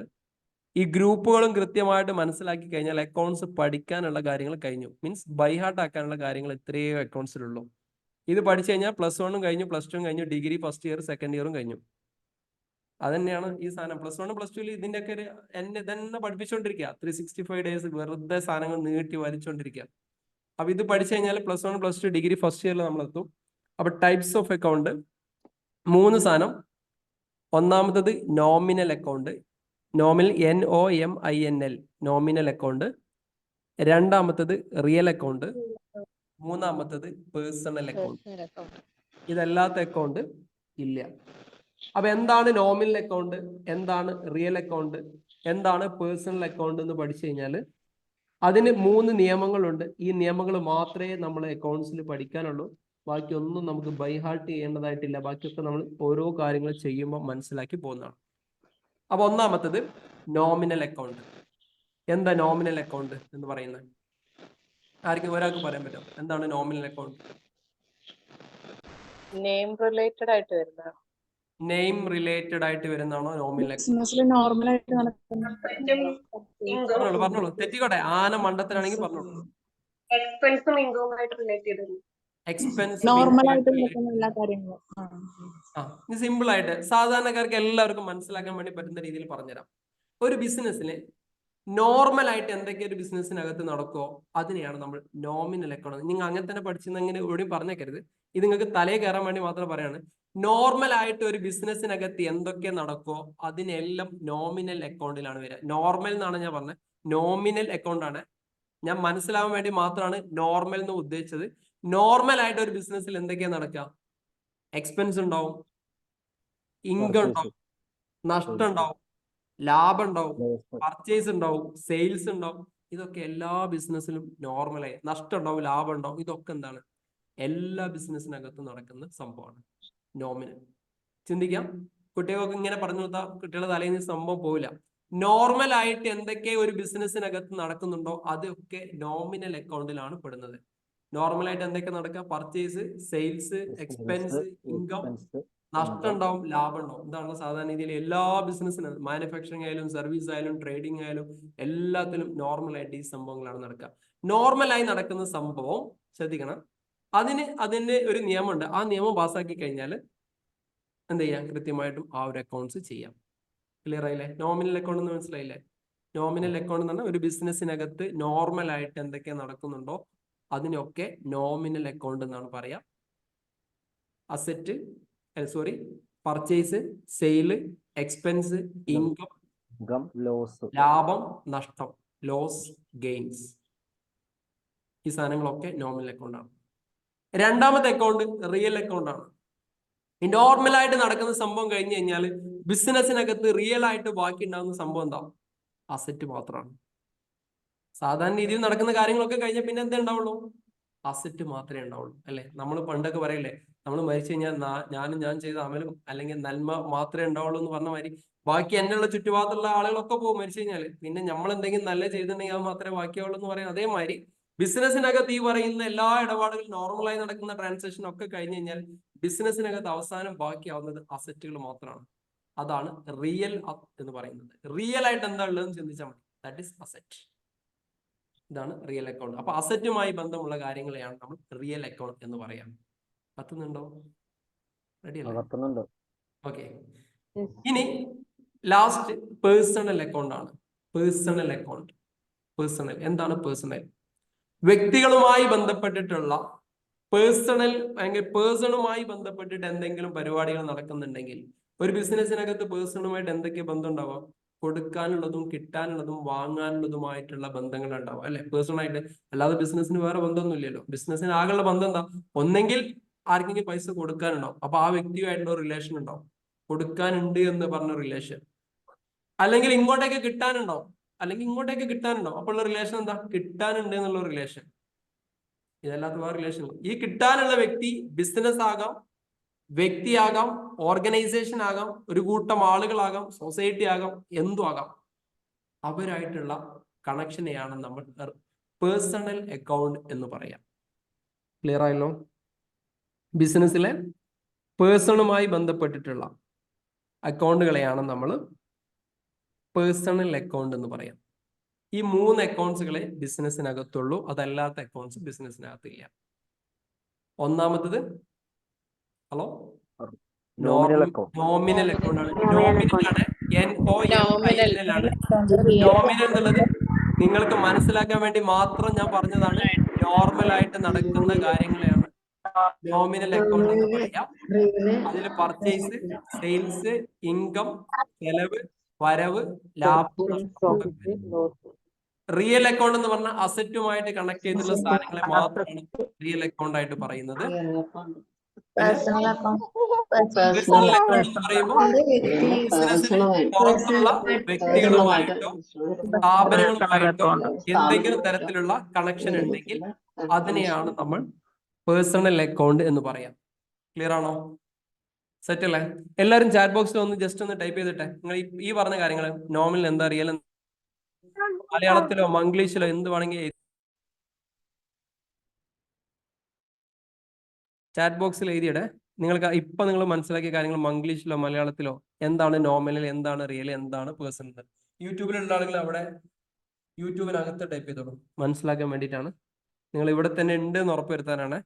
ഈ ഗ്രൂപ്പുകളും കൃത്യമായിട്ട് മനസ്സിലാക്കി കഴിഞ്ഞാൽ അക്കൗണ്ട്സ് പഠിക്കാനുള്ള കാര്യങ്ങൾ കഴിഞ്ഞു. മീൻസ് ബൈ ഹാർട്ട് ആക്കാനുള്ള കാര്യങ്ങൾ ഇത്രയോ അക്കൗണ്ട്സിലുള്ളൂ. ഇത് പഠിച്ചു കഴിഞ്ഞാൽ +1 കഴിഞ്ഞു, +2 കഴിഞ്ഞു, ഡിഗ്രി ഫസ്റ്റ് ഇയർ സെക്കൻഡ് ഇയറും കഴിഞ്ഞു. അതന്നെയാണ് ഈ സാധനം. +1 +2 ഇതിന്റെ ഒക്കെ എന്നെ തന്നെ പഠിപ്പിച്ചുകൊണ്ടിരിക്കുക. 365 ഡേയ്സ് വെറുതെ സാധനങ്ങൾ നീട്ടി വലിച്ചുകൊണ്ടിരിക്കുക. അപ്പൊ ഇത് പഠിച്ചു കഴിഞ്ഞാൽ +1 +2 ഡിഗ്രി ഫസ്റ്റ് ഇയറിൽ നമ്മളെത്തും. അപ്പൊ ടൈപ്സ് ഓഫ് അക്കൗണ്ട് 3 സാധനം. ഒന്നാമത്തത് nominal account, nominal NOMINL, nominal account. രണ്ടാമത്തത് റിയൽ അക്കൗണ്ട്, മൂന്നാമത്തത് പേഴ്സണൽ അക്കൗണ്ട്. ഇതല്ലാത്ത അക്കൗണ്ട് ഇല്ല. അപ്പൊ എന്താണ് നോമിനൽ അക്കൗണ്ട്, എന്താണ് റിയൽ അക്കൗണ്ട്, എന്താണ് പേഴ്സണൽ അക്കൗണ്ട് എന്ന് പഠിച്ചു കഴിഞ്ഞാൽ അതിന് 3 നിയമങ്ങളുണ്ട്. ഈ നിയമങ്ങൾ മാത്രമേ നമ്മൾ അക്കൗണ്ട്സിൽ പഠിക്കാനുള്ളൂ. ബാക്കിയൊന്നും നമുക്ക് ബൈ ഹാർട്ട് ചെയ്യേണ്ടതായിട്ടില്ല. ബാക്കിയൊക്കെ നമ്മൾ ഓരോ കാര്യങ്ങൾ ചെയ്യുമ്പോൾ മനസ്സിലാക്കി പോകുന്നതാണ്. അപ്പൊ ഒന്നാമത്തത് നോമിനൽ അക്കൗണ്ട്. എന്താ നോമിനൽ അക്കൗണ്ട് എന്ന് പറയുന്നത്? ആർക്കും ഒരാൾക്ക് പറയാൻ പറ്റും എന്താണ് നോമിനൽ അക്കൗണ്ട്? നെയിം റിലേറ്റഡ് ആയിട്ട് വരുന്ന, നെയിം റിലേറ്റഡ് ആയിട്ട് വരുന്നതാണോ നോമിനൽ അക്കൗണ്ട്? പറഞ്ഞോളൂ, തെറ്റിക്കോട്ടെ, ആന മണ്ടത്തിലാണെങ്കിൽ പറഞ്ഞോളൂ. എക്സ്പെൻസും ഇൻകവുമായിട്ട് റിലേറ്റ് ചെയ്തിരുന്നു. എക്സ്പെൻസ് എല്ലാ കാര്യങ്ങളും സിമ്പിൾ ആയിട്ട് സാധാരണക്കാർക്ക് എല്ലാവർക്കും മനസ്സിലാക്കാൻ വേണ്ടി പറ്റുന്ന രീതിയിൽ പറഞ്ഞുതരാം. ഒരു ബിസിനസ്സിന് നോർമൽ ആയിട്ട് എന്തൊക്കെ ഒരു ബിസിനസ്സിനകത്ത് നടക്കുമോ അതിനെയാണ് നമ്മൾ നോമിനൽ അക്കൗണ്ട്. നിങ്ങൾ അങ്ങനെ തന്നെ പഠിച്ചെന്ന് അങ്ങനെ എവിടെയും പറഞ്ഞേക്കരുത്. ഇത് നിങ്ങൾക്ക് തലയിൽ കയറാൻ വേണ്ടി മാത്രം പറയാണ്. നോർമൽ ആയിട്ട് ഒരു ബിസിനസ്സിനകത്ത് എന്തൊക്കെ നടക്കുമോ അതിനെല്ലാം നോമിനൽ അക്കൗണ്ടിലാണ് വരിക. നോർമൽ എന്നാണ് ഞാൻ പറഞ്ഞത്, നോമിനൽ അക്കൗണ്ട് ആണ്. ഞാൻ മനസ്സിലാവാൻ വേണ്ടി മാത്രമാണ് നോർമൽ എന്ന് ഉദ്ദേശിച്ചത്. നോർമൽ ആയിട്ട് ഒരു ബിസിനസ്സിൽ എന്തൊക്കെയാ നടക്കുക? എക്സ്പെൻസ് ഉണ്ടാവും, ഇൻകം ഉണ്ടാവും, നഷ്ടം ഉണ്ടാവും, ലാഭം ഉണ്ടാവും, പർച്ചേസ് ഉണ്ടാവും, സെയിൽസ് ഉണ്ടാവും. ഇതൊക്കെ എല്ലാ ബിസിനസ്സിലും നോർമലായി. നഷ്ടം ഉണ്ടാവും, ലാഭം ഉണ്ടാവും. ഇതൊക്കെ എന്താണ്? എല്ലാ ബിസിനസ്സിനകത്തും നടക്കുന്ന സംഭവമാണ് നോമിനൽ. ചിന്തിക്കാം. കുട്ടികൾക്ക് ഇങ്ങനെ പറഞ്ഞു കൊടുത്താൽ കുട്ടികളുടെ തലയിൽ നിന്ന് സംഭവം പോവില്ല. നോർമൽ ആയിട്ട് എന്തൊക്കെ ഒരു ബിസിനസ്സിനകത്ത് നടക്കുന്നുണ്ടോ അതൊക്കെ നോമിനൽ അക്കൗണ്ടിലാണ് പെടുന്നത്. നോർമൽ ആയിട്ട് എന്തൊക്കെ നടക്കുക? പർച്ചേസ്, സെയിൽസ്, എക്സ്പെൻസ്, ഇൻകം, നഷ്ടം ഉണ്ടാവും, ലാഭം ഉണ്ടാവും. ഇതാണ് സാധാരണ രീതിയിൽ എല്ലാ ബിസിനസ്സിനും, മാനുഫാക്ചറിങ് ആയാലും സർവീസ് ആയാലും ട്രേഡിംഗ് ആയാലും എല്ലാത്തിലും നോർമൽ ആയിട്ട് ഈ സംഭവങ്ങളാണ് നടക്കുക. നോർമലായി നടക്കുന്ന സംഭവം ശ്രദ്ധിക്കണം. അതിന്റെ ഒരു നിയമമുണ്ട്. ആ നിയമം പാസ്സാക്കി കഴിഞ്ഞാൽ എന്ത് ചെയ്യാം? കൃത്യമായിട്ടും ആ ഒരു അക്കൗണ്ട്സ് ചെയ്യാം. ക്ലിയർ ആയില്ലേ? നോമിനൽ അക്കൗണ്ട് എന്ന് മനസ്സിലായില്ലേ? നോമിനൽ അക്കൗണ്ട് എന്ന് പറഞ്ഞാൽ ഒരു ബിസിനസ്സിനകത്ത് നോർമൽ ആയിട്ട് എന്തൊക്കെ നടക്കുന്നുണ്ടോ അതിനൊക്കെ നോമിനൽ അക്കൗണ്ട് എന്നാണ് പറയാ. Purchase, sale, expense, income, loss, ലാഭം, നഷ്ടം, ലോസ്, ഗെയിൻസ്, ഈ സാധനങ്ങളൊക്കെ നോമിനൽ അക്കൗണ്ട് ആണ്. രണ്ടാമത്തെ അക്കൗണ്ട് റിയൽ അക്കൗണ്ട് ആണ്. ഈ നോർമലായിട്ട് നടക്കുന്ന സംഭവം കഴിഞ്ഞു കഴിഞ്ഞാൽ ബിസിനസ്സിനകത്ത് റിയൽ ആയിട്ട് ബാക്കി ഉണ്ടാകുന്ന സംഭവം എന്താ? അസറ്റ് മാത്രമാണ്. സാധാരണ രീതിയിൽ നടക്കുന്ന കാര്യങ്ങളൊക്കെ കഴിഞ്ഞാൽ പിന്നെ എന്താ ഉണ്ടാവുള്ളൂ? അസറ്റ് മാത്രമേ ഉണ്ടാവുള്ളൂ, അല്ലെ? നമ്മൾ പണ്ടൊക്കെ പറയില്ലേ, നമ്മൾ മരിച്ചു കഴിഞ്ഞാൽ ഞാൻ ചെയ്ത അമലും അല്ലെങ്കിൽ നന്മ മാത്രമേ ഉണ്ടാവുള്ളൂ എന്ന് പറഞ്ഞ മാതിരി ബാക്കി എന്നുള്ള ചുറ്റുപാടുള്ള ആളുകളൊക്കെ പോകും മരിച്ചു കഴിഞ്ഞാൽ. പിന്നെ നമ്മൾ എന്തെങ്കിലും നല്ല ചെയ്തിട്ടുണ്ടെങ്കിൽ അത് മാത്രമേ ബാക്കിയാവുള്ളൂ എന്ന് പറയാം. അതേമാതിരി ബിസിനസ്സിനകത്ത് ഈ പറയുന്ന എല്ലാ ഇടപാടുകളും നോർമലായി നടക്കുന്ന ട്രാൻസാക്ഷൻ ഒക്കെ കഴിഞ്ഞു കഴിഞ്ഞാൽ ബിസിനസ്സിനകത്ത് അവസാനം ബാക്കിയാവുന്നത് അസറ്റുകൾ മാത്രമാണ്. അതാണ് റിയൽ എന്ന് പറയുന്നത്. റിയൽ ആയിട്ട് എന്താ ഉള്ളതെന്ന് ചിന്തിച്ചാൽ മതി. That is asset. ഇതാണ് റിയൽ അക്കൗണ്ട്. അപ്പൊ അസറ്റുമായി ബന്ധമുള്ള കാര്യങ്ങളെയാണ് നമ്മൾ റിയൽ അക്കൗണ്ട് എന്ന് പറയാം. പറ്റുന്നുണ്ടോ? റെഡി അല്ലേ? ഓക്കെ. ഇനി ലാസ്റ്റ് പേഴ്സണൽ അക്കൗണ്ട് ആണ്. Personal account. പേഴ്സണൽ എന്താണ്? പേഴ്സണൽ വ്യക്തികളുമായി ബന്ധപ്പെട്ടിട്ടുള്ള പേഴ്സണുമായി ബന്ധപ്പെട്ടിട്ട് എന്തെങ്കിലും പരിപാടികൾ നടക്കുന്നുണ്ടെങ്കിൽ ഒരു ബിസിനസ്സിനകത്ത് പേഴ്സണുമായിട്ട് എന്തൊക്കെ ബന്ധം ഉണ്ടാവാം? കൊടുക്കാനുള്ളതും കിട്ടാനുള്ളതും വാങ്ങാനുള്ളതുമായിട്ടുള്ള ബന്ധങ്ങൾ ഉണ്ടാവും, അല്ലെ? പേഴ്സണായിട്ട്. അല്ലാതെ ബിസിനസ്സിന് വേറെ ബന്ധമൊന്നും ഇല്ലല്ലോ. ബിസിനസ്സിന് ആകെയുള്ള ബന്ധം എന്താ? ഒന്നെങ്കിൽ ആർക്കെങ്കിലും പൈസ കൊടുക്കാനുണ്ടാവും, അപ്പൊ ആ വ്യക്തിയുമായിട്ടുള്ള റിലേഷൻ ഉണ്ടാവും, കൊടുക്കാനുണ്ട് എന്ന് പറഞ്ഞ റിലേഷൻ. അല്ലെങ്കിൽ ഇങ്ങോട്ടേക്ക് കിട്ടാനുണ്ടാവും, അപ്പൊ ഉള്ള റിലേഷൻ എന്താ? കിട്ടാനുണ്ട് എന്നുള്ള റിലേഷൻ. ഇതല്ലാത്ത വേറെ റിലേഷൻ. ഈ കിട്ടാനുള്ള വ്യക്തി ബിസിനസ് ആകാം, വ്യക്തിയാകാം, ഓർഗനൈസേഷൻ ആകാം, ഒരു കൂട്ടം ആളുകളാകാം, സൊസൈറ്റി ആകാം, എന്തും ആകാം. അവരായിട്ടുള്ള കണക്ഷനെയാണ് നമ്മൾ പേഴ്സണൽ അക്കൗണ്ട് എന്ന് പറയാം. ക്ലിയർ ആയല്ലോ? ബിസിനസ്സിലെ പേഴ്സണുമായി ബന്ധപ്പെട്ടിട്ടുള്ള അക്കൗണ്ടുകളെയാണ് നമ്മൾ പേഴ്സണൽ അക്കൗണ്ട് എന്ന് പറയാം. ഈ 3 അക്കൗണ്ട്സുകളെ ബിസിനസ്സിനകത്തുള്ളൂ, അതല്ലാത്ത അക്കൗണ്ട്സ് ബിസിനസ്സിനകത്തില്ല. ഒന്നാമത്തത് നോമിനൽ അക്കൗണ്ട് ആണ്. നോമിനൽ ആണ്. NOMINAL ആണ്. നോമിനൽ എന്നുള്ളത് നിങ്ങൾക്ക് മനസ്സിലാക്കാൻ വേണ്ടി മാത്രം ഞാൻ പറഞ്ഞതാണ്. നോർമൽ ആയിട്ട് നടക്കുന്ന കാര്യങ്ങളെയാണ് നോമിനൽ അക്കൗണ്ട് എന്ന് പറയാം. അതിൽ പർച്ചേസ്, സെയിൽസ്, ഇൻകം, ചെലവ്, വരവ്, ലാഭം. റിയൽ അക്കൗണ്ട് എന്ന് പറഞ്ഞാൽ അസറ്റുമായിട്ട് കണക്ട് ചെയ്തിട്ടുള്ള സാധനങ്ങളെ മാത്രമാണ് റിയൽ അക്കൗണ്ട് ആയിട്ട് പറയുന്നത്. പേഴ്സണൽ അക്കൗണ്ട് പേഴ്സണൽ അക്കൗണ്ട് എന്ന് പറയുമ്പോൾ ബിസിനസ്സിന് പുറത്തുള്ള വ്യക്തികളുമായിട്ടോ സ്ഥാപനങ്ങളുമായിട്ടോ എന്തെങ്കിലും തരത്തിലുള്ള കണക്ഷൻ ഉണ്ടെങ്കിൽ അതിനെയാണ് നമ്മൾ പേഴ്സണൽ അക്കൗണ്ട് എന്ന് പറയാം. ക്ലിയർ ആണോ? സെറ്റ് അല്ലേ? എല്ലാവരും ചാറ്റ് ബോക്സിൽ ഒന്ന് ജസ്റ്റ് ഒന്ന് ടൈപ്പ് ചെയ്തിട്ടെ നിങ്ങൾ ഈ പറഞ്ഞ കാര്യങ്ങൾ. നോമിനൽ എന്താ, റിയൽ മലയാളത്തിലോ മംഗ്ലീഷിലോ എന്ത് വേണമെങ്കിൽ ചാറ്റ് ബോക്സിൽ എഴുതിയിടെ. നിങ്ങൾക്ക് ഇപ്പൊ നിങ്ങൾ മനസ്സിലാക്കിയ കാര്യങ്ങൾ മംഗ്ലീഷിലോ മലയാളത്തിലോ എന്താണ് നോമിനൽ, എന്താണ് റിയൽ, എന്താണ് പേഴ്സണൽ. യൂട്യൂബിലുള്ള ആളുകൾ അവിടെ യൂട്യൂബിനകത്ത് ടൈപ്പ് ചെയ്തോളൂ, മനസ്സിലാക്കാൻ വേണ്ടിയിട്ടാണ്. നിങ്ങൾ ഇവിടെ തന്നെ ഉണ്ട് എന്ന് ഉറപ്പുവരുത്താനാണ്.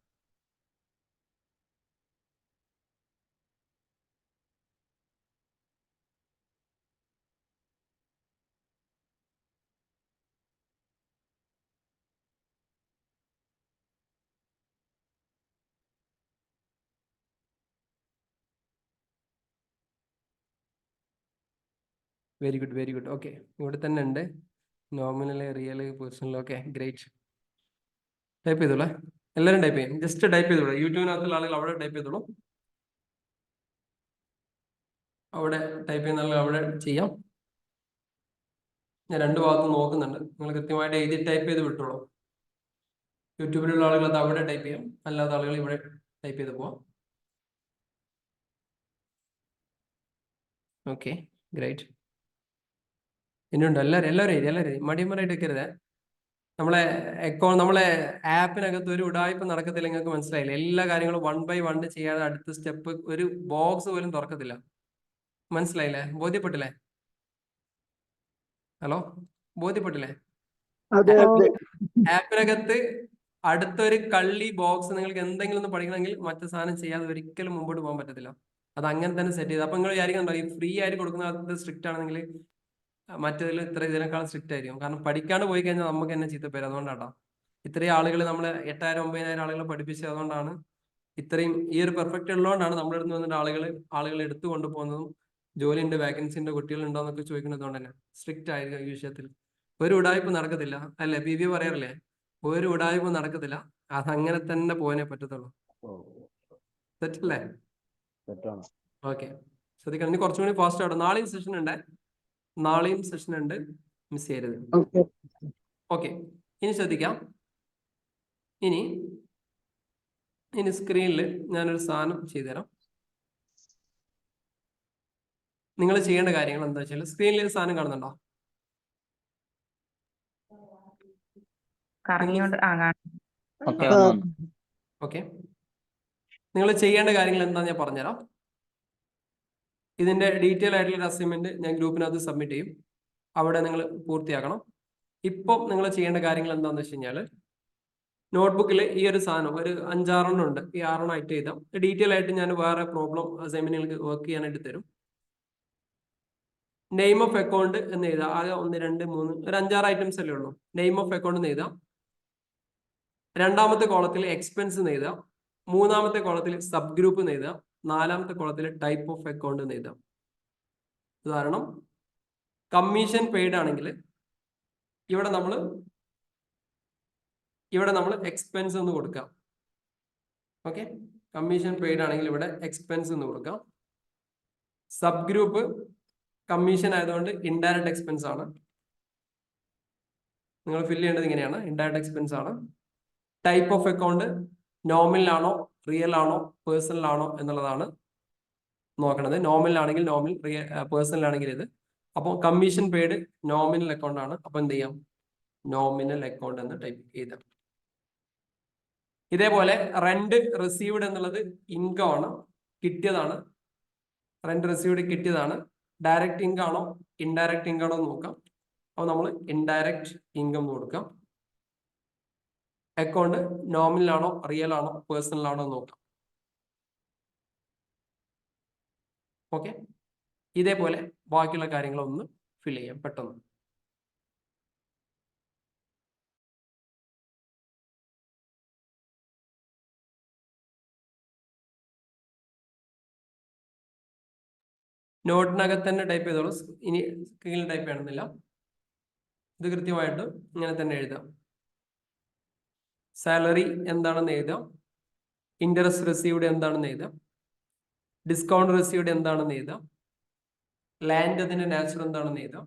Very good, very good. Okay, ഇവിടെ തന്നെ ഉണ്ട് nominal, real, personal. Okay, great. Type ചെയ്തോളൂ, എല്ലാവരും ടൈപ്പ് ചെയ്യും. ജസ്റ്റ് ടൈപ്പ് ചെയ്തോളൂ. യൂട്യൂബിനകത്തുള്ള ആളുകൾ അവിടെ ടൈപ്പ് ചെയ്തോളൂ. അവിടെ ടൈപ്പ് ചെയ്യുന്ന ആളുകൾ അവിടെ ചെയ്യാം. ഞാൻ 2 ഭാഗത്തും നോക്കുന്നുണ്ട്. നിങ്ങൾ കൃത്യമായിട്ട് എഴുതി ടൈപ്പ് ചെയ്ത് വിട്ടോളൂ. യൂട്യൂബിലുള്ള ആളുകൾ അത് അവിടെ ടൈപ്പ് ചെയ്യാം, അല്ലാത്ത ആളുകൾ ഇവിടെ ടൈപ്പ് ചെയ്ത് പോവാം. Okay, great. ഇനിയുണ്ട് എല്ലാവരും മടിയന്മാരായിട്ട് വെക്കരുത്. നമ്മളെ ആപ്പിനകത്ത് ഒരു ഉടായ്പ നടക്കത്തില്ല. നിങ്ങൾക്ക് മനസ്സിലായില്ല? എല്ലാ കാര്യങ്ങളും 1 by 1 ചെയ്യാതെ അടുത്ത സ്റ്റെപ്പ് ഒരു ബോക്സ് പോലും തുറക്കത്തില്ല. മനസ്സിലായില്ലേ? ബോധ്യപ്പെട്ടില്ലേ? ഹലോ, ബോധ്യപ്പെട്ടില്ലേ? ആപ്പിനകത്ത് അടുത്തൊരു കള്ളി ബോക്സ് നിങ്ങൾക്ക് എന്തെങ്കിലും ഒന്ന് പഠിക്കണമെങ്കിൽ മറ്റു സാധനം ചെയ്യാതെ ഒരിക്കലും മുമ്പോട്ട് പോകാൻ പറ്റത്തില്ല. അത് അങ്ങനെ തന്നെ സെറ്റ് ചെയ്ത്. അപ്പൊ നിങ്ങൾ വിചാരിക്കുന്നുണ്ടോ ഈ ഫ്രീ ആയിട്ട് കൊടുക്കുന്ന സ്ട്രിക്റ്റ് ആണെങ്കിൽ മറ്റേതിൽ ഇതിനേക്കാളും സ്ട്രിക്റ്റ് ആയിരിക്കും? കാരണം പഠിക്കാണ്ട് പോയി കഴിഞ്ഞാൽ നമുക്ക് തന്നെ ചീത്തപ്പേര്. അതുകൊണ്ടാട്ടോ ഇത്രയും ആളുകൾ നമ്മൾ 8000-9000 ആളുകളെ പഠിപ്പിച്ചത്. അതുകൊണ്ടാണ് ഇത്രയും ഈ ഒരു പെർഫെക്റ്റ് ഉള്ളതുകൊണ്ടാണ് നമ്മുടെ അടുത്ത് വന്നിട്ട് ആളുകൾ എടുത്തു കൊണ്ടുപോകുന്നതും ജോലി ഉണ്ട്, വാക്കൻസി ഉണ്ട്, കുട്ടികളുണ്ടോ എന്നൊക്കെ ചോദിക്കുന്നത്. കൊണ്ട് തന്നെ സ്ട്രിക്റ്റ് ആയിരിക്കും ഈ വിഷയത്തിൽ. ഒരു ഉടായ്പ നടക്കത്തില്ല, അല്ലെ? PV പറയാറില്ലേ, ഒരു ഉടായ്പ നടക്കത്തില്ല. അതങ്ങനെ തന്നെ പോകാനേ പറ്റത്തുള്ളൂ. തെറ്റല്ലേ? തെറ്റാണ്. ഓക്കെ, ശ്രദ്ധിക്കണം. ഇനി കുറച്ചും കൂടി ഫാസ്റ്റ് ആവട്ടെ. നാളെയും സെഷൻ ഉണ്ട്, മിസ് ചെയ്യരുത്. ഓക്കെ, ഇനി ശ്രദ്ധിക്കാം. ഇനി സ്ക്രീനിൽ ഞാനൊരു സാധനം ചെയ്തുതരാം. നിങ്ങൾ ചെയ്യേണ്ട കാര്യങ്ങൾ എന്താ വെച്ചാൽ, സ്ക്രീനിൽ ഒരു സാധനം കാണുന്നുണ്ടോ? ഓക്കെ, നിങ്ങൾ ചെയ്യേണ്ട കാര്യങ്ങൾ എന്താണെന്ന് ഞാൻ പറഞ്ഞുതരാം. ഇതിന്റെ ഡീറ്റെയിൽ ആയിട്ടുള്ള അസൈൻമെന്റ് ഞാൻ ഗ്രൂപ്പിനകത്ത് സബ്മിറ്റ് ചെയ്യും. അവിടെ നിങ്ങൾ പൂർത്തിയാക്കണം. ഇപ്പം നിങ്ങൾ ചെയ്യേണ്ട കാര്യങ്ങൾ എന്താണെന്ന് വെച്ച് കഴിഞ്ഞാൽ, നോട്ട്ബുക്കിൽ ഈ ഒരു സാധനം ഒരു 5-6 ഉണ്ട്. ഈ 6 ആയിട്ട് എഴുതാം. ഡീറ്റെയിൽ ആയിട്ട് ഞാൻ വേറെ പ്രോബ്ലം അസൈൻമെന്റ് നിങ്ങൾക്ക് വർക്ക് ചെയ്യാനായിട്ട് തരും. നെയിം ഓഫ് അക്കൗണ്ട് എന്ന് എഴുതാം. ആകെ 1, 2, 3 ഒരു 5-6 ഐറ്റംസ് അല്ലേ ഉള്ളൂ. നെയിം ഓഫ് അക്കൗണ്ട് എന്ന് എഴുതാം. രണ്ടാമത്തെ കോളത്തിൽ എക്സ്പെൻസ് എന്ന് എഴുതാം. മൂന്നാമത്തെ കോളത്തിൽ സബ് ഗ്രൂപ്പ് എന്ന് എഴുതാം. നാലാമത്തെ കോളത്തിൽ ടൈപ്പ് ഓഫ് അക്കൗണ്ട് എന്ന് എഴുതാം. ഉദാഹരണം, കമ്മീഷൻ പെയ്ഡ് ആണെങ്കിൽ ഇവിടെ നമ്മൾ എക്സ്പെൻസ് എന്ന് കൊടുക്കാം. ഓക്കെ, കമ്മീഷൻ പെയ്ഡ് ആണെങ്കിൽ ഇവിടെ എക്സ്പെൻസ് എന്ന് കൊടുക്കാം. സബ് ഗ്രൂപ്പ് കമ്മീഷൻ ആയതുകൊണ്ട് ഇൻഡയറക്റ്റ് എക്സ്പെൻസ് ആണ്. നിങ്ങൾ ഫില്ല് ചെയ്യേണ്ടത് ഇങ്ങനെയാണ്, ഇൻഡയറക്റ്റ് എക്സ്പെൻസ് ആണ്. ടൈപ്പ് ഓഫ് അക്കൗണ്ട് നോമിനൽ ആണോ, റിയൽ ആണോ, പേഴ്സണൽ ആണോ എന്നുള്ളതാണ് നോക്കണത്. നോമിനൽ ആണെങ്കിൽ നോമിനൽ, പേഴ്സണൽ ആണെങ്കിൽ ഇത്. അപ്പോൾ കമ്മീഷൻ പെയ്ഡ് നോമിനൽ അക്കൗണ്ട് ആണ്. അപ്പൊ എന്ത് ചെയ്യാം, നോമിനൽ അക്കൗണ്ട് എന്ന് ടൈപ്പ് ചെയ്താൽ. ഇതേപോലെ റെന്റ് റിസീവ്ഡ് എന്നുള്ളത് ഇൻകം ആണ്, കിട്ടിയതാണ്. റെന്റ് റിസീവ്ഡ് കിട്ടിയതാണ്. ഡയറക്റ്റ് ഇൻകം ആണോ ഇൻഡയറക്റ്റ് ഇൻകം ആണോ എന്ന് നോക്കാം. അപ്പോൾ നമ്മൾ ഇൻഡയറക്റ്റ് ഇൻകം കൊടുക്കാം. അക്കൗണ്ട് നോമിനൽ ആണോ, റിയൽ ആണോ, പേഴ്സണൽ ആണോ എന്ന് നോക്കാം. ഓക്കെ, ഇതേപോലെ ബാക്കിയുള്ള കാര്യങ്ങളൊന്ന് ഫിൽ ചെയ്യാം പെട്ടെന്ന്. നോട്ടിനകത്ത് തന്നെ ടൈപ്പ് ചെയ്തോളൂ. ഇനി സ്ക്രീനിൽ ടൈപ്പ് ചെയ്യണമെന്നില്ല. ഇത് കൃത്യമായിട്ട് ഇങ്ങനെ തന്നെ എഴുതാം. സാലറി എന്താണെന്ന് എഴുതാം. ഇൻട്രസ്റ്റ് റിസീവ്ഡ് എന്താണെന്ന് എഴുതാം. ഡിസ്കൗണ്ട് റിസീവ്ഡ് എന്താണെന്ന് എഴുതാം. ലാൻഡ് അതിന്റെ നാച്ചുറൽ എന്താണെന്ന് എഴുതാം.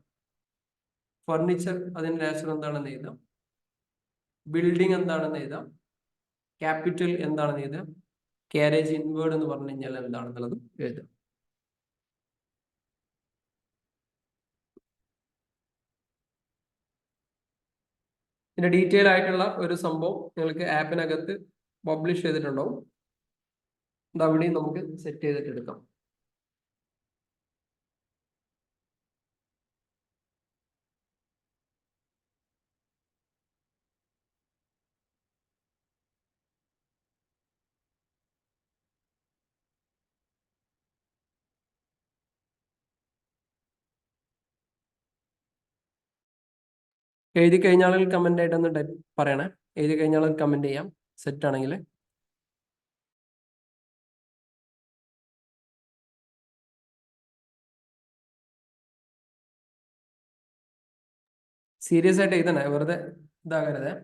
ഫർണിച്ചർ അതിന്റെ നാച്ചുറൽ എന്താണെന്ന് എഴുതാം. ബിൽഡിംഗ് എന്താണെന്ന് എഴുതാം. ക്യാപിറ്റൽ എന്താണെന്ന് എഴുതാം. ക്യാരേജ് ഇൻവേർഡ് എന്ന് പറഞ്ഞു കഴിഞ്ഞാൽ എന്താണെന്നുള്ളത് എഴുതാം. ഇതിന്റെ ഡീറ്റെയിൽ ആയിട്ടുള്ള ഒരു സംഭവം നിങ്ങൾക്ക് ആപ്പിനകത്ത് പബ്ലിഷ് ചെയ്തിട്ടുണ്ടാവും. അവിടെയും നമുക്ക് സെറ്റ് ചെയ്തിട്ട് എടുക്കാം. എഴുതി കഴിഞ്ഞ ആളുകൾ കമന്റ് ആയിട്ടൊന്ന് പറയണേ. എഴുതി കഴിഞ്ഞ ആളുകൾ കമന്റ് ചെയ്യാം, സെറ്റ് ആണെങ്കിൽ. സീരിയസ് ആയിട്ട് എഴുതണേ, വെറുതെ ഇതാകരുതേ.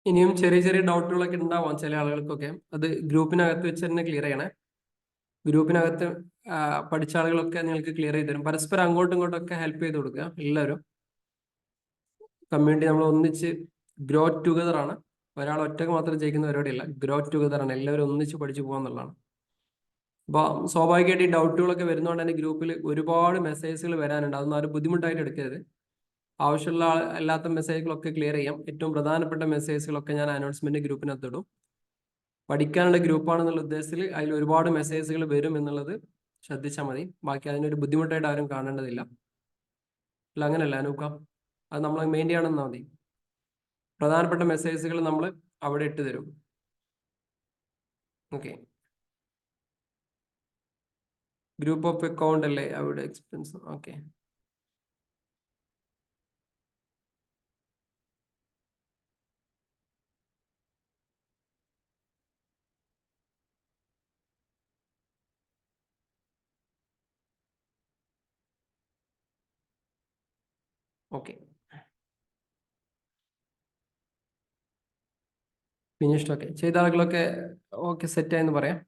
ഇനിയും ചെറിയ ചെറിയ ഡൗട്ടുകളൊക്കെ ഉണ്ടാവാം ചില ആളുകൾക്കൊക്കെ. അത് ഗ്രൂപ്പിനകത്ത് വെച്ച് തന്നെ ക്ലിയർ ചെയ്യണേ. ഗ്രൂപ്പിനകത്ത് പഠിച്ച ആളുകളൊക്കെ നിങ്ങൾക്ക് ക്ലിയർ ചെയ്ത് തരും. പരസ്പരം അങ്ങോട്ടും ഇങ്ങോട്ടും ഒക്കെ ഹെൽപ്പ് ചെയ്ത് കൊടുക്കുക. എല്ലാവരും കമ്മ്യൂണിറ്റി നമ്മൾ ഒന്നിച്ച് ഗ്രോ ടുഗദർ ആണ്. ഒരാൾ ഒറ്റക്ക് മാത്രം ജയിക്കുന്ന പരിപാടിയല്ല, ഗ്രോ ടുഗദർ ആണ്. എല്ലാവരും ഒന്നിച്ച് പഠിച്ചു പോകാന്നുള്ളതാണ്. അപ്പോൾ സ്വാഭാവികമായിട്ട് ഈ ഡൗട്ടുകളൊക്കെ വരുന്നതുകൊണ്ട് തന്നെ ഗ്രൂപ്പിൽ ഒരുപാട് മെസ്സേജുകൾ വരാനുണ്ട്. അതൊന്നും ആരും ബുദ്ധിമുട്ടായിട്ട് എടുക്കരുത്. ആവശ്യമുള്ള അല്ലാത്ത മെസ്സേജുകളൊക്കെ ക്ലിയർ ചെയ്യാം. ഏറ്റവും പ്രധാനപ്പെട്ട മെസ്സേജുകളൊക്കെ ഞാൻ അനൗൺസ്മെന്റ് ഗ്രൂപ്പിനകത്ത് ഇടും. പഠിക്കാനുള്ള ഗ്രൂപ്പാണെന്നുള്ള ഉദ്ദേശത്തിൽ അതിൽ ഒരുപാട് മെസ്സേജുകൾ വരും എന്നുള്ളത് ശ്രദ്ധിച്ചാൽ മതി. ബാക്കി അതിനൊരു ബുദ്ധിമുട്ടായിട്ട് ആരും കാണേണ്ടതില്ല. അല്ല അങ്ങനെയല്ല അനൂക്ക, അത് നമ്മൾ മെയിൻ ചെയ്യണമെന്നാൽ മതി. പ്രധാനപ്പെട്ട മെസ്സേജുകൾ നമ്മൾ അവിടെ ഇട്ട് തരും. ഓക്കെ, ഗ്രൂപ്പ് ഓഫ് അക്കൗണ്ട് അല്ലേ അവിടെ expense. Okay, okay, finished. Okay, ചെയ്ത ആളുകളൊക്കെ ഓക്കെ സെറ്റ് ആയെന്ന് പറയാം.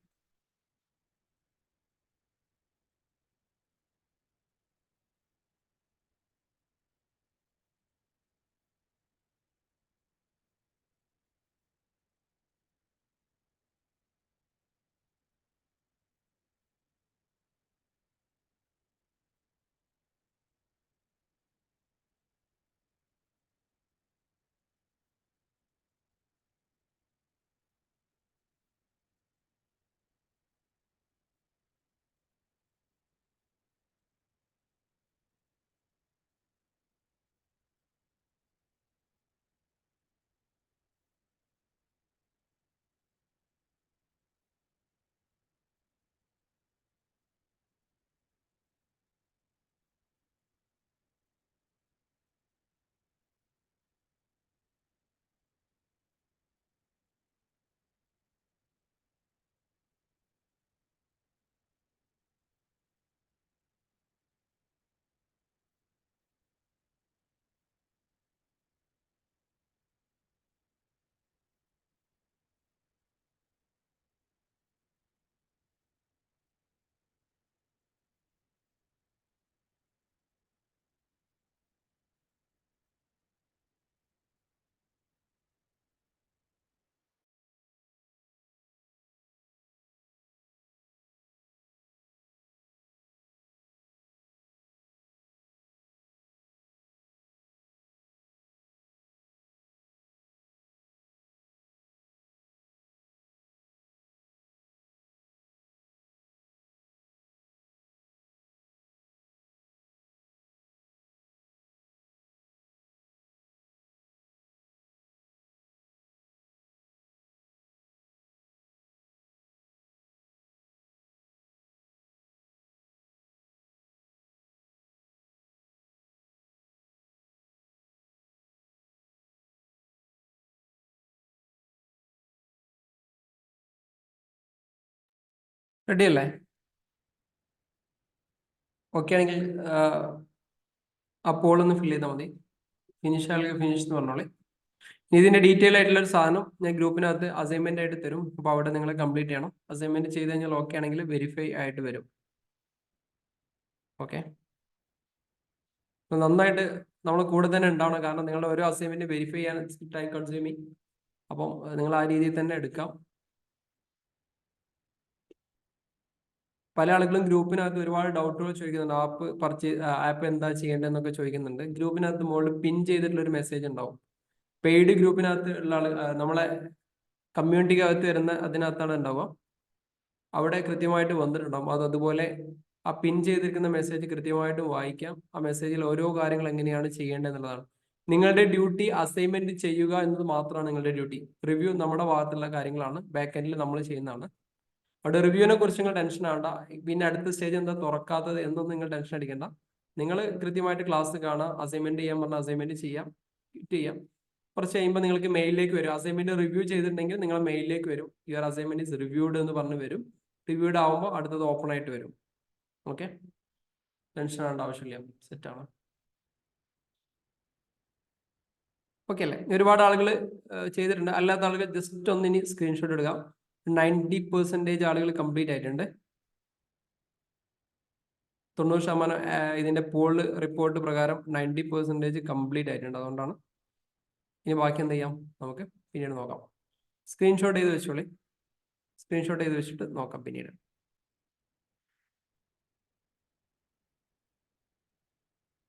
റെഡി അല്ലേ? ഓക്കെ ആണെങ്കിൽ ആ പോളൊന്ന് ഫില്ല് ചെയ്താൽ മതി. ഫിനിഷ് ആണെങ്കിൽ ഫിനിഷ് എന്ന് പറഞ്ഞോളെ. ഇതിന്റെ ഡീറ്റെയിൽ ആയിട്ടുള്ള ഒരു സാധനം ഞാൻ ഗ്രൂപ്പിനകത്ത് അസൈൻമെന്റ് ആയിട്ട് തരും. അപ്പോൾ അവിടെ നിങ്ങൾ കംപ്ലീറ്റ് ചെയ്യണം. അസൈൻമെന്റ് ചെയ്ത് കഴിഞ്ഞാൽ ഓക്കെ ആണെങ്കിൽ വെരിഫൈ ആയിട്ട് വരും. ഓക്കെ, നന്നായിട്ട് നമ്മൾ കൂടെ തന്നെ ഉണ്ടാവണം. കാരണം നിങ്ങളുടെ ഓരോ അസൈൻമെന്റ് വെരിഫൈ ചെയ്യാൻ ടൈം കൺസ്യൂമിങ്. അപ്പം നിങ്ങൾ ആ രീതിയിൽ തന്നെ എടുക്കാം. പല ആളുകളും ഗ്രൂപ്പിനകത്ത് ഒരുപാട് ഡൗട്ടുകൾ ചോദിക്കുന്നുണ്ട്. ആപ്പ് എന്താ ചെയ്യേണ്ടതെന്നൊക്കെ ചോദിക്കുന്നുണ്ട്. ഗ്രൂപ്പിനകത്ത് മുകളിൽ പിൻ ചെയ്തിട്ടുള്ള ഒരു മെസ്സേജ് ഉണ്ടാവും. പെയ്ഡ് ഗ്രൂപ്പിനകത്ത് ഉള്ള നമ്മളെ കമ്മ്യൂണിറ്റിക്കകത്ത് വരുന്ന അതിനകത്താണ് ഉണ്ടാവുക. അവിടെ കൃത്യമായിട്ട് വന്നിട്ടുണ്ടാവും. അതുപോലെ ആ പിൻ ചെയ്തിരിക്കുന്ന മെസ്സേജ് കൃത്യമായിട്ട് വായിക്കാം. ആ മെസ്സേജിൽ ഓരോ കാര്യങ്ങൾ എങ്ങനെയാണ് ചെയ്യേണ്ടതെന്നുള്ളതാണ്. നിങ്ങളുടെ ഡ്യൂട്ടി അസൈൻമെന്റ് ചെയ്യുക എന്നത് മാത്രമാണ് നിങ്ങളുടെ ഡ്യൂട്ടി. റിവ്യൂ നമ്മുടെ ഭാഗത്തുള്ള കാര്യങ്ങളാണ്, ബാക്ക് എൻഡിൽ നമ്മൾ ചെയ്യുന്നതാണ്. അവിടെ റിവ്യൂവിനെ കുറിച്ച് നിങ്ങൾ ടെൻഷൻ ആവണ്ട. പിന്നെ അടുത്ത സ്റ്റേജ് എന്താ തുറക്കാത്തത് എന്നൊന്നും നിങ്ങൾ ടെൻഷൻ അടിക്കണ്ട. നിങ്ങൾ കൃത്യമായിട്ട് ക്ലാസ് കാണാം, അസൈൻമെന്റ് ചെയ്യാൻ പറഞ്ഞാൽ അസൈൻമെന്റ് ചെയ്യാം. കുറച്ച് കഴിയുമ്പോൾ നിങ്ങൾക്ക് മെയിലിലേക്ക് വരും. അസൈൻമെന്റ് റിവ്യൂ ചെയ്തിട്ടുണ്ടെങ്കിൽ നിങ്ങളെ മെയിലിലേക്ക് വരും. യുവർ അസൈൻമെന്റ് ഇസ് റിവ്യൂഡ് എന്ന് പറഞ്ഞ് വരും. റിവ്യൂഡ് ആവുമ്പോൾ അടുത്തത് ഓപ്പൺ ആയിട്ട് വരും. ഓക്കെ, ടെൻഷൻ ആവേണ്ട ആവശ്യമില്ല, സെറ്റാണ്. ഓക്കെ അല്ലേ? ഒരുപാട് ആളുകൾ ചെയ്തിട്ടുണ്ട്. അല്ലാത്ത ആളുകൾ ജസ്റ്റ് ഒന്ന് ഇനി സ്ക്രീൻഷോട്ട് എടുക്കാം. 90% ആളുകൾ കംപ്ലീറ്റ് ആയിട്ടുണ്ട്. 90% ഇതിന്റെ പോൾ റിപ്പോർട്ട് പ്രകാരം 90% കംപ്ലീറ്റ് ആയിട്ടുണ്ട്. അതുകൊണ്ടാണ്. ഇനി ബാക്കി എന്ത് ചെയ്യാം, നമുക്ക് പിന്നീട് നോക്കാം. സ്ക്രീൻഷോട്ട് ചെയ്ത് വെച്ചോളി. സ്ക്രീൻഷോട്ട് ചെയ്ത് വെച്ചിട്ട് നോക്കാം പിന്നീട്.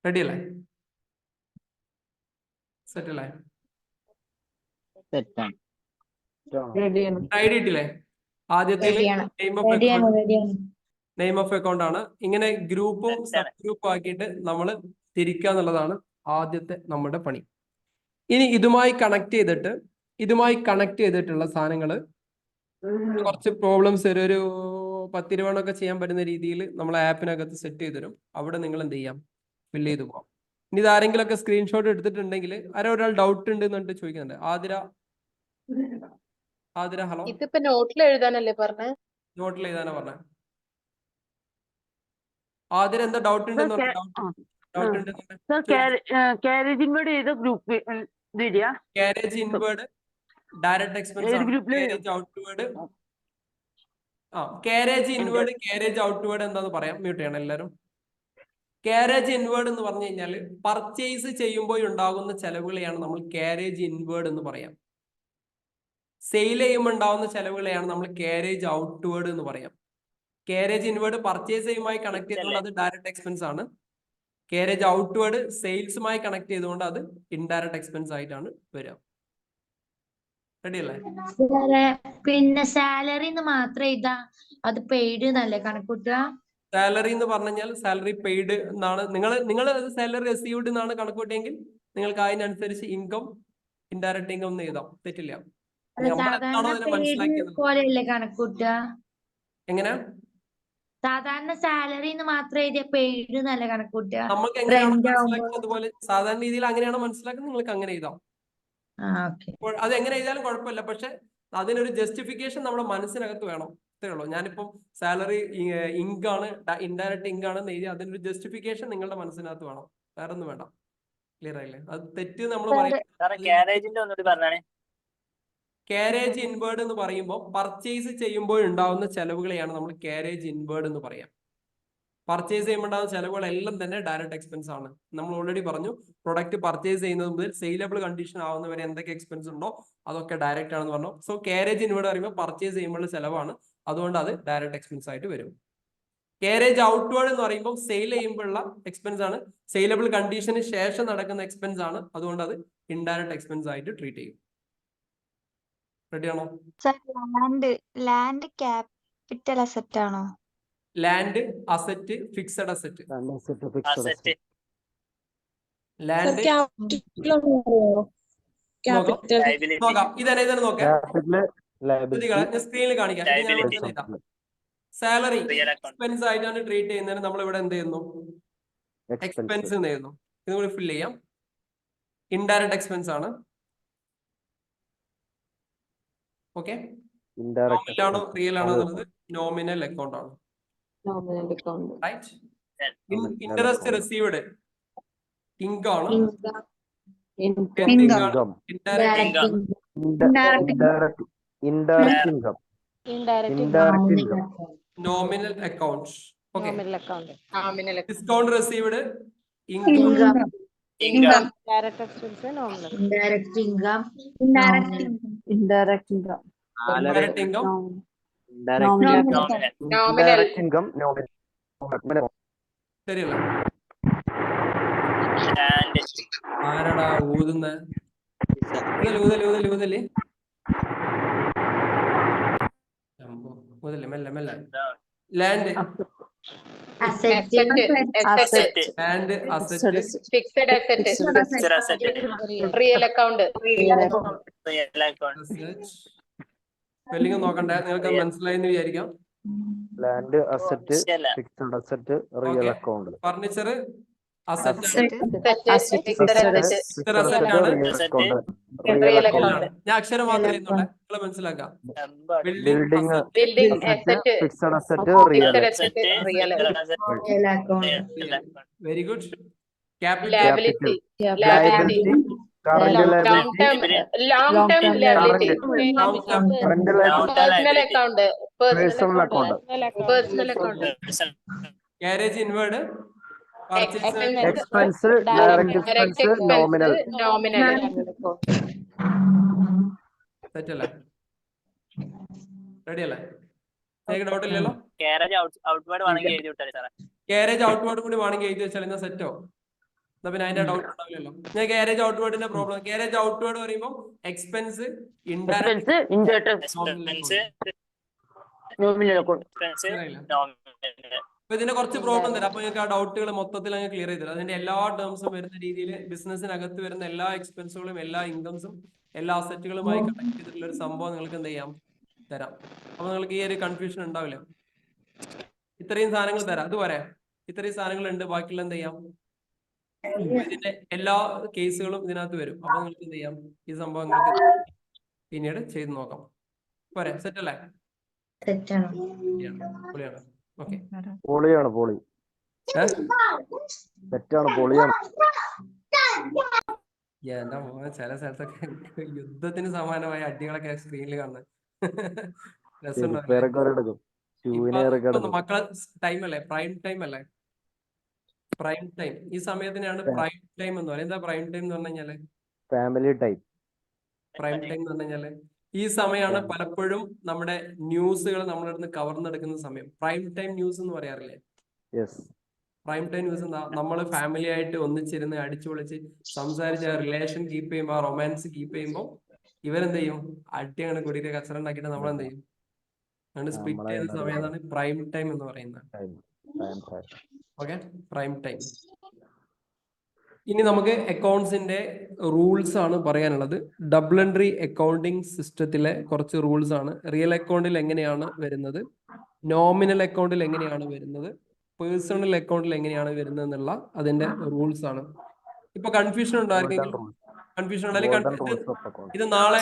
റെഡി അല്ലേ? സെറ്റ് അല്ലേ? സെറ്റാണ്. ഐഡി ഇട്ടില്ലേ? ആദ്യത്തെ റെഡിയാണ് നെയിം ഓഫ് റെഡിയാണ് അക്കൗണ്ട്, റെഡിയാണ്. നെയിം ഓഫ് അക്കൗണ്ട് ആണ്. ഇങ്ങനെ ഗ്രൂപ്പും സബ് ഗ്രൂപ്പും ആക്കിയിട്ട് നമ്മൾ തിരിക്കുക എന്നുള്ളതാണ് ആദ്യത്തെ നമ്മുടെ പണി. ഇനി ഇതുമായി കണക്ട് ചെയ്തിട്ടുള്ള സാധനങ്ങൾ കുറച്ച് പ്രോബ്ലംസ് വരും. ഒരു 10-20 ചെയ്യാൻ പറ്റുന്ന രീതിയിൽ നമ്മൾ ആപ്പിനകത്ത് സെറ്റ് ചെയ്ത് തരും. അവിടെ നിങ്ങൾ എന്ത് ചെയ്യാം, ഫില്ല് ചെയ്ത് പോകാം. ഇനി ഇതാരെങ്കിലും ഒക്കെ സ്ക്രീൻഷോട്ട് എടുത്തിട്ടുണ്ടെങ്കിൽ ഒരാൾ ഡൗട്ട് ഉണ്ട് എന്നിട്ട് ചോദിക്കുന്നുണ്ട്. ആതിര ഹലോ. ഇതിപ്പോ നോട്ടിൽ എഴുതാനല്ലേ പറഞ്ഞേ? നോട്ടിൽ എഴുതാനാ പറഞ്ഞത്. ആതിര എന്താ ഡൗട്ട് ഉണ്ടെന്ന് കാരേജ് ഇൻവേർഡ് ചെയ്ത ഗ്രൂപ്പ് വരിക. കാരേജ് ഇൻവേർഡ് ഡയറക്റ്റ് എക്സ്പെൻസ് ആണ്. Carriage outward carriage inward carriage outward എന്താന്ന് പറയാം. മ്യൂട്ട് ചെയ്യണം എല്ലാവരും. കാരേജ് ഇൻവേർഡ് എന്ന് പറഞ്ഞു കഴിഞ്ഞാൽ പർച്ചേസ് ചെയ്യുമ്പോൾ ഉണ്ടാകുന്ന ചെലവുകളെയാണ് നമ്മൾ കാരേജ് ഇൻവേർഡ് എന്ന് പറയാം. സെയിൽ ചെയ്യുമ്പോൾ ഉണ്ടാകുന്ന ചെലവുകളെയാണ് നമ്മൾ കാരേജ് ഔട്ട്വേർഡ് എന്ന് പറയാം. കാരേജ് ഇൻവേർഡ് പർച്ചേസ് ചെയ്യുമായി കണക്ട് ചെയ്തുകൊണ്ട് അത് ഡയറക്റ്റ് എക്സ്പെൻസ് ആണ്. കാരേജ് ഔട്ട്വേർഡ് സെയിൽസുമായി കണക്ട് ചെയ്തുകൊണ്ട് അത് ഇൻഡയറക്റ്റ് എക്സ്പെൻസ് ആയിട്ടാണ് വരിക. റെഡി അല്ലേ? പിന്നെ സാലറി മാത്രം ഇതാ അത് പെയ്ഡ് എന്നല്ലേ കണക്കൂട്ടുക? സാലറി എന്ന് പറഞ്ഞു കഴിഞ്ഞാൽ സാലറി പെയ്ഡ് എന്നാണ്. നിങ്ങൾ സാലറി റിസീവ്ഡ് എന്നാണ് കണക്കൂട്ടിയെങ്കിൽ നിങ്ങൾക്ക് അതിനനുസരിച്ച് ഇൻകം ഇൻഡയറക്റ്റ് ഇൻകം എന്ന് എഴുതാം. തെറ്റില്ല. പോലെയല്ലേ കണക്കൂട്ടുക? എങ്ങനെ? സാധാരണ സാലറി മാത്രം എഴുതിയ പെയ്ഡ് എന്നല്ലേ കണക്കൂട്ടുക? നമുക്ക് എങ്ങനെയാണ് മനസ്സിലാക്കുന്നത് അതുപോലെ സാധാരണ രീതിയിൽ അങ്ങനെയാണ് മനസ്സിലാക്കുന്നത്. നിങ്ങൾക്ക് അങ്ങനെ എഴുതാം. അത് എങ്ങനെ എഴുതിയാലും കുഴപ്പമില്ല. പക്ഷെ അതിനൊരു ജസ്റ്റിഫിക്കേഷൻ നമ്മുടെ മനസ്സിനകത്ത് വേണം. അത്രേ ഉള്ളൂ. ഞാനിപ്പം സാലറി ഇൻകാണ് ഇൻഡയറക്റ്റ് ഇൻകാണ് എന്ന് എഴുതി അതിനൊരു ജസ്റ്റിഫിക്കേഷൻ നിങ്ങളുടെ മനസ്സിനകത്ത് വേണം. വേറെ ഒന്നും വേണ്ട. ക്ലിയർ ആയില്ലേ? അത് തെറ്റ് നമ്മൾ പറയുന്നത്. കാരേജ് ഇൻവേർഡ് എന്ന് പറയുമ്പോൾ പർച്ചേസ് ചെയ്യുമ്പോൾ ഉണ്ടാവുന്ന ചെലവുകളെയാണ് നമ്മൾ കാരേജ് ഇൻവേർഡ് എന്ന് പറയാം. പർച്ചേസ് ചെയ്യുമ്പോൾ ഉണ്ടാകുന്ന ചെലവുകളെല്ലാം തന്നെ ഡയറക്റ്റ് എക്സ്പെൻസ് ആണ്. നമ്മൾ ഓൾറെഡി പറഞ്ഞു, പ്രൊഡക്റ്റ് പർച്ചേസ് ചെയ്യുന്നത് മുതൽ സെയിലബിൾ കണ്ടീഷൻ ആവുന്നവരെ എന്തൊക്കെ എക്സ്പെൻസ് ഉണ്ടോ അതൊക്കെ ഡയറക്റ്റ് ആണെന്ന് പറഞ്ഞു. സോ കാരേജ് ഇൻവേർഡ് പറയുമ്പോൾ പർച്ചേസ് ചെയ്യുമ്പോൾ ചെലവാണ്, അതുകൊണ്ട് അത് ഡയറക്റ്റ് എക്സ്പെൻസ് ആയിട്ട് വരും. കാരേജ് ഔട്ട്വേർഡ് എന്ന് പറയുമ്പോൾ സെയിൽ ചെയ്യുമ്പോഴുള്ള എക്സ്പെൻസ് ആണ്. സെയിലബിൾ കണ്ടീഷന് ശേഷം നടക്കുന്ന എക്സ്പെൻസ് ആണ്, അതുകൊണ്ട് അത് ഇൻഡയറക്റ്റ് എക്സ്പെൻസ് ആയിട്ട് ട്രീറ്റ് ചെയ്യും. റെഡിയാണോ? ലാൻഡ് ക്യാപിറ്റൽ അസറ്റ് ആണോ? Land asset, fixed asset. Land നോക്കാം. ഇതന്നെ നോക്കാം. സ്ക്രീനിൽ കാണിക്കാം. സാലറി എക്സ്പെൻസ് ആയിട്ടാണ് ട്രീറ്റ് ചെയ്യുന്നതിന് നമ്മൾ ഇവിടെ എന്ത് ചെയ്യുന്നു? എക്സ്പെൻസ് എന്ന് എഴുതുന്നു. ഇത് കൂടി ഫില്ല് ചെയ്യാം. ഇൻഡയറക്റ്റ് എക്സ്പെൻസ് ആണ്. ഓക്കെ, നോമിനൽ ആണോ റിയൽ ആണോ എന്നുള്ളത് നോമിനൽ അക്കൗണ്ട് ആണ്. റൈറ്റ്. ഇൻട്രസ്റ്റ് റിസീവ്ഡ് ഇൻകം ആണ്. Nominal account. Okay. Discount received income. Direct expense nominal. Indirect income indirect income nominal. ശരിയല്ല? ആരാടാ ഊതുന്ന? ഊതല്ലേ മെല്ലെ മെല്ലെ. Land land asset, fixed asset, real account. Spelling നോക്കണ്ടേ? നിങ്ങൾക്ക് മനസ്സിലായെന്ന് വിചാരിക്കാം. Land asset, fixed asset, real account. Furniture asset, ഞാൻ അക്ഷരം മാത്രമേ എഴുതുന്നുള്ളൂ, നിങ്ങൾ മനസ്സിലാക്കാം. Building fixed asset, real very good. Liability. Current liability. Long term liability. Personal account. Carriage inward. Expense, direct expense, nominal. തെറ്റല്ലേ? റെഡി അല്ലേ? ഡൗട്ട് ഇല്ലല്ലോ? കാരേജ് ഔട്ട്വേർഡ് വേണമെങ്കിൽ എഴുതി വിട്ടാലേ സാറേ. കാരേജ് ഔട്ട്വേർഡ് കൂടി വേണമെങ്കിൽ എഴുതി വെച്ചാൽ എന്നാ സെറ്റോ? എന്നാ പിന്നെ അതിന്റെ ഡൗട്ട് ഉണ്ടാവില്ലല്ലോ. ഞാൻ കാരേജ് ഔട്ട്വേർഡിന്റെ പ്രോബ്ലം, കാരേജ് ഔട്ട്വേർഡ് പറയുമ്പോൾ എക്സ്പെൻസ് ഇൻഡയറക്റ്റ് അപ്പൊ ഇതിന്റെ കുറച്ച് പ്രോബ്ലം തരാം. അപ്പൊ നിങ്ങൾക്ക് ആ ഡൗട്ടുകൾ മൊത്തത്തിൽ അങ്ങ് ക്ലിയർ ചെയ്ത് തരാം. അതിന്റെ എല്ലാ ടേംസും വരുന്ന രീതിയിൽ ബിസിനസ്സിനകത്ത് വരുന്ന എല്ലാ എക്സ്പെൻസുകളും എല്ലാ ഇൻകംസും എല്ലാ അസറ്റുകളുമായി കണക്ട് ചെയ്തിട്ടുള്ള ഒരു സംഭവം നിങ്ങൾക്ക് എന്ത് ചെയ്യാം തരാം. അപ്പൊ നിങ്ങൾക്ക് ഈ ഒരു കൺഫ്യൂഷൻ ഉണ്ടാവില്ല. ഇത്രയും സാധനങ്ങൾ തരാം. അത് പറയാം, ഇത്രയും സാധനങ്ങൾ ഉണ്ട്, ബാക്കിയുള്ള എന്ത് ചെയ്യാം, ഇതിന്റെ എല്ലാ കേസുകളും ഇതിനകത്ത് വരും. അപ്പൊ നിങ്ങൾക്ക് എന്ത് ചെയ്യാം, ഈ സംഭവം നിങ്ങൾക്ക് പിന്നീട് ചെയ്ത് നോക്കാം. പോരെ, സെറ്റ് അല്ലേ? പൊളിയാണ്. ഓക്കെ, പൊളിയാണ്, പൊളി തെറ്റാണ്, പൊളിയാണ്. എന്താ മോനെ, ചില സ്ഥലത്തൊക്കെ യുദ്ധത്തിന് സമാനമായ അടികളൊക്കെ സ്ക്രീനിൽ കാണുന്നത്. രസമുണ്ടാവില്ലേ? മക്കളെ ടൈം അല്ലേ, പ്രൈം ടൈം അല്ലേ, പ്രൈം ടൈം. ഈ സമയത്തിനാണ് പ്രൈം ടൈം എന്ന് പറയുന്നത്. എന്താ പ്രൈം ടൈം എന്ന് പറഞ്ഞു കഴിഞ്ഞാല്? Family time. പ്രൈം ടൈം എന്ന് പറഞ്ഞു കഴിഞ്ഞാല് ഈ സമയമാണ് പലപ്പോഴും നമ്മുടെ ന്യൂസുകൾ നമ്മുടെ അടുത്ത് കവർന്നെടുക്കുന്ന സമയം. പ്രൈം ടൈം ന്യൂസ് എന്ന് പറയാറില്ലേ? പ്രൈം ടൈം ന്യൂസ് എന്താ? നമ്മൾ ഫാമിലി ആയിട്ട് ഒന്നിച്ചിരുന്ന് അടിച്ചു പൊളിച്ച് സംസാരിച്ച് റിലേഷൻ കീപ്പ് ചെയ്യുമ്പോൾ, റൊമാൻസ് കീപ്പ് ചെയ്യുമ്പോൾ ഇവരെന്ത് ചെയ്യും, അടി അങ്ങനെ കൂടിയിട്ട് കച്ചറ ഉണ്ടാക്കിയിട്ട് നമ്മളെന്ത് ചെയ്യും, അങ്ങനെ സ്പ്ലിറ്റ് ചെയ്യുന്ന സമയത്താണ് പ്രൈം ടൈം എന്ന് പറയുന്നത്. Okay, prime time. ഇനി നമുക്ക് അക്കൗണ്ട്സിന്റെ റൂൾസ് ആണ് പറയാനുള്ളത്. ഡബിൾ എൻട്രി അക്കൗണ്ടിങ് സിസ്റ്റത്തിലെ കുറച്ച് റൂൾസ് ആണ്. റിയൽ അക്കൗണ്ടിൽ എങ്ങനെയാണ് വരുന്നത്, നോമിനൽ അക്കൗണ്ടിൽ എങ്ങനെയാണ് വരുന്നത്, പേഴ്സണൽ അക്കൗണ്ടിൽ എങ്ങനെയാണ് വരുന്നത് എന്നുള്ള അതിന്റെ റൂൾസ് ആണ്. ഇപ്പൊ കൺഫ്യൂഷൻ ഉണ്ടായിരിക്കും, കൺഫ്യൂഷൻ ഉണ്ടെങ്കിൽ ഇത് നാളെ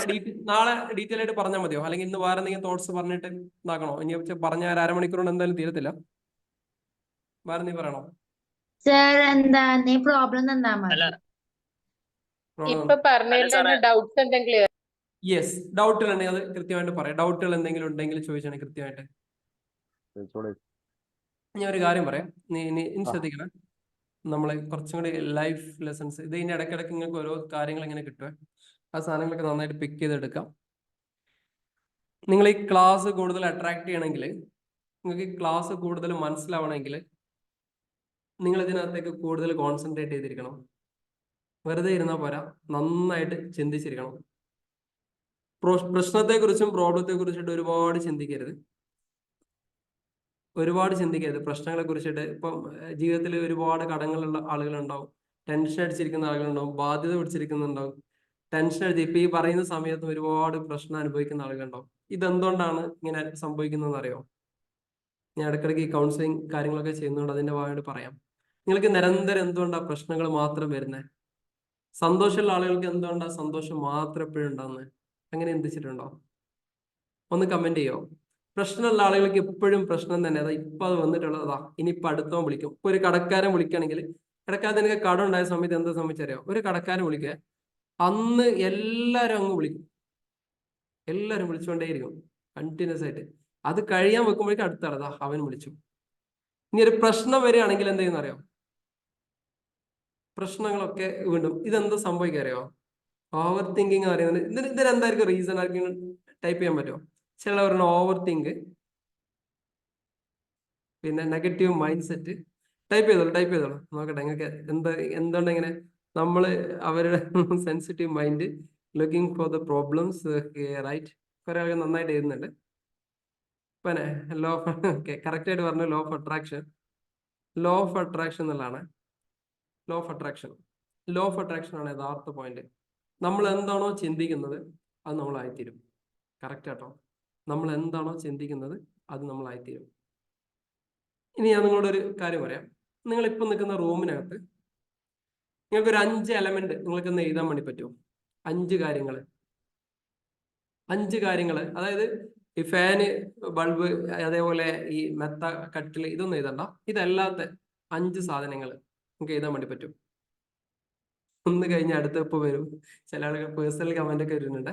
ഡീറ്റെയിൽ ആയിട്ട് പറഞ്ഞാൽ മതിയോ, അല്ലെങ്കിൽ ഇന്ന് വേറെ എന്തെങ്കിലും തോട്ട്സ് പറഞ്ഞിട്ട് ഇതാക്കണോ? ഇനി പറഞ്ഞ 1/2 മണിക്കൂറുകൊണ്ട് എന്തായാലും തീരത്തില്ല. വേറെ നീ പറയണോ? സർ എന്താ പ്രോബ്ലം തന്നാ മതി. ഡൗട്ട്സ് എന്തെങ്കിലും? യെസ്, ഡൗട്ടുകൾ ഉണ്ടെങ്കിൽ അത് കൃത്യമായിട്ട് പറയാം. ഡൗട്ടുകൾ എന്തെങ്കിലും ഉണ്ടെങ്കിൽ ചോദിച്ചാണ് കൃത്യമായിട്ട്. ഞാൻ ഒരു കാര്യം പറയാം, നീ ശ്രദ്ധിക്കണം. നമ്മളെ കുറച്ചും കൂടി ലൈഫ് ലെസൺസ് ഇത് ഇനി ഇടയ്ക്കിടയ്ക്ക് നിങ്ങൾക്ക് ഓരോ കാര്യങ്ങൾ ഇങ്ങനെ കിട്ടുമേ. ആ സാധനങ്ങളൊക്കെ നന്നായിട്ട് പിക്ക് ചെയ്തെടുക്കാം. നിങ്ങൾ ഈ ക്ലാസ് കൂടുതൽ അട്രാക്ട് ചെയ്യണമെങ്കിൽ, നിങ്ങൾക്ക് ഈ ക്ലാസ് കൂടുതൽ മനസ്സിലാവണമെങ്കിൽ നിങ്ങൾ ഇതിനകത്തേക്ക് കൂടുതൽ കോൺസെൻട്രേറ്റ് ചെയ്തിരിക്കണം. വെറുതെ ഇരുന്നാൽ പോരാ, നന്നായിട്ട് ചിന്തിച്ചിരിക്കണം. പ്രശ്നത്തെക്കുറിച്ചും പ്രോബ്ലത്തെ കുറിച്ചിട്ട് ഒരുപാട് ചിന്തിക്കരുത്. പ്രശ്നങ്ങളെ കുറിച്ചിട്ട്. ഇപ്പം ജീവിതത്തിൽ ഒരുപാട് കടങ്ങളുള്ള ആളുകളുണ്ടാവും, ടെൻഷൻ അടിച്ചിരിക്കുന്ന ആളുകളുണ്ടാവും, ബാധ്യത പിടിച്ചിരിക്കുന്നുണ്ടാവും, ടെൻഷൻ അടിച്ച് ഇപ്പൊ ഈ പറയുന്ന സമയത്ത് ഒരുപാട് പ്രശ്നം അനുഭവിക്കുന്ന ആളുകളുണ്ടാവും. ഇതെന്തുകൊണ്ടാണ് ഇങ്ങനെ സംഭവിക്കുന്നതെന്ന് അറിയോ? ഞാൻ ഇടയ്ക്കിടയ്ക്ക് ഈ കൗൺസിലിംഗ് കാര്യങ്ങളൊക്കെ ചെയ്യുന്നതുകൊണ്ട് അതിന്റെ ഭാഗമായിട്ട് പറയാം. നിങ്ങൾക്ക് നിരന്തരം എന്തുകൊണ്ടാണ് പ്രശ്നങ്ങൾ മാത്രം വരുന്നത്? സന്തോഷമുള്ള ആളുകൾക്ക് എന്തുകൊണ്ടാണ് സന്തോഷം മാത്രം എപ്പോഴും ഉണ്ടാകുന്നത്? അങ്ങനെ ചിന്തിച്ചിട്ടുണ്ടോ? ഒന്ന് കമന്റ് ചെയ്യോ? പ്രശ്നമുള്ള ആളുകൾക്ക് എപ്പോഴും പ്രശ്നം തന്നെ. അതാ ഇപ്പൊ അത് വന്നിട്ടുള്ളതാ, ഇനിയിപ്പൊ അടുത്തവൻ വിളിക്കും. ഇപ്പൊ ഒരു കടക്കാരൻ വിളിക്കുകയാണെങ്കിൽ, കടക്കാരൻ എനിക്ക് കടം ഉണ്ടായ സമയത്ത് എന്താ സംഭവിച്ചറിയോ? ഒരു കടക്കാരൻ വിളിക്കുക, അന്ന് എല്ലാരും അങ്ങ് വിളിക്കും, എല്ലാരും വിളിച്ചുകൊണ്ടേയിരിക്കും കണ്ടിന്യൂസ് ആയിട്ട്. അത് കഴിയാൻ വെക്കുമ്പോഴേക്കും അടുത്തതാ അവൻ വിളിച്ചു. ഇനി ഒരു പ്രശ്നം വരികയാണെങ്കിൽ എന്ത് ചെയ്യുന്ന അറിയോ? പ്രശ്നങ്ങളൊക്കെ വീണ്ടും ഇതെന്താ സംഭവിക്കുക അറിയോ? ഓവർ തിങ്കിങ് അറിയുന്നത്. ഇതിനെന്തായിരിക്കും റീസൺ? ആർക്കും ടൈപ്പ് ചെയ്യാൻ പറ്റുമോ? ചിലവരുടെ ഓവർ തിങ്ക്, പിന്നെ നെഗറ്റീവ് മൈൻഡ് സെറ്റ്. ടൈപ്പ് ചെയ്തോളൂ നോക്കട്ടെ നിങ്ങൾക്ക് എന്തുകൊണ്ട് ഇങ്ങനെ. നമ്മള് അവരുടെ sensitive mind, looking for the problems, right. കുറെ ആളുകൾ നന്നായിട്ട് എഴുതുന്നുണ്ട്. പിന്നെ ലോ ഓഫ്, ഓക്കെ, കറക്റ്റ് ആയിട്ട് പറഞ്ഞു. ലോ ഓഫ് അട്രാക്ഷൻ എന്നുള്ളതാണ്. ലോ ഓഫ് അട്രാക്ഷൻ ആണ് യഥാർത്ഥ പോയിന്റ്. നമ്മൾ എന്താണോ ചിന്തിക്കുന്നത് അത് നമ്മളായിത്തീരും. കറക്റ്റ് ആട്ടോ, നമ്മൾ എന്താണോ ചിന്തിക്കുന്നത് അത് നമ്മളായിത്തീരും. ഇനി ഞാൻ നിങ്ങളോട് ഒരു കാര്യം പറയാം. നിങ്ങൾ ഇപ്പൊ നിൽക്കുന്ന റൂമിനകത്ത് നിങ്ങൾക്ക് ഒരു 5 എലമെന്റ് നിങ്ങൾക്ക് ഒന്ന് എഴുതാൻ വേണ്ടി പറ്റുമോ? 5 കാര്യങ്ങൾ. അതായത് ഈ ഫാന്, ബൾബ്, അതേപോലെ ഈ മെത്ത, കട്ടില്, ഇതൊന്നും എഴുതണ്ട. ഇതല്ലാത്ത 5 സാധനങ്ങൾ നിങ്ങൾക്ക് എഴുതാൻ വേണ്ടി പറ്റും. ഒന്ന് കഴിഞ്ഞ് അടുത്ത ഇപ്പൊ വരും. ചില ആളുകൾ പേഴ്സണൽ കമന്റ് ഒക്കെ വരുന്നുണ്ട്.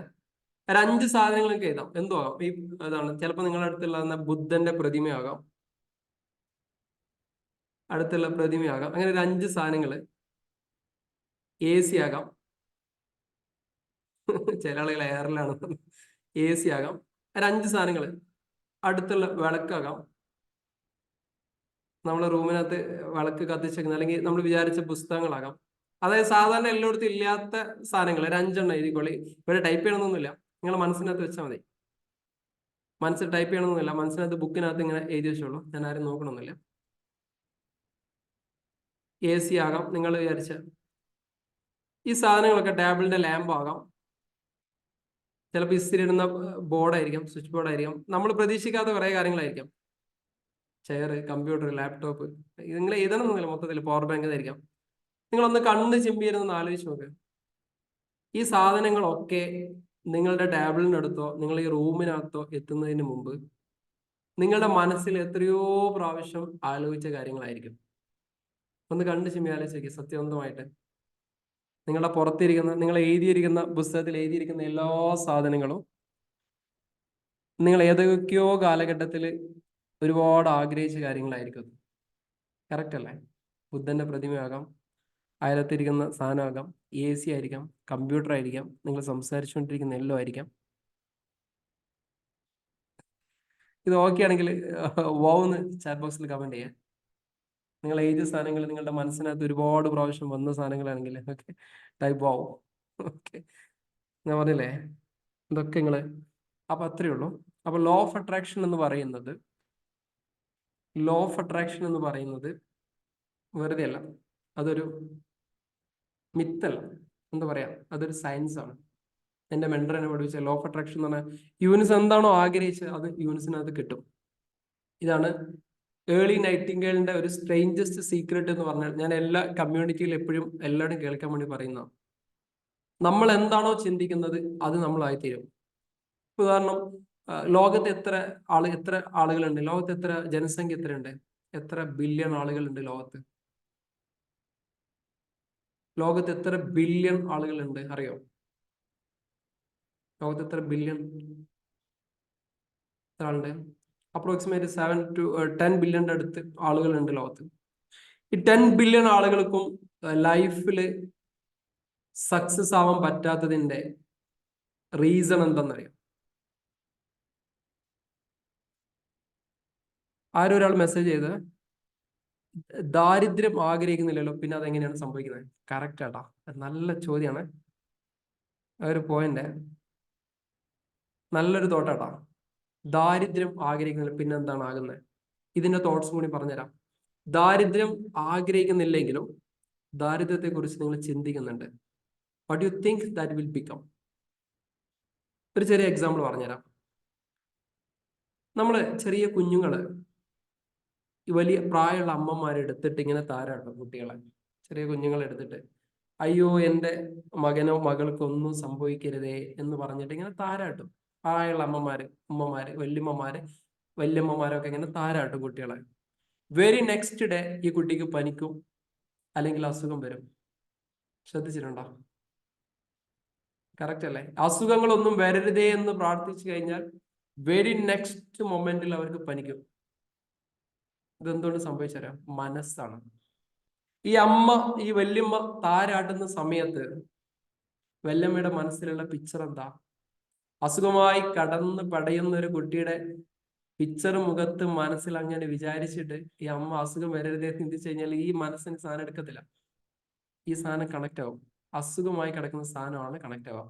ഒരു 5 സാധനങ്ങളൊക്കെ എഴുതാം. എന്തോ ആകാം. ഈ അതാണ് ചിലപ്പോൾ നിങ്ങളുടെ അടുത്തുള്ള ബുദ്ധന്റെ പ്രതിമയാകാം, അങ്ങനെ ഒരു 5 സാധനങ്ങള്. AC ആകാം, ചില ആളുകൾ എയറിലാണ്. AC ആകാം. ഒരു 5 സാധനങ്ങള്. അടുത്തുള്ള വിളക്കാകാം, നമ്മളെ റൂമിനകത്ത് വിളക്ക് കത്തിച്ചേക്കുന്ന, അല്ലെങ്കിൽ നമ്മൾ വിചാരിച്ച പുസ്തകങ്ങളാകാം, അതായത് സാധാരണ എല്ലായിടത്തും ഇല്ലാത്ത സാധനങ്ങൾ ഒരു 5 എഴുതിക്കോളി. ഇവിടെ ടൈപ്പ് ചെയ്യണമെന്നൊന്നുമില്ല, നിങ്ങൾ മനസ്സിനകത്ത് വെച്ചാൽ മതി. മനസ്സിൽ ടൈപ്പ് ചെയ്യണമെന്നില്ല, മനസ്സിനകത്ത് ബുക്കിനകത്ത് ഇങ്ങനെ എഴുതി വെച്ചോളൂ. ഞാൻ ആരും നോക്കണമെന്നില്ല. AC ആകാം നിങ്ങൾ വിചാരിച്ച. ഈ സാധനങ്ങളൊക്കെ ടേബിളിന്റെ ലാമ്പ് ആകാം, ചിലപ്പോൾ ഇസ്തിരി ഇടുന്ന ബോർഡായിരിക്കാം, സ്വിച്ച് ബോർഡായിരിക്കാം, നമ്മൾ പ്രതീക്ഷിക്കാത്ത കുറേ കാര്യങ്ങളായിരിക്കാം. ചെയർ, കമ്പ്യൂട്ടർ, ലാപ്ടോപ്പ്, നിങ്ങൾ എഴുതണമെന്നില്ല, മൊത്തത്തിൽ പവർ ബാങ്ക് ആയിരിക്കാം. നിങ്ങളൊന്ന് കണ്ണ് ചിമ്പിയിരുന്ന് ആലോചിച്ച് നോക്ക്. ഈ സാധനങ്ങളൊക്കെ നിങ്ങളുടെ ടേബിളിനടുത്തോ നിങ്ങൾ ഈ റൂമിനകത്തോ എത്തുന്നതിന് മുമ്പ് നിങ്ങളുടെ മനസ്സിൽ എത്രയോ പ്രാവശ്യം ആലോചിച്ച കാര്യങ്ങളായിരിക്കും. ഒന്ന് കണ്ണ് ചിമ്മി ആലോചിക്കുക സത്യസന്ധമായിട്ട്. നിങ്ങളുടെ പുറത്തിരിക്കുന്ന, നിങ്ങൾ എഴുതിയിരിക്കുന്ന പുസ്തകത്തിൽ എഴുതിയിരിക്കുന്ന എല്ലാ സാധനങ്ങളും നിങ്ങൾ ഏതൊക്കെയോ കാലഘട്ടത്തിൽ ഒരുപാട് ആഗ്രഹിച്ച കാര്യങ്ങളായിരിക്കും. കറക്റ്റ് അല്ലേ? ബുദ്ധന്റെ പ്രതിമയാകാം, അയലത്തിരിക്കുന്ന സാധനമാകാം, AC ആയിരിക്കാം, കമ്പ്യൂട്ടർ ആയിരിക്കാം, നിങ്ങൾ സംസാരിച്ചുകൊണ്ടിരിക്കുന്ന എല്ലാം ആയിരിക്കാം. ഇത് ഓക്കെ ആണെങ്കിൽ വാവെന്ന് ചാറ്റ് ബോക്സിൽ കമന്റ് ചെയ്യാം. നിങ്ങൾ എഴുതിയ സാധനങ്ങൾ നിങ്ങളുടെ മനസ്സിനകത്ത് ഒരുപാട് പ്രാവശ്യം വന്ന സാധനങ്ങളാണെങ്കിൽ ഓക്കെ ടൈപ്പ് വാവ്. ഓക്കെ, ഞാൻ പറഞ്ഞില്ലേ ഇതൊക്കെ നിങ്ങൾ. അപ്പൊ അത്രയേ ഉള്ളൂ. അപ്പൊ ലോ ഓഫ് അട്രാക്ഷൻ എന്ന് പറയുന്നത് വെറുതെ അല്ല, അതൊരു മിത്തല്ല, എന്താ പറയാ, അതൊരു സയൻസ് ആണ്. എന്റെ മെന്റർ എന്നെ പഠിപ്പിച്ച ലോ ഓഫ് അട്രാക്ഷൻ എന്ന് പറഞ്ഞാൽ യൂണിസ് എന്താണോ ആഗ്രഹിച്ചത് അത് യൂണിസിനകത്ത് കിട്ടും. ഇതാണ് ഏർലി നൈറ്റിംഗേലിന്റെ ഒരു സ്ട്രേഞ്ചസ്റ്റ് സീക്രട്ട് എന്ന് പറഞ്ഞാൽ, ഞാൻ എല്ലാ കമ്മ്യൂണിറ്റിയിലും എപ്പോഴും എല്ലാവരും കേൾക്കാൻ വേണ്ടി പറയുന്ന, നമ്മൾ എന്താണോ ചിന്തിക്കുന്നത് അത് നമ്മളായിത്തീരും. ഉദാഹരണം, ലോകത്ത് എത്ര ആളുകളുണ്ട്? ലോകത്ത് എത്ര ജനസംഖ്യ എത്രയുണ്ട്? എത്ര ബില്യൺ ആളുകളുണ്ട് ലോകത്ത്? ലോകത്ത് എത്ര ബില്യൺ ആളുകളുണ്ട് അറിയോ? ലോകത്ത് എത്ര ബില്യൺ ആളുണ്ട്? അപ്രോക്സിമേറ്റ് 7 to 10 ബില്യന്റെ അടുത്ത് ആളുകളുണ്ട് ലോകത്ത്. ഈ 10 ബില്യൺ ആളുകൾക്കും ലൈഫിൽ സക്സസ് ആവാൻ പറ്റാത്തതിന്റെ റീസൺ എന്തെന്നറിയാം? ആരും ഒരാൾ മെസ്സേജ് ചെയ്ത് ദാരിദ്ര്യം ആഗ്രഹിക്കുന്നില്ലല്ലോ, പിന്നെ അതെങ്ങനെയാണ് സംഭവിക്കുന്നത്? കറക്റ്റ് ആട്ടാ, നല്ല ചോദ്യമാണ്, ഒരു പോയിന്റ്, നല്ലൊരു തോട്ടാട്ടാ. ദാരിദ്ര്യം ആഗ്രഹിക്കുന്നില്ല, പിന്നെ എന്താണ് ആകുന്നത്? ഇതിന്റെ തോട്ട്സ് കൂടി പറഞ്ഞുതരാം. ദാരിദ്ര്യം ആഗ്രഹിക്കുന്നില്ലെങ്കിലും ദാരിദ്ര്യത്തെ കുറിച്ച് നിങ്ങൾ ചിന്തിക്കുന്നുണ്ട്. What you think that will become? ഒരു ചെറിയ എക്സാമ്പിൾ പറഞ്ഞുതരാം. നമ്മള് ചെറിയ കുഞ്ഞുങ്ങള് ഈ വലിയ പ്രായമുള്ള അമ്മമാരെടുത്തിട്ട് ഇങ്ങനെ താരാട്ടോ കുട്ടികളെ, ചെറിയ കുഞ്ഞുങ്ങളെ എടുത്തിട്ട്, അയ്യോ എൻ്റെ മകനോ മകൾക്കോ ഒന്നും സംഭവിക്കരുതേ എന്ന് പറഞ്ഞിട്ട് ഇങ്ങനെ താരാട്ടും. പ്രായമുള്ള ഉമ്മമാര്, വല്യമ്മമാരൊക്കെ ഇങ്ങനെ താരാട്ടും കുട്ടികളെ. വെരി നെക്സ്റ്റ് ഡേ ഈ കുട്ടിക്ക് പനിക്കും അല്ലെങ്കിൽ അസുഖം വരും. ശ്രദ്ധിച്ചിട്ടുണ്ടോ? കറക്റ്റ് അല്ലേ? അസുഖങ്ങളൊന്നും വരരുതേ എന്ന് പ്രാർത്ഥിച്ചു കഴിഞ്ഞാൽ വെരി നെക്സ്റ്റ് മൊമെന്റിൽ അവർക്ക് പനിക്കും. ഇതെന്തുകൊണ്ട് സംഭവിച്ചറിയാം? മനസ്സാണ്. ഈ വല്യമ്മ താരാട്ടുന്ന സമയത്ത് വല്യമ്മയുടെ മനസ്സിലുള്ള പിക്ചർ എന്താ? അസുഖമായി കടന്ന് പടയുന്ന ഒരു കുട്ടിയുടെ പിക്ചർ മുഖത്ത് മനസ്സിൽ അങ്ങനെ വിചാരിച്ചിട്ട് ഈ അമ്മ അസുഖം വരരുതേ ചിന്തിച്ചു കഴിഞ്ഞാൽ ഈ മനസ്സിന് സാധനം എടുക്കത്തില്ല. ഈ സാധനം കണക്ട് ആവും. അസുഖമായി കിടക്കുന്ന സാധനമാണ് കണക്ട് ആവുക.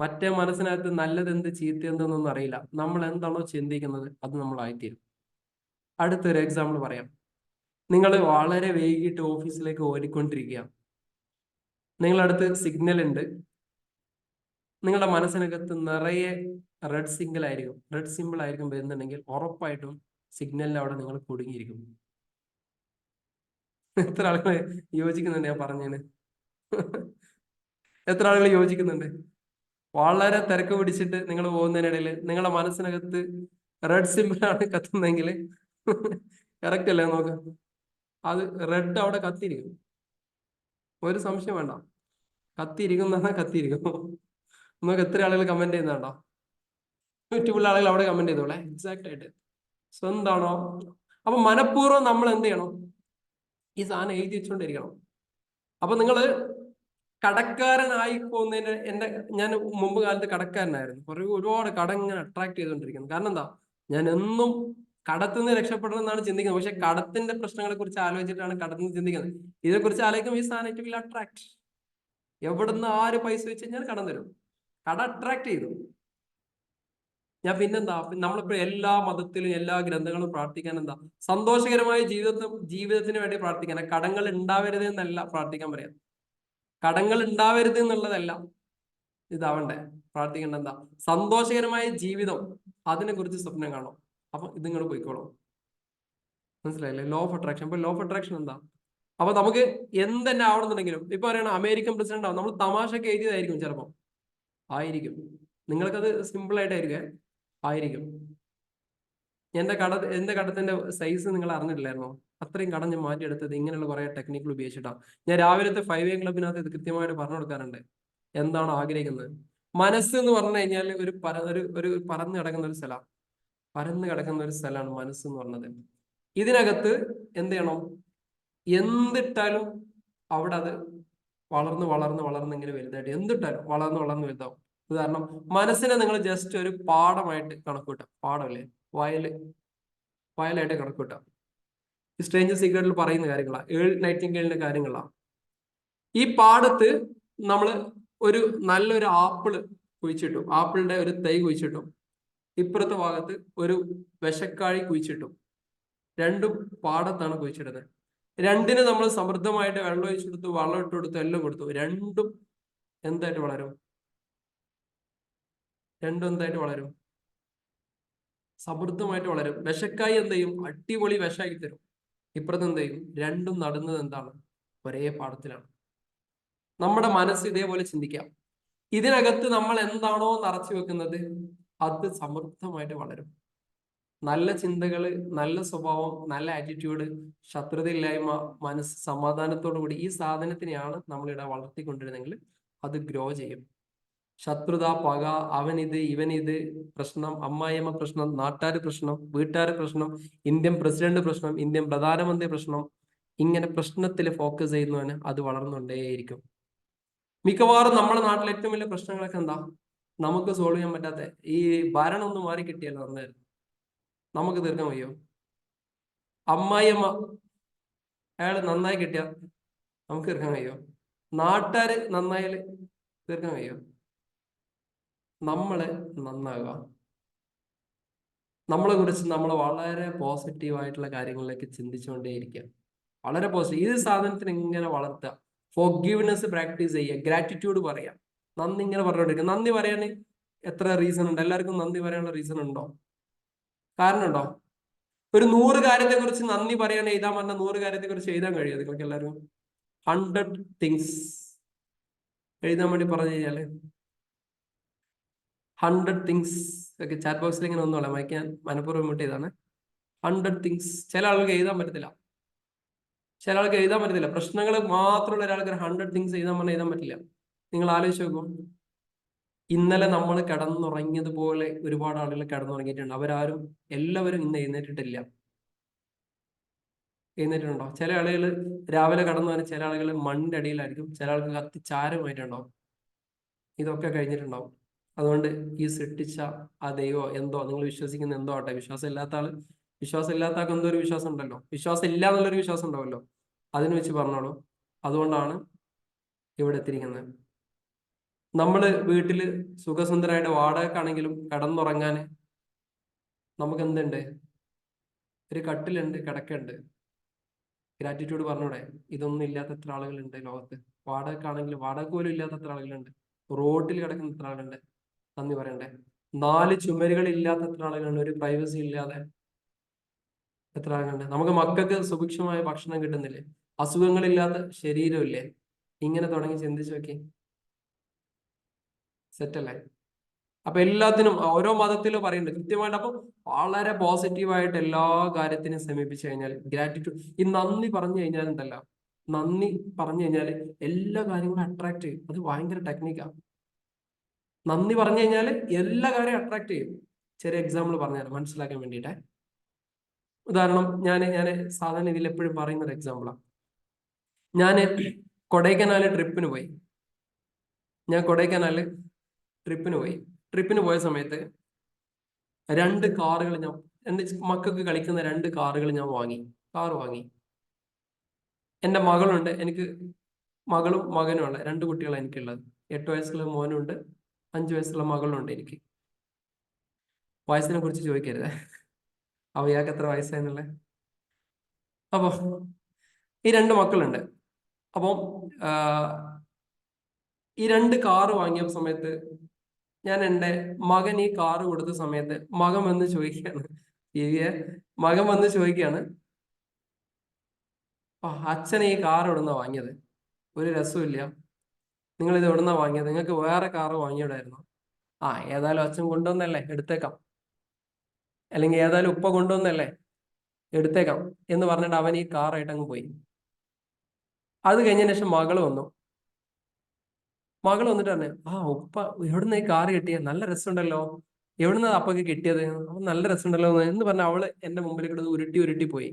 മറ്റേ മനസ്സിനകത്ത് നല്ലതെന്ത് ചീത്തയെന്തെന്നൊന്നും അറിയില്ല. നമ്മൾ എന്താണോ ചിന്തിക്കുന്നത് അത് നമ്മളായിത്തീരും. അടുത്തൊരു എക്സാമ്പിൾ പറയാം. നിങ്ങൾ വളരെ വൈകിട്ട് ഓഫീസിലേക്ക് ഓടിക്കൊണ്ടിരിക്കുക. നിങ്ങളടുത്ത് സിഗ്നൽ ഉണ്ട്. നിങ്ങളുടെ മനസ്സിനകത്ത് നിറയെ റെഡ് സിംബിൾ ആയിരിക്കും വരുന്നുണ്ടെങ്കിൽ ഉറപ്പായിട്ടും സിഗ്നലിന്റെ അവിടെ നിങ്ങൾ കുടുങ്ങിയിരിക്കും. എത്ര ആളുകൾ യോജിക്കുന്നുണ്ട് ഞാൻ പറഞ്ഞതിന്? എത്ര ആളുകൾ യോജിക്കുന്നുണ്ട്? വളരെ തിരക്ക് പിടിച്ചിട്ട് നിങ്ങൾ പോകുന്നതിനിടയിൽ നിങ്ങളുടെ മനസ്സിനകത്ത് റെഡ് സിംബിളാണ് കത്തുന്നതെങ്കിൽ കറക്റ്റ് അല്ലേ? നോക്ക്, അത് റെഡ് അവിടെ കത്തിയിരിക്കും. ഒരു സംശയം വേണ്ട, കത്തിയിരിക്കുന്ന കത്തിയിരിക്കും. നമുക്ക് എത്ര ആളുകൾ കമന്റ് ചെയ്യുന്നുണ്ടോ? 100 ആളുകൾ അവിടെ കമന്റ് ചെയ്തോളെ എക്സാക്ട് ആയിട്ട്. സോ എന്താണോ, അപ്പൊ മനഃപൂർവ്വം നമ്മൾ എന്ത് ചെയ്യണം? ഈ സാധനം എഴുതി വെച്ചുകൊണ്ടിരിക്കണം. അപ്പൊ നിങ്ങള് കടക്കാരനായി പോകുന്നതിന് ഞാൻ മുമ്പ് കാലത്ത് കടക്കാരനായിരുന്നു. ഒരുപാട് കടം ഇങ്ങനെ അട്രാക്ട് ചെയ്തുകൊണ്ടിരിക്കുന്നു. കാരണം എന്താ? ഞാൻ എന്നും കടത്തുനിന്ന് രക്ഷപ്പെടണം എന്നാണ് ചിന്തിക്കുന്നത്. പക്ഷെ കടത്തിന്റെ പ്രശ്നങ്ങളെ കുറിച്ച് ആലോചിച്ചിട്ടാണ് കടത്തുനിന്ന് ചിന്തിക്കുന്നത്. ഇതിനെക്കുറിച്ച് ആലോചിക്കുമ്പോൾ ഈ സാധനം ഇറ്റ് വിൽ അട്രാക്ട്. എവിടുന്ന് ആര് പൈസ വെച്ച് കഴിഞ്ഞാൽ കടം തരും. കട അട്രാക്ട് ചെയ്തു. ഞാൻ പിന്നെന്താ, നമ്മളിപ്പോ എല്ലാ മതത്തിലും എല്ലാ ഗ്രന്ഥങ്ങളും പ്രാർത്ഥിക്കാൻ എന്താ, സന്തോഷകരമായ ജീവിതത്തിന് വേണ്ടി പ്രാർത്ഥിക്കാൻ. കടങ്ങൾ ഉണ്ടാവരുത് എന്നല്ല പ്രാർത്ഥിക്കാൻ പറയാം. കടങ്ങൾ ഉണ്ടാവരുത് എന്നുള്ളതല്ല ഇതാവണ്ടേ പ്രാർത്ഥിക്കേണ്ട. എന്താ, സന്തോഷകരമായ ജീവിതം, അതിനെ കുറിച്ച് സ്വപ്നം കാണും. അപ്പൊ ഇത് നിങ്ങൾ പോയിക്കോളും. മനസ്സിലായില്ലേ? Law of attraction. അപ്പൊ ലോ ഓഫ് അട്രാക്ഷൻ എന്താ? അപ്പൊ നമുക്ക് എന്തെന്നെ ആവണമെന്നുണ്ടെങ്കിലും, ഇപ്പൊ പറയണം അമേരിക്കൻ പ്രസിഡന്റ് ആവും, നമ്മൾ തമാശക്ക് എഴുതിയതായിരിക്കും ചിലപ്പോ, ആയിരിക്കും. നിങ്ങൾക്കത് സിമ്പിൾ ആയിട്ടായിരിക്കും, ആയിരിക്കും. എന്റെ കടത്തിന്റെ സൈസ് നിങ്ങൾ അറിഞ്ഞിട്ടില്ലായിരുന്നോ? അത്രയും കടം ഞാൻ മാറ്റിയെടുത്തത് ഇങ്ങനെയുള്ള കുറെ ടെക്നിക്കുകൾ ഉപയോഗിച്ചിട്ടാണ്. ഞാൻ രാവിലത്തെ 5 AM ക്ലബിനകത്ത് ഇത് കൃത്യമായിട്ട് പറഞ്ഞു കൊടുക്കാറുണ്ട്. എന്താണോ ആഗ്രഹിക്കുന്നത്. മനസ്സ് എന്ന് പറഞ്ഞു കഴിഞ്ഞാൽ ഒരു പറന്ന് കിടക്കുന്ന ഒരു സ്ഥലമാണ്. പരന്ന് കിടക്കുന്ന ഒരു സ്ഥലമാണ് മനസ്സ് എന്ന് പറഞ്ഞത്. ഇതിനകത്ത് എന്ത് ചെയ്യണം? എന്തിട്ടാലും അവിടെ അത് വളർന്ന് വളർന്ന് വളർന്ന് ഇങ്ങനെ വലുതായിട്ട്, എന്തിട്ടാലും വളർന്ന് വളർന്ന് വലുതാവും. ഉദാഹരണം, മനസ്സിനെ നിങ്ങൾ ജസ്റ്റ് ഒരു പാടമായിട്ട് കണക്കൂട്ടാം. പാടമല്ലേ, വയലായിട്ട് കണക്കൂട്ടാം. സ്ട്രേഞ്ചർ സീക്രട്ടിൽ പറയുന്ന കാര്യങ്ങളാണ്, ഏൾ നൈറ്റിംഗേലിന്റെ കാര്യങ്ങളാണ്. ഈ പാടത്ത് നമ്മൾ ഒരു നല്ലൊരു ആപ്പിള് കുഴിച്ചിട്ടു, ആപ്പിളിന്റെ ഒരു തൈ കുഴിച്ചിട്ടു. ഇപ്പുറത്തെ ഭാഗത്ത് ഒരു വിഷക്കാഴി കുഴിച്ചിട്ടു. രണ്ടും പാടത്താണ് കുഴിച്ചിടുന്നത്. രണ്ടിന് നമ്മൾ സമൃദ്ധമായിട്ട് വെള്ളം ഒഴിച്ചെടുത്തു, വളം ഇട്ട് കൊടുത്തു, എല്ലാം കൊടുത്തു. രണ്ടും എന്തായിട്ട് വളരും? രണ്ടും എന്തായിട്ട് വളരും? സമൃദ്ധമായിട്ട് വളരും. വിഷക്കായി എന്ത് ചെയ്യും? അടിപൊളി വിഷാക്കി തരും. ഇപ്പുറത്ത് എന്ത് ചെയ്യും? രണ്ടും നടുന്നത് എന്താണ്? ഒരേ പാടത്തിലാണ്. നമ്മുടെ മനസ്സ് ഇതേപോലെ ചിന്തിക്കാം. ഇതിനകത്ത് നമ്മൾ എന്താണോ നിറച്ചു വെക്കുന്നത് അത് സമൃദ്ധമായിട്ട് വളരും. നല്ല ചിന്തകള്, നല്ല സ്വഭാവം, നല്ല ആറ്റിറ്റ്യൂഡ്, ശത്രുതയില്ലായ്മ, മനസ്സ് സമാധാനത്തോടു കൂടി ഈ സാധനത്തിനെയാണ് നമ്മളിവിടെ വളർത്തിക്കൊണ്ടിരുന്നെങ്കിൽ അത് ഗ്രോ ചെയ്യും. ശത്രുത, പക, അവനിത് ഇവനിത് പ്രശ്നം, അമ്മായിയമ്മ പ്രശ്നം, നാട്ടുകാർ പ്രശ്നം, വീട്ടുകാർ പ്രശ്നം, ഇന്ത്യൻ പ്രസിഡന്റ് പ്രശ്നം, ഇന്ത്യൻ പ്രധാനമന്ത്രി പ്രശ്നം, ഇങ്ങനെ പ്രശ്നത്തിൽ ഫോക്കസ് ചെയ്യുന്നവന് അത് വളർന്നുകൊണ്ടേയിരിക്കും. മിക്കവാറും നമ്മുടെ നാട്ടിലെ ഏറ്റവും വലിയ പ്രശ്നങ്ങളൊക്കെ എന്താ? നമുക്ക് സോൾവ് ചെയ്യാൻ പറ്റാത്ത ഈ ഭരണം ഒന്ന് മാറി കിട്ടിയല്ലോ നന്നായിരുന്നു, നമുക്ക് തീർക്കാൻ കഴിയോ? അമ്മായിയമ്മ അയാൾ നന്നായി കിട്ടിയാൽ നമുക്ക് തീർക്കാൻ കഴിയോ? നാട്ടുകാര് നന്നായാല് തീർക്കാൻ കഴിയോ? നമ്മള് നന്നാകുക, നമ്മളെ കുറിച്ച് നമ്മൾ വളരെ പോസിറ്റീവ് ആയിട്ടുള്ള കാര്യങ്ങളിലേക്ക് ചിന്തിച്ചുകൊണ്ടേയിരിക്കുക. വളരെ പോസിറ്റീവ്. ഇത് സാധനത്തിന് ഇങ്ങനെ വളർത്തുക. ഫോർഗീവ്നെസ് പ്രാക്ടീസ് ചെയ്യുക, ഗ്രാറ്റിറ്റ്യൂഡ് പറയാം, നന്ദി ഇങ്ങനെ പറഞ്ഞുകൊണ്ടിരിക്കുക. നന്ദി പറയാൻ എത്ര റീസൺ ഉണ്ട്? എല്ലാവർക്കും നന്ദി പറയാനുള്ള റീസൺ ഉണ്ടോ? കാരണം ഉണ്ടോ? ഒരു 100 കാര്യത്തെ കുറിച്ച് നന്ദി പറയാൻ എഴുതാൻ പറഞ്ഞ 100 കാര്യത്തെ കുറിച്ച് എഴുതാൻ കഴിയും നിങ്ങൾക്ക് എല്ലാവരും? 100 things എഴുതാൻ വേണ്ടി പറഞ്ഞു കഴിഞ്ഞാല് 100 things ഒക്കെ ചാറ്റ് ബോക്സിൽ ഇങ്ങനെ ഒന്നുമല്ല, വായിക്കാൻ മനഃപൂർവ്വം മുട്ട് ചെയ്താണ്. 100 things. ചില ആൾക്ക് എഴുതാൻ പറ്റത്തില്ല, ചില ആൾക്ക് എഴുതാൻ പറ്റത്തില്ല. പ്രശ്നങ്ങൾ മാത്രമുള്ള ഒരാൾക്ക് 100 things എഴുതാൻ പറഞ്ഞാൽ എഴുതാൻ പറ്റില്ല. നിങ്ങൾ ആലോചിച്ച് നോക്കൂ. ഇന്നലെ നമ്മൾ കിടന്നുറങ്ങിയതുപോലെ ഒരുപാട് ആളുകൾ കിടന്നുറങ്ങിയിട്ടുണ്ട്. അവരാരും എല്ലാവരും ഇന്ന് എഴുന്നേറ്റിട്ടില്ല. എഴുന്നേറ്റിട്ടുണ്ടോ? ചില ആളുകൾ രാവിലെ കടന്നു വന്ന്, ചില ആളുകൾ മണ്ണിന്റെ അടിയിലായിരിക്കും, ചില ആൾക്ക് കത്തിച്ചാരമായിട്ടുണ്ടാവും. ഇതൊക്കെ കഴിഞ്ഞിട്ടുണ്ടാവും. അതുകൊണ്ട് ഈ സൃഷ്ടിച്ച ആ ദൈവം എന്തോ, നിങ്ങൾ വിശ്വസിക്കുന്ന എന്തോ ആട്ടെ, വിശ്വാസം ഇല്ലാത്ത ആൾക്ക് എന്തോ ഒരു വിശ്വാസം ഉണ്ടല്ലോ, വിശ്വാസം ഇല്ല എന്നുള്ളൊരു വിശ്വാസം ഉണ്ടാവല്ലോ, അതിന് വെച്ച് പറഞ്ഞോളൂ. അതുകൊണ്ടാണ് ഇവിടെ എത്തിയിരിക്കുന്നത്. നമ്മള് വീട്ടില് സുഖസുന്ദരമായിട്ട് വാടകക്കാണെങ്കിലും കിടന്നുറങ്ങാൻ നമുക്ക് എന്തുണ്ട്? ഒരു കട്ടിലുണ്ട്, കിടക്കുണ്ട്. ഗ്രാറ്റിറ്റ്യൂഡ് പറഞ്ഞൂടെ? ഇതൊന്നും ഇല്ലാത്ത എത്ര ആളുകളുണ്ട് ലോകത്ത്? വാടകക്കാണെങ്കിലും വാടക പോലും ഇല്ലാത്ത എത്ര ആളുകളുണ്ട്? റോഡിൽ കിടക്കുന്ന എത്ര ആളുണ്ട്? നന്ദി പറയണ്ടേ? 4 ചുമരുകൾ ഇല്ലാത്ത എത്ര ആളുകളുണ്ട്? ഒരു പ്രൈവസി ഇല്ലാതെ എത്ര ആളുകളുണ്ട്? നമുക്ക് മക്കൾക്ക് സുഭിക്ഷമായ ഭക്ഷണം കിട്ടുന്നില്ലേ? അസുഖങ്ങളില്ലാത്ത ശരീരമില്ലേ? ഇങ്ങനെ തുടങ്ങി ചിന്തിച്ചു നോക്കി. സെറ്റല്ലേ? അപ്പൊ എല്ലാത്തിനും ഓരോ മതത്തിലും പറയുന്നുണ്ട് കൃത്യമായിട്ട്. അപ്പൊ വളരെ പോസിറ്റീവായിട്ട് എല്ലാ കാര്യത്തിനും സമീപിച്ചു കഴിഞ്ഞാൽ ഗ്രാറ്റിറ്റ്യൂഡ്, ഈ നന്ദി പറഞ്ഞു കഴിഞ്ഞാൽ ഉണ്ടല്ലോ, നന്ദി പറഞ്ഞു കഴിഞ്ഞാൽ എല്ലാ കാര്യങ്ങളും അട്രാക്ട് ചെയ്യും. അത് ഭയങ്കര ടെക്നിക്കാണ്. നന്ദി പറഞ്ഞു കഴിഞ്ഞാൽ എല്ലാ കാര്യവും അട്രാക്ട് ചെയ്യും. ചെറിയ എക്സാമ്പിൾ പറഞ്ഞുതരാം മനസ്സിലാക്കാൻ വേണ്ടിയിട്ടേ. ഉദാഹരണം, ഞാൻ സാധാരണ ഇതിൽ എപ്പോഴും പറയുന്ന ഒരു എക്സാമ്പിളാണ്. ഞാൻ കൊടൈക്കനാല് ട്രിപ്പിന് പോയി. ട്രിപ്പിന് പോയ സമയത്ത് 2 കാറുകൾ ഞാൻ എൻ്റെ മക്കൾക്ക് കളിക്കുന്ന 2 കാറുകൾ ഞാൻ കാർ വാങ്ങി. എൻ്റെ മകളുണ്ട്, എനിക്ക് മകളും മകനും ഉള്ള 2 കുട്ടികളാണ് എനിക്കുള്ളത്. 8 വയസ്സുള്ള മോനും ഉണ്ട്, 5 വയസ്സുള്ള മകളുണ്ട് എനിക്ക്. വയസ്സിനെ കുറിച്ച് ചോദിക്കരുത്, അവയാൾക്ക് എത്ര വയസ്സായെന്നുള്ളത്. അപ്പൊ ഈ 2 മക്കളുണ്ട്. അപ്പം ഈ 2 കാറ് വാങ്ങിയ സമയത്ത് ഞാൻ എൻ്റെ മകൻ ഈ കാറ് കൊടുത്ത സമയത്ത് മകൻ വന്ന് ചോദിക്കുകയാണ്, അച്ഛനെ ഈ കാർ എവിടുന്നാ വാങ്ങിയത്? ഒരു രസമില്ല, നിങ്ങൾ ഇത് എവിടുന്നാ വാങ്ങിയത്? നിങ്ങൾക്ക് വേറെ കാറ് വാങ്ങിയോടായിരുന്നു. ഏതായാലും അച്ഛൻ കൊണ്ടുവന്നല്ലേ, എടുത്തേക്കാം. അല്ലെങ്കിൽ ഏതായാലും ഉപ്പ കൊണ്ടുവന്നല്ലേ, എടുത്തേക്കാം എന്ന് പറഞ്ഞിട്ട് അവൻ ഈ കാറായിട്ട് അങ്ങ് പോയി. അത് കഴിഞ്ഞതിന് ശേഷം മകള് വന്നിട്ട് പറഞ്ഞു, ഉപ്പ എവിടുന്ന ഈ കാറ് കിട്ടിയ? നല്ല രസമുണ്ടല്ലോ, എവിടുന്ന അപ്പൊക്കെ കിട്ടിയത്? നല്ല രസമുണ്ടല്ലോ എന്ന് പറഞ്ഞ അവള് എന്റെ മുമ്പിൽ കിടന്ന് ഉരുട്ടി പോയി.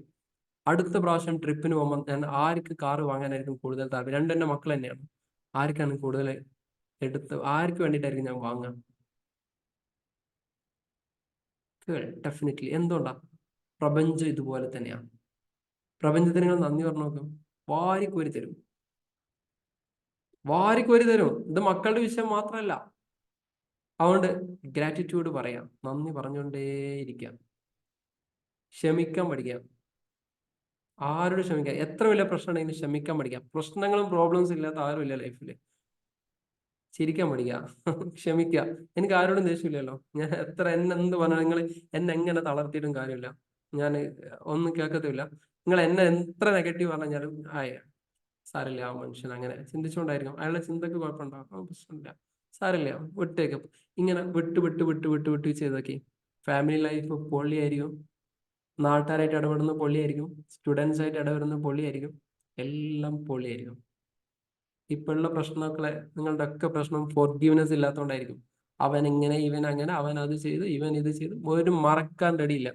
അടുത്ത പ്രാവശ്യം ട്രിപ്പിന് പോകുമ്പോൾ ഞാൻ ആർക്ക് കാറ് വാങ്ങാനായിരിക്കും കൂടുതൽ താല്പര്യം? 2 എൻ്റെ മക്കൾ തന്നെയാണ്. ആർക്കാണ് കൂടുതൽ ആർക്ക് വേണ്ടിയിട്ടായിരിക്കും ഞാൻ വാങ്ങാം? ഡെഫിനറ്റ്ലി. എന്തുകൊണ്ടാ? പ്രപഞ്ചം ഇതുപോലെ തന്നെയാണ്. പ്രപഞ്ചത്തിന് നിങ്ങൾ നന്ദി പറഞ്ഞു നോക്കും, വാരിക്കോരി തരും. ഇത് മക്കളുടെ വിഷയം മാത്രമല്ല. അതുകൊണ്ട് ഗ്രാറ്റിറ്റ്യൂഡ് പറയാം, നന്ദി പറഞ്ഞുകൊണ്ടേയിരിക്കാം, ക്ഷമിക്കാൻ പഠിക്കാം. ആരോട് ക്ഷമിക്കാം? എത്ര വലിയ പ്രശ്നം ഉണ്ടെങ്കിലും ക്ഷമിക്കാൻ പഠിക്കാം. പ്രശ്നങ്ങളും പ്രോബ്ലംസും ഇല്ലാത്ത ആരും ഇല്ല ലൈഫിൽ. ചിരിക്കാൻ പഠിക്കാം, ക്ഷമിക്കുക. എനിക്ക് ആരോടും ദേഷ്യമില്ലല്ലോ. ഞാൻ എന്ത് പറഞ്ഞാൽ നിങ്ങൾ എന്നെ എങ്ങനെ തളർത്തിയിട്ടും കാര്യമില്ല, ഞാൻ ഒന്നും കേൾക്കത്തില്ല. നിങ്ങൾ എന്നെ എത്ര നെഗറ്റീവ് പറഞ്ഞാലും സാരമില്ല, ആ മനുഷ്യൻ അങ്ങനെ ചിന്തിച്ചുകൊണ്ടായിരിക്കും, അയാളുടെ ചിന്തക്ക് കുഴപ്പമുണ്ടാകും, പ്രശ്നമില്ല, സാരമില്ല, വിട്ടേക്കും. ഇങ്ങനെ വിട്ട് ചെയ്തൊക്കെ ഫാമിലി ലൈഫ് പൊള്ളിയായിരിക്കും, നാട്ടുകാരായിട്ട് ഇടപെടുന്ന പൊള്ളിയായിരിക്കും, സ്റ്റുഡൻസ് ആയിട്ട് ഇടപെടുന്ന പൊള്ളിയായിരിക്കും, എല്ലാം പൊള്ളിയായിരിക്കും. ഇപ്പോഴുള്ള പ്രശ്നങ്ങളെ നിങ്ങളുടെ ഒക്കെ പ്രശ്നം ഫോർഗീവ്നെസ് ഇല്ലാത്തതുകൊണ്ടായിരിക്കും. അവൻ ഇങ്ങനെ, ഇവൻ അങ്ങനെ, അവൻ അത് ചെയ്തു, ഇവൻ ഇത് ചെയ്തു, ഒരു മറക്കാൻ റെഡിയില്ല.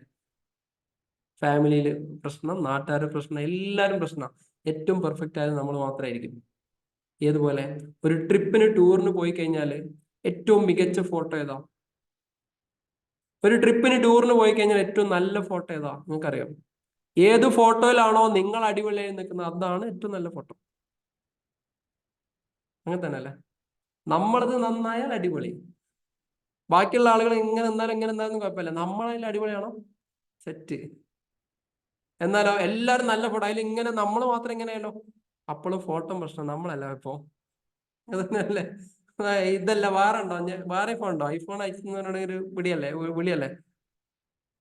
ഫാമിലിയിൽ പ്രശ്നം, നാട്ടുകാരുടെ പ്രശ്നം, എല്ലാവരും പ്രശ്നം. ഏറ്റവും പെർഫെക്റ്റ് ആയത് നമ്മൾ മാത്രമായിരിക്കും. ഏതുപോലെ ഒരു ട്രിപ്പിന് ടൂറിന് പോയി കഴിഞ്ഞാൽ ഏറ്റവും മികച്ച ഫോട്ടോ ഏതാ? ഒരു ട്രിപ്പിന് ടൂറിന് പോയി കഴിഞ്ഞാൽ ഏറ്റവും നല്ല ഫോട്ടോ ഏതാ? നിങ്ങൾക്കറിയാം. ഏത് ഫോട്ടോയിലാണോ നിങ്ങൾ അടിപൊളിയായി നിൽക്കുന്നത് അതാണ് ഏറ്റവും നല്ല ഫോട്ടോ. അങ്ങനെ തന്നെ അല്ലേ? നമ്മളത് നന്നായാൽ അടിപൊളി. ബാക്കിയുള്ള ആളുകൾ ഇങ്ങനെ എന്തായാലും കുഴപ്പമില്ല, നമ്മളതിൽ അടിപൊളിയാണോ? സെറ്റ്. എന്നാലോ എല്ലാവരും നല്ല ഫോട്ടോ, അതിൽ ഇങ്ങനെ നമ്മൾ മാത്രം ഇങ്ങനെയല്ലോ, അപ്പോഴും ഫോട്ടോ പ്രശ്നം നമ്മളല്ല. ഇപ്പോ അതല്ലേ? ഇതല്ല വേറെ ഉണ്ടോ? വേറെ ഫോൺ ഉണ്ടോ? ഐഫോൺ അയക്കുന്നവരോട് ഒരു വിളിയല്ലേ?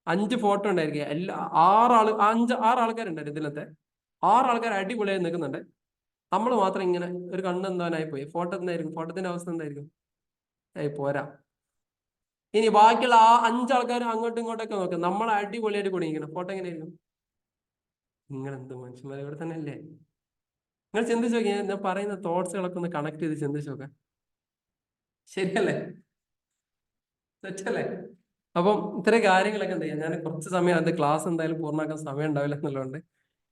5 ഫോട്ടോ ഉണ്ടായിരിക്കും. ആറ് ആൾക്കാരുണ്ടായിരുന്നു ഇതിലത്തെ. 6 ആൾക്കാർ അടിപൊളിയായി നിൽക്കുന്നുണ്ട്, നമ്മൾ മാത്രം ഇങ്ങനെ ഒരു കണ്ണ് എന്താനായി പോയി. ഫോട്ടോത്തിന്റെ അവസ്ഥ എന്തായിരിക്കും? പോരാ. ഇനി ബാക്കിയുള്ള 5 ആൾക്കാരും അങ്ങോട്ടും ഇങ്ങോട്ടൊക്കെ നോക്കും, നമ്മൾ അടിപൊളിയായിട്ട് കുടിക്കണം, ഫോട്ടോ എങ്ങനെയായിരിക്കും? നിങ്ങൾ എന്ത് മനുഷ്യന്മാർ ഇവിടെ തന്നെ അല്ലേ? നിങ്ങൾ ചിന്തിച്ചു നോക്കിയാൽ ഞാൻ പറയുന്ന തോട്ട്സുകളൊക്കെ ഒന്ന് കണക്ട് ചെയ്ത് ചിന്തിച്ചു നോക്കാം. ശരിയല്ലേ? തെറ്റല്ലേ? അപ്പം ഇത്തരം കാര്യങ്ങളൊക്കെ എന്താ ചെയ്യാം, ഞാൻ കുറച്ച് സമയം അത് ക്ലാസ് എന്തായാലും പൂർണ്ണമാക്കാൻ സമയം ഉണ്ടാവില്ല എന്നുള്ളതുകൊണ്ട്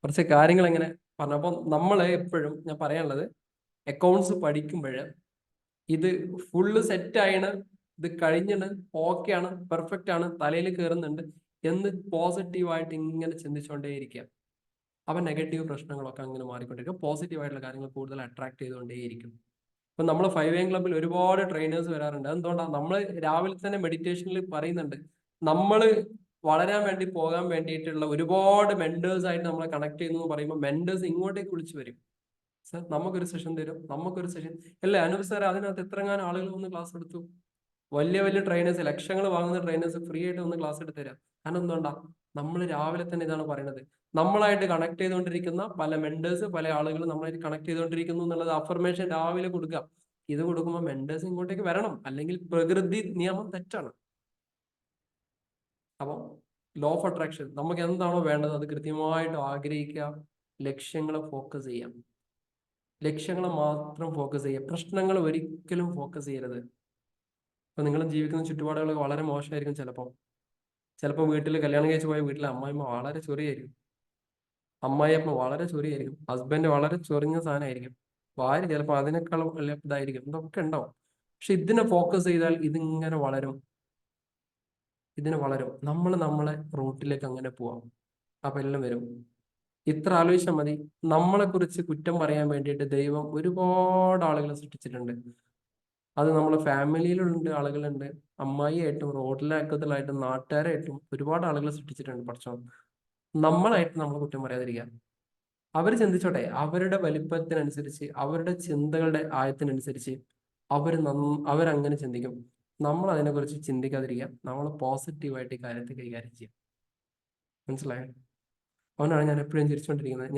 കുറച്ച് കാര്യങ്ങൾ എങ്ങനെ പറഞ്ഞു. അപ്പം നമ്മൾ എപ്പോഴും ഞാൻ പറയാനുള്ളത്, അക്കൗണ്ട്സ് പഠിക്കുമ്പോൾ ഇത് ഫുള്ള് സെറ്റായാണ്, ഇത് കഴിഞ്ഞാണ്, ഓക്കെ ആണ്, പെർഫെക്റ്റ് ആണ്, തലയിൽ കയറുന്നുണ്ട് എന്ന് പോസിറ്റീവായിട്ട് ഇങ്ങനെ ചിന്തിച്ചുകൊണ്ടേയിരിക്കുക. അപ്പം നെഗറ്റീവ് പ്രശ്നങ്ങളൊക്കെ അങ്ങനെ മാറിക്കൊണ്ടിരിക്കും. പോസിറ്റീവായിട്ടുള്ള കാര്യങ്ങൾ കൂടുതൽ അട്രാക്ട് ചെയ്തുകൊണ്ടേയിരിക്കും. ഇപ്പം നമ്മൾ 5am ക്ലബിൽ ഒരുപാട് ട്രെയിനേഴ്സ് വരാറുണ്ട്. എന്തുകൊണ്ടാണ്? നമ്മൾ രാവിലെ തന്നെ മെഡിറ്റേഷനിൽ പറയുന്നുണ്ട്, നമ്മൾ വളരാൻ വേണ്ടി പോകാൻ വേണ്ടിയിട്ടുള്ള ഒരുപാട് മെന്റേഴ്സ് ആയിട്ട് നമ്മളെ കണക്ട് ചെയ്യുന്നു പറയുമ്പോൾ മെന്റേഴ്സ് ഇങ്ങോട്ടേക്ക് വിളിച്ചു വരും. സർ നമുക്കൊരു സെഷൻ തരും, നമുക്കൊരു സെഷൻ അല്ലേ? അനൂപ് സാർ അതിനകത്ത് എത്രങ്ങാനും ആളുകൾ വന്ന് ക്ലാസ് എടുത്തു. വലിയ ട്രെയിനേഴ്സ്, ലക്ഷങ്ങൾ വാങ്ങുന്ന ട്രെയിനേഴ്സ് ഫ്രീ ആയിട്ട് വന്ന് ക്ലാസ് എടുത്തു തരാം. കാരണം എന്തുകൊണ്ടാ? നമ്മൾ രാവിലെ തന്നെ ഇതാണ് പറയുന്നത്, നമ്മളായിട്ട് കണക്ട് ചെയ്തുകൊണ്ടിരിക്കുന്ന പല മെന്റേഴ്സ്, പല ആളുകൾ നമ്മളായിട്ട് കണക്ട് ചെയ്തുകൊണ്ടിരിക്കുന്നു എന്നുള്ളത് അഫർമേഷൻ രാവിലെ കൊടുക്കുക. ഇത് കൊടുക്കുമ്പോൾ മെന്റേഴ്സ് ഇങ്ങോട്ടേക്ക് വരണം, അല്ലെങ്കിൽ പ്രകൃതി നിയമം തെറ്റാണ്. അപ്പം ലോ ഓഫ് അട്രാക്ഷൻ, നമുക്ക് എന്താണോ വേണ്ടത് അത് കൃത്യമായിട്ട് ആഗ്രഹിക്കുക, ലക്ഷ്യങ്ങളെ ഫോക്കസ് ചെയ്യാം, ലക്ഷ്യങ്ങളെ മാത്രം ഫോക്കസ് ചെയ്യുക, പ്രശ്നങ്ങൾ ഒരിക്കലും ഫോക്കസ് ചെയ്യരുത്. ഇപ്പൊ നിങ്ങൾ ജീവിക്കുന്ന ചുറ്റുപാടുകളൊക്കെ വളരെ മോശമായിരിക്കും. ചിലപ്പോൾ വീട്ടിൽ കല്യാണം കഴിച്ച് പോയ വീട്ടിലെ അമ്മായിമ്മ വളരെ ചൊറിയായിരിക്കും, അമ്മായിയപ്പ വളരെ ചൊറിയായിരിക്കും, ഹസ്ബൻഡ് വളരെ ചൊറിഞ്ഞ സാധനമായിരിക്കും, ഭാര്യ ചിലപ്പോൾ അതിനേക്കാളും വലിയ ഇതായിരിക്കും. ഇതൊക്കെ ഉണ്ടാവും. പക്ഷെ ഇതിനെ ഫോക്കസ് ചെയ്താൽ ഇതിങ്ങനെ വളരും. ഇതിന് വളരും. നമ്മളെ റൂട്ടിലേക്ക് അങ്ങനെ പോവാം. അപ്പൊ എല്ലാം വരും. ഇത്ര ആലോചിച്ചാൽ മതി. നമ്മളെ കുറിച്ച് കുറ്റം പറയാൻ വേണ്ടിയിട്ട് ദൈവം ഒരുപാട് ആളുകളെ സൃഷ്ടിച്ചിട്ടുണ്ട്. അത് നമ്മളെ ഫാമിലിയിലുണ്ട് ആളുകളുണ്ട്, അമ്മായിയായിട്ടും റോഡിലക്കത്തിലായിട്ടും നാട്ടുകാരായിട്ടും ഒരുപാട് ആളുകളെ സൃഷ്ടിച്ചിട്ടുണ്ട്. പക്ഷേ നമ്മളായിട്ട് നമ്മൾ കുറ്റം പറയാതിരിക്കുക. അവർ ചിന്തിച്ചോട്ടെ, അവരുടെ വലിപ്പത്തിനനുസരിച്ച്, അവരുടെ ചിന്തകളുടെ ആയത്തിനനുസരിച്ച് അവരങ്ങനെ ചിന്തിക്കും. നമ്മൾ അതിനെക്കുറിച്ച് ചിന്തിക്കാതിരിക്കുക. നമ്മൾ പോസിറ്റീവായിട്ട് ഈ കാര്യത്തെ കൈകാര്യം ചെയ്യാം. മനസ്സിലായോ? അതുകൊണ്ടാണ് ഞാൻ എപ്പോഴും ചിരിച്ചുകൊണ്ടിരിക്കുന്നത്.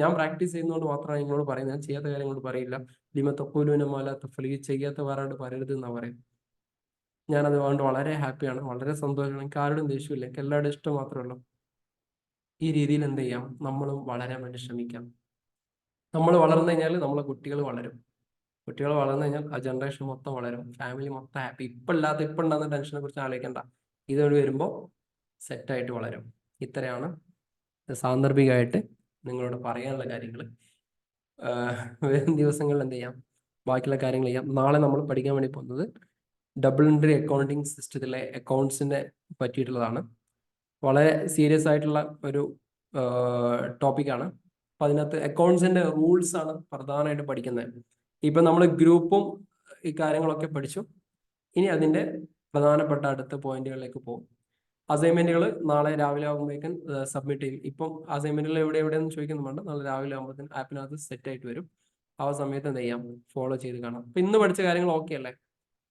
ഞാൻ പ്രാക്ടീസ് ചെയ്യുന്നതുകൊണ്ട് മാത്രമാണ് നിങ്ങളോട് പറയുന്നത്. ഞാൻ ചെയ്യാത്ത കാര്യങ്ങളോട് പറയില്ല. ലിമത്തപ്പൂലുനമാല തഫലി, ചെയ്യാത്ത വേറാട് പറയരുത് എന്നാ പറയും. ഞാനത് കൊണ്ട് വളരെ ഹാപ്പിയാണ്, വളരെ സന്തോഷമാണ്. എനിക്ക് ആരോടും ദേഷ്യമില്ല, എനിക്ക് എല്ലാവരുടെയും ഇഷ്ടം മാത്രമേ ഉള്ളൂ. ഈ രീതിയിൽ എന്ത് ചെയ്യാം, നമ്മളും വളരാൻ വേണ്ടി ശ്രമിക്കാം. നമ്മൾ വളർന്നു കഴിഞ്ഞാൽ നമ്മളെ കുട്ടികൾ വളരും. കുട്ടികൾ വളർന്നു കഴിഞ്ഞാൽ ആ ജനറേഷൻ മൊത്തം വളരും, ഫാമിലി മൊത്തം ഹാപ്പി. ഇപ്പം ഉണ്ടാകുന്ന ടെൻഷനെ കുറിച്ച് ആലോചിക്കണ്ട. ഇതോട് വരുമ്പോൾ സെറ്റായിട്ട് വളരും. ഇത്രയാണ് സാന്ദർഭികമായിട്ട് നിങ്ങളോട് പറയാനുള്ള കാര്യങ്ങൾ. വരും ദിവസങ്ങളിൽ എന്ത് ചെയ്യാം, ബാക്കിയുള്ള കാര്യങ്ങൾ ചെയ്യാം. നാളെ നമ്മൾ പഠിക്കാൻ വേണ്ടി പോകുന്നത് ഡബിൾ എൻട്രി അക്കൗണ്ടിങ് സിസ്റ്റത്തിലെ അക്കൗണ്ട്സിനെ പറ്റിയിട്ടുള്ളതാണ്. വളരെ സീരിയസ് ആയിട്ടുള്ള ഒരു ടോപ്പിക്കാണ്. അപ്പം അതിനകത്ത് അക്കൗണ്ട്സിന്റെ റൂൾസ് ആണ് പ്രധാനമായിട്ട് പഠിക്കുന്നത്. ഇപ്പം നമ്മൾ ഗ്രൂപ്പും ഈ കാര്യങ്ങളൊക്കെ പഠിച്ചു. ഇനി അതിൻ്റെ പ്രധാനപ്പെട്ട അടുത്ത പോയിന്റുകളിലേക്ക് പോകും. അസൈൻമെന്റുകൾ നാളെ രാവിലെ ആകുമ്പോഴേക്കും സബ്മിറ്റ് ചെയ്യും. ഇപ്പം അസൈൻമെന്റുകൾ എവിടെയെന്ന് ചോദിക്കുന്നുണ്ട്. നാളെ രാവിലെ ആകുമ്പോഴത്തേക്കും ആപ്പിനകത്ത് സെറ്റ് ആയിട്ട് വരും. ആ സമയത്ത് എന്ത് ചെയ്യാം, ഫോളോ ചെയ്ത് കാണാം. അപ്പം ഇന്ന് പഠിച്ച കാര്യങ്ങൾ ഓക്കെ അല്ലേ?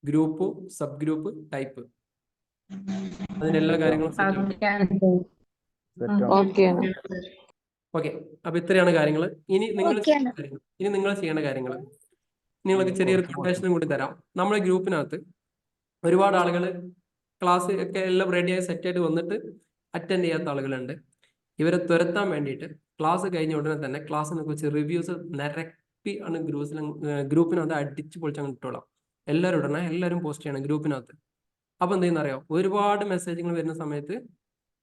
ഗ്രൂപ്പ്, സബ് ഗ്രൂപ്പ്, ടൈപ്പ്, അതിന്റെ എല്ലാ കാര്യങ്ങളും ഓക്കെ. അപ്പൊ ഇത്രയാണ് കാര്യങ്ങൾ. ഇനി നിങ്ങൾ ചെയ്യേണ്ട കാര്യങ്ങൾ നിങ്ങൾക്ക് ചെറിയൊരു കൊട്ടേഷനും കൂടി തരാം. നമ്മുടെ ഗ്രൂപ്പിനകത്ത് ഒരുപാട് ആളുകൾ ക്ലാസ് ഒക്കെ എല്ലാം റെഡിയായി സെറ്റായിട്ട് വന്നിട്ട് അറ്റൻഡ് ചെയ്യാത്ത ആളുകളുണ്ട്. ഇവരെ തുരത്താൻ വേണ്ടിയിട്ട് ക്ലാസ് കഴിഞ്ഞ ഉടനെ തന്നെ ക്ലാസ്സിനെ കുറിച്ച് റിവ്യൂസ് നിരപ്പി ആണ് ഗ്രൂപ്പിനകത്ത് അടിച്ച് പൊളിച്ചങ്ങ് ഇട്ടോളാം. എല്ലാവരും ഇടണേ, എല്ലാവരും പോസ്റ്റ് ചെയ്യണം ഗ്രൂപ്പിനകത്ത്. അപ്പം എന്ത് ചെയ്യുന്നറിയോ, ഒരുപാട് മെസ്സേജുകൾ വരുന്ന സമയത്ത്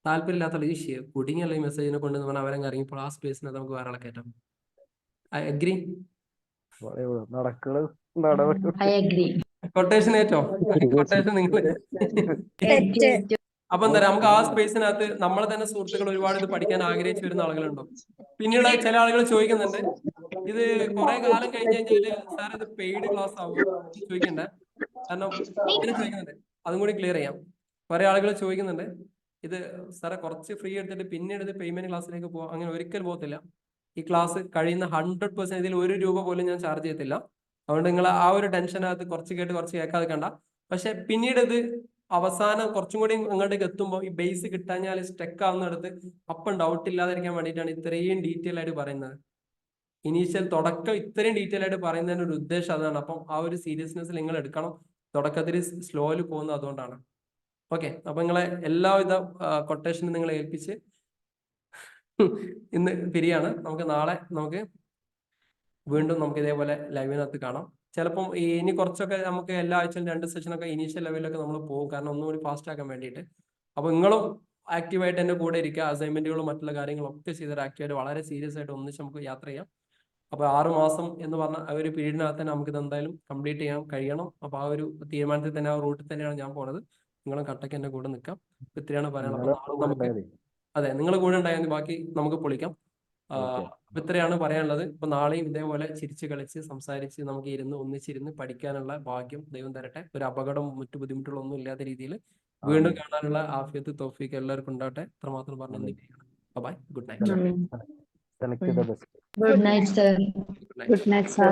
താല്പര്യമില്ലാത്ത ഈ കുടുങ്ങിയുള്ള ഈ മെസ്സേജിനെ കൊണ്ടെന്ന് പറഞ്ഞാൽ അവരങ്ങ് ഇറങ്ങിപ്പോൾ ആ സ്പേസിനകത്ത് നമുക്ക് വേറെ ആളെ കയറ്റാം. I agree. കൊട്ടേഷൻ ഏറ്റോ? കൊട്ടേഷൻ നിങ്ങൾ അപ്പൊ എന്താ നമുക്ക് ആ സ്പേസിനകത്ത് നമ്മളെ തന്നെ സുഹൃത്തുക്കൾ ഒരുപാട് ഇത് പഠിക്കാൻ ആഗ്രഹിച്ചു വരുന്ന ആളുകളുണ്ടോ? പിന്നീട് ചില ആളുകൾ ചോദിക്കുന്നുണ്ട്, ഇത് കുറെ കാലം കഴിഞ്ഞ് കഴിഞ്ഞാല് സാർ ഇത് പെയ്ഡ് ക്ലാസ് ആവും ചോദിക്കണ്ടേ? കാരണം ഇങ്ങനെ ചോദിക്കുന്നുണ്ട്, അതും കൂടി ക്ലിയർ ചെയ്യാം. കുറെ ആളുകൾ ചോദിക്കുന്നുണ്ട്, ഇത് സാറെ കുറച്ച് ഫ്രീ എടുത്തിട്ട് പിന്നീട് ഇത് പേയ്മെന്റ് ക്ലാസ്സിലേക്ക് പോകാം. അങ്ങനെ ഒരിക്കലും പോകത്തില്ല. ഈ ക്ലാസ് കഴിയുന്ന 100% ഇതിൽ ₹1 പോലും ഞാൻ ചാർജ് ചെയ്യത്തില്ല. അതുകൊണ്ട് നിങ്ങൾ ആ ഒരു ടെൻഷനകത്ത് കുറച്ച് കേട്ട് കുറച്ച് കേൾക്കാതെ കണ്ട. പക്ഷെ പിന്നീട് ഇത് അവസാനം കുറച്ചും കൂടി അങ്ങോട്ടേക്ക് എത്തുമ്പോൾ ഈ ബേസ് കിട്ടാഞ്ഞാൽ സ്റ്റക്ക് ആവുന്നിടത്ത് അപ്പം ഡൗട്ട് ഇല്ലാതിരിക്കാൻ വേണ്ടിയിട്ടാണ് ഇത്രയും ഡീറ്റെയിൽ ആയിട്ട് പറയുന്നത്. ഇനീഷ്യൽ തുടക്കം ഇത്രയും ഡീറ്റെയിൽ ആയിട്ട് പറയുന്നതിന്റെ ഒരു ഉദ്ദേശം അതാണ്. അപ്പം ആ ഒരു സീരിയസ്നെസ് നിങ്ങൾ എടുക്കണം. തുടക്കത്തിൽ സ്ലോയിൽ പോകുന്നത് അതുകൊണ്ടാണ്. ഓക്കെ. അപ്പൊ നിങ്ങളെ എല്ലാവിധ കൊട്ടേഷനും നിങ്ങളെ ഏൽപ്പിച്ച് ഇന്ന് പിരിയാണ്. നമുക്ക് നാളെ വീണ്ടും നമുക്ക് ഇതേപോലെ ലൈവിനകത്ത് കാണാം. ചിലപ്പം ഇനി കുറച്ചൊക്കെ നമുക്ക് എല്ലാ ആഴ്ചയിലും 2 സെഷനൊക്കെ ഇനീഷ്യൽ ലെവലിലൊക്കെ നമ്മൾ പോകും, കാരണം ഒന്നുകൂടി ഫാസ്റ്റ് ആക്കാൻ വേണ്ടിയിട്ട്. അപ്പൊ നിങ്ങളും ആക്റ്റീവായിട്ട് എൻ്റെ കൂടെ ഇരിക്കുക. അസൈൻമെന്റുകളും മറ്റുള്ള കാര്യങ്ങളൊക്കെ ചെയ്തിട്ട് ആക്റ്റീവായിട്ട് വളരെ സീരിയസ് ആയിട്ട് ഒന്നിച്ച് നമുക്ക് യാത്ര ചെയ്യാം. അപ്പൊ 6 മാസം എന്ന് പറഞ്ഞ ആ ഒരു പീരീഡിനകത്ത് തന്നെ നമുക്ക് ഇത് എന്തായാലും കംപ്ലീറ്റ് ചെയ്യാൻ കഴിയണം. അപ്പൊ ആ ഒരു തീരുമാനത്തിൽ തന്നെ, ആ റൂട്ടിൽ തന്നെയാണ് ഞാൻ പോണത്. നിങ്ങളും കട്ടയ്ക്ക് എൻ്റെ കൂടെ നിൽക്കാം. ഇത്രയാണ് പറയാനുള്ളത്. അതെ, നിങ്ങൾ കൂടെ ഉണ്ടായാൽ ബാക്കി നമുക്ക് പൊളിക്കാം. അപ്പൊ ഇത്രയാണ് പറയാനുള്ളത്. ഇപ്പൊ നാളെയും ഇതേപോലെ ചിരിച്ച് കളിച്ച് സംസാരിച്ച് നമുക്ക് ഒന്നിച്ചിരുന്ന് പഠിക്കാനുള്ള ഭാഗ്യം ദൈവം തരട്ടെ. ഒരു അപകടം മറ്റു ബുദ്ധിമുട്ടുകളൊന്നും ഇല്ലാത്ത രീതിയിൽ വീണ്ടും കാണാനുള്ള ആഫിയത്ത് തൗഫീഖ് എല്ലാവർക്കും ഉണ്ടാവട്ടെ. അത്രമാത്രം പറഞ്ഞു. Bye. Good night. Good night, sir. Good night, sir.